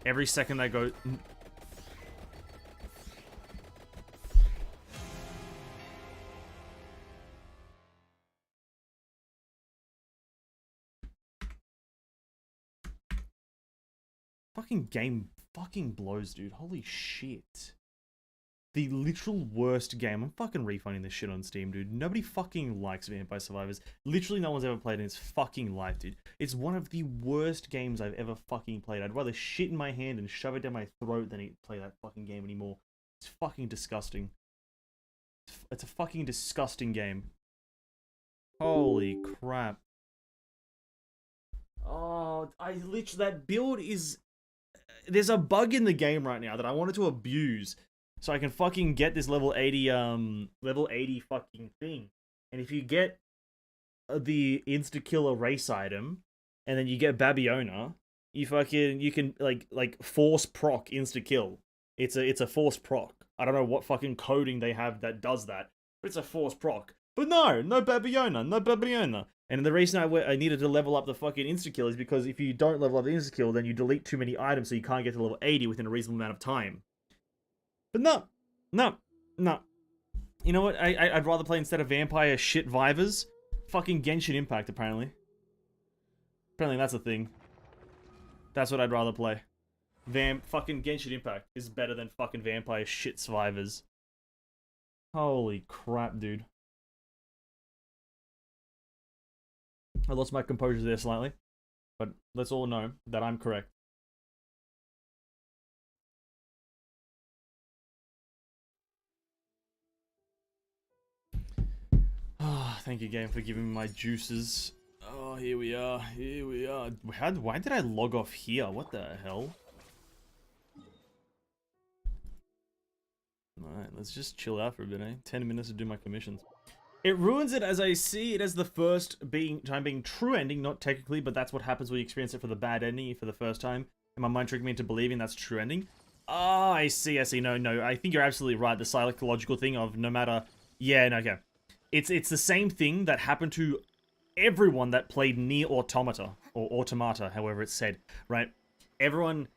Every second I go... Fucking game fucking blows, dude. Holy shit. The literal worst game. I'm fucking refunding this shit on Steam, dude. Nobody fucking likes Vampire Survivors. Literally no one's ever played in its fucking life, dude. It's one of the worst games I've ever fucking played. I'd rather shit in my hand and shove it down my throat than play that fucking game anymore. It's fucking disgusting. It's a fucking disgusting game. Holy crap. Oh, that build is... There's a bug in the game right now that I wanted to abuse. So I can fucking get this level 80 fucking thing. And if you get the insta-killer race item, and then you get Babiona, you can like force proc insta-kill. It's a force proc. I don't know what fucking coding they have that does that, but it's a force proc. But no Babiona. And the reason I needed to level up the fucking insta-kill is because if you don't level up the insta-kill, then you delete too many items, so you can't get to level 80 within a reasonable amount of time. But no. You know what? I'd rather play instead of Vampire shit Vivers. Fucking Genshin Impact, apparently. Apparently that's a thing. That's what I'd rather play. Fucking Genshin Impact is better than fucking Vampire shit Vivers. Holy crap, dude. I lost my composure there slightly. But let's all know that I'm correct. Oh, thank you, game, for giving me my juices. Oh, here we are. Why did I log off here? What the hell? Alright, let's just chill out for a bit, eh? 10 minutes to do my commissions. It ruins it as I see it as the first time being true ending, not technically, but that's what happens when you experience it for the bad ending for the first time. And my mind tricked me into believing that's true ending. Oh, I see. No, I think you're absolutely right. The psychological thing of no matter... Yeah, no, okay. It's the same thing that happened to everyone that played Nier Automata, or Automata, however it's said, right? Everyone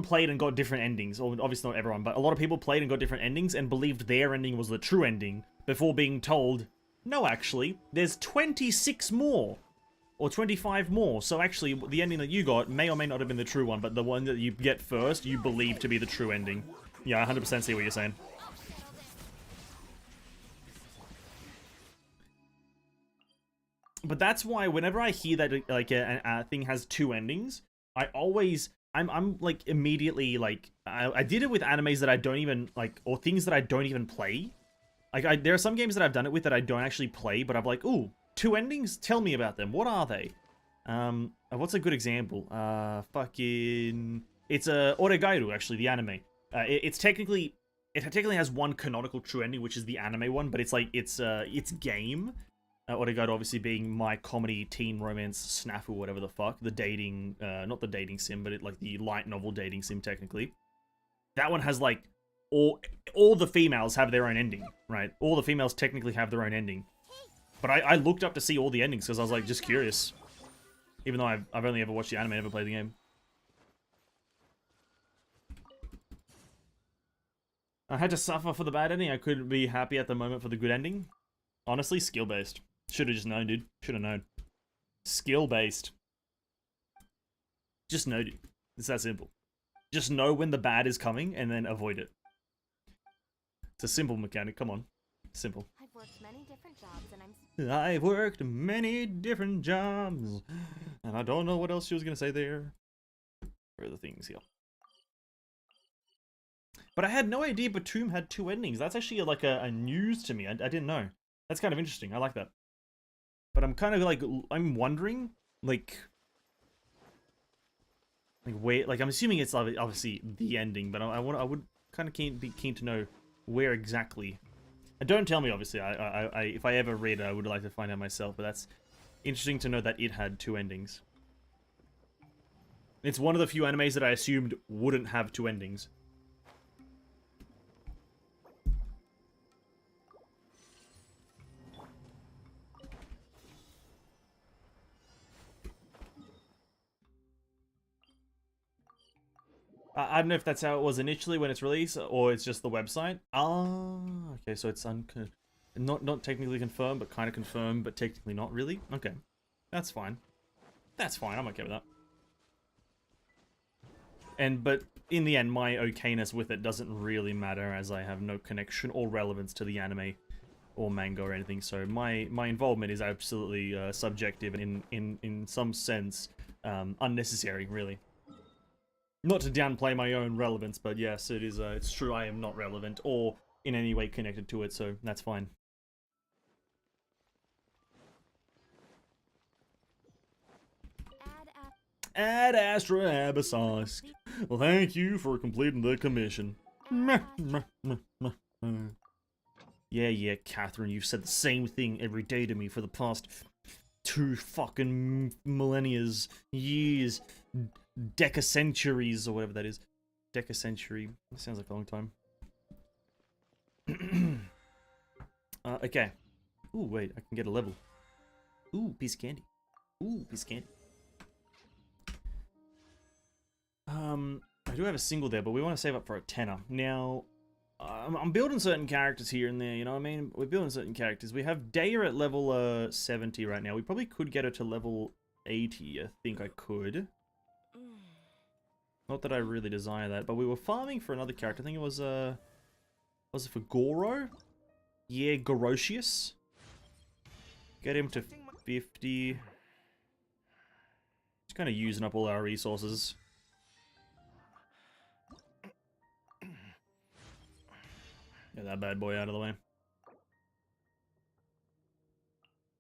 played and got different endings, or obviously not everyone, but a lot of people played and got different endings and believed their ending was the true ending before being told No, actually, there's 26 more. Or 25 more. So actually, the ending that you got may or may not have been the true one, but the one that you get first, you believe to be the true ending. Yeah, I 100% see what you're saying. But that's why whenever I hear that like a thing has two endings, I always I'm like immediately like I did it with animes that I don't even like, or things that I don't even play. Like there are some games that I've done it with that I don't actually play, but I'm like, ooh, two endings? Tell me about them. What are they? What's a good example? Fucking... It's Oregairu, actually, the anime. It technically has one canonical true ending, which is the anime one, but it's like, it's game. Oregairu obviously being my comedy, teen romance, snafu, whatever the fuck. The dating, not the dating sim, but like the light novel dating sim, technically. That one has like, all the females have their own ending, right? All the females technically have their own ending. But I looked up to see all the endings because I was like, just curious. Even though I've only ever watched the anime, never played the game. I had to suffer for the bad ending. I couldn't be happy at the moment for the good ending. Honestly, skill-based. Should have just known, dude. Should have known. Skill-based. Just know, dude. It's that simple. Just know when the bad is coming and then avoid it. It's a simple mechanic. Come on. Simple. I've worked many different jobs and and I don't know what else she was gonna say there. Where are the things here? But I had no idea Batum had two endings. That's actually like a news to me. I didn't know. That's kind of interesting. I like that. But I'm kind of like, I'm wondering, like where, like I'm assuming it's obviously the ending, but I would kind of be keen to know where exactly. And don't tell me, obviously. If I ever read it, I would like to find out myself. But that's interesting to know that it had two endings. It's one of the few animes that I assumed wouldn't have two endings. I don't know if that's how it was initially when it's released, or it's just the website. Ah, okay, so it's not technically confirmed, but kind of confirmed, but technically not really. Okay, that's fine. That's fine. I'm okay with that. But in the end, my okayness with it doesn't really matter, as I have no connection or relevance to the anime or manga or anything. So my involvement is absolutely subjective and in some sense unnecessary, really. Not to downplay my own relevance, but yes, it is. It's true. I am not relevant or in any way connected to it, so that's fine. Ad Astra Abyssos. Well, thank you for completing the commission. Yeah, Catherine, you've said the same thing every day to me for the past 2 fucking millennias, years, decacenturies, or whatever that is. Decacentury. That sounds like a long time. Okay. Ooh, wait, I can get a level. Ooh, piece of candy. Ooh, piece of candy. I do have a single there, but we want to save up for a tenner. Now, I'm building certain characters here and there, you know what I mean? We're building certain characters. We have Daya at level 70 right now. We probably could get her to level 80. I think I could. Not that I really desire that, but we were farming for another character. I think it was it for Goro? Yeah, Gorosius. Get him to 50. Just kind of using up all our resources. Get that bad boy out of the way.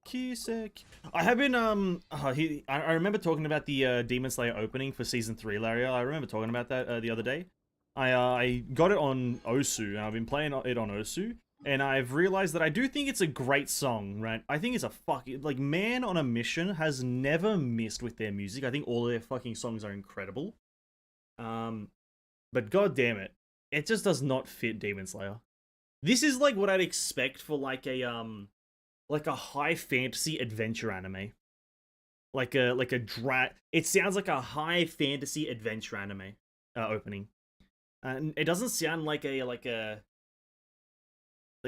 Kisek. I have been, I remember talking about the Demon Slayer opening for Season 3, Laria. I remember talking about that the other day. I got it on Osu, and I've been playing it on Osu, and I've realized that I do think it's a great song, right? I think it's a fucking, like, Man on a Mission has never missed with their music. I think all of their fucking songs are incredible. But god damn it, it just does not fit Demon Slayer. This is like what I'd expect for like a high fantasy adventure anime. It sounds like a high fantasy adventure anime opening. And it doesn't sound like a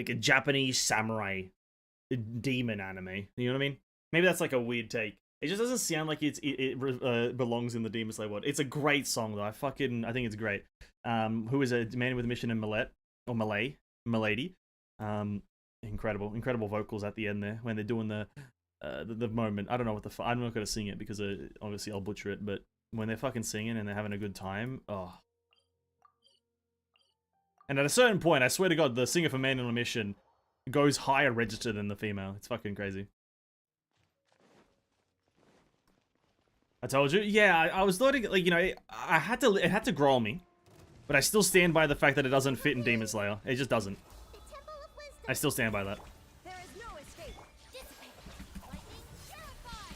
Japanese samurai demon anime. You know what I mean? Maybe that's like a weird take. It just doesn't sound like it belongs in the Demon Slayer world. It's a great song though. I think it's great. Who is a man with a mission in Milady. Incredible vocals at the end there when they're doing the moment. I don't know what I'm not gonna sing it because obviously I'll butcher it. But when they're fucking singing and they're having a good time, oh. And at a certain point, I swear to God, the singer for Man on a Mission goes higher register than the female. It's fucking crazy. I told you? Yeah, I was learning, like, you know, it had to grow on me. But I still stand by the fact that it doesn't fit in Demon Slayer. It just doesn't. I still stand by that. There is no escape. Dissipate. Lightning terrified.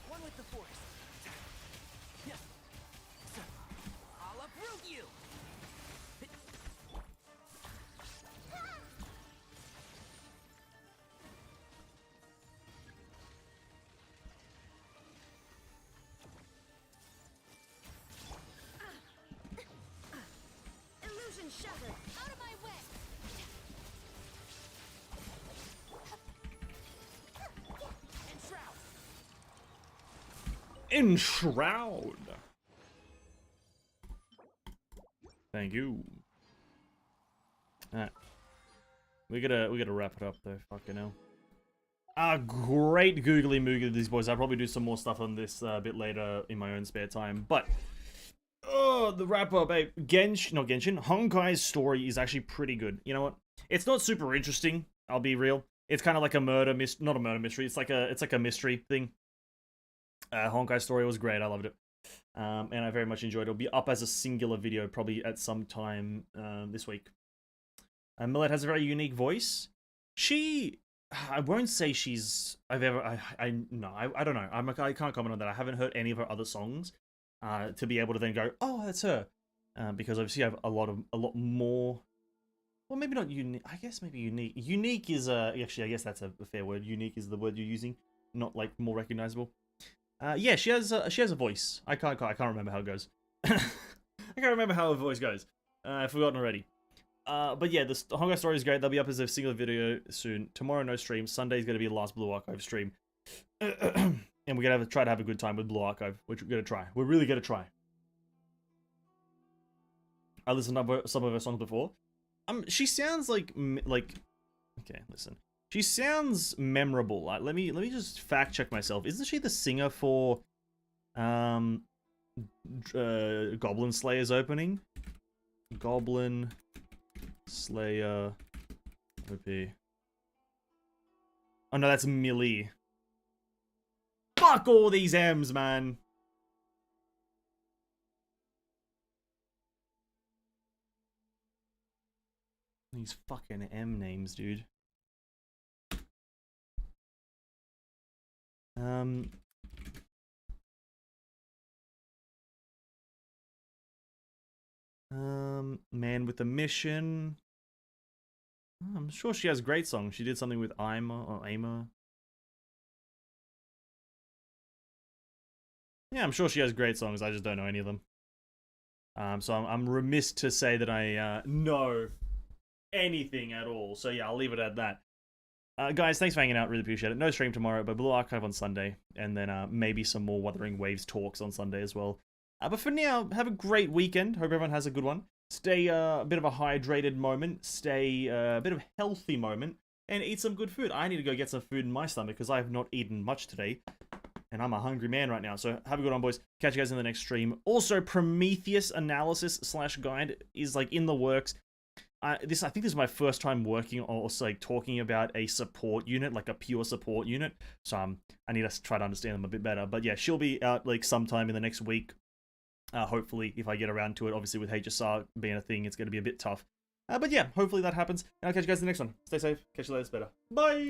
One with the force. I'll uproot you. Illusion shattered. Out of my way. Enshroud. Thank you. Alright. We gotta wrap it up though, fucking hell. Great googly moogly these boys. I'll probably do some more stuff on this a bit later in my own spare time. But the wrap up, hey, Genshin. Honkai's story is actually pretty good. You know what? It's not super interesting, I'll be real. It's kind of like a not a murder mystery, it's like a mystery thing. Honkai story was great, I loved it. And I very much enjoyed it. It'll be up as a singular video probably at some time this week. Millet has a very unique voice. I won't say she's, I don't know. I can't comment on that. I haven't heard any of her other songs to be able to then go, oh, that's her. Because obviously I have a lot more, well, maybe not unique, I guess maybe unique. Unique is, actually, I guess that's a fair word. Unique is the word you're using, not like more recognizable. Yeah, she has a voice. I can't remember how it goes. I can't remember how her voice goes. I've forgotten already. But yeah, the Honkai story is great. They'll be up as a single video soon. Tomorrow, no stream. Sunday's going to be the last Blue Archive stream. And we're going to try to have a good time with Blue Archive, which we're going to try. We're really going to try. I listened to some of her songs before. She sounds like... Okay, listen. She sounds memorable. Like, let me just fact check myself. Isn't she the singer for Goblin Slayer's opening? Goblin Slayer OP. Oh no, that's Millie. Fuck all these M's, man. These fucking M names, dude. Man with a Mission. Oh, I'm sure she has great songs. She did something with Aimer. Yeah, I'm sure she has great songs. I just don't know any of them. So I'm remiss to say that I know anything at all. So yeah, I'll leave it at that. Guys, thanks for hanging out. Really appreciate it. No stream tomorrow, but Blue Archive on Sunday. And then maybe some more Wuthering Waves talks on Sunday as well. But for now, have a great weekend. Hope everyone has a good one. Stay a bit of a hydrated moment. Stay a bit of a healthy moment. And eat some good food. I need to go get some food in my stomach because I have not eaten much today. And I'm a hungry man right now. So have a good one, boys. Catch you guys in the next stream. Also, Prometheus analysis / guide is like in the works. I think this is my first time working or like talking about a support unit, like a pure support unit. So I need to try to understand them a bit better. But yeah, she'll be out like sometime in the next week. Hopefully, if I get around to it. Obviously, with HSR being a thing, it's going to be a bit tough. But yeah, hopefully that happens. And I'll catch you guys in the next one. Stay safe. Catch you later. It's better. Bye.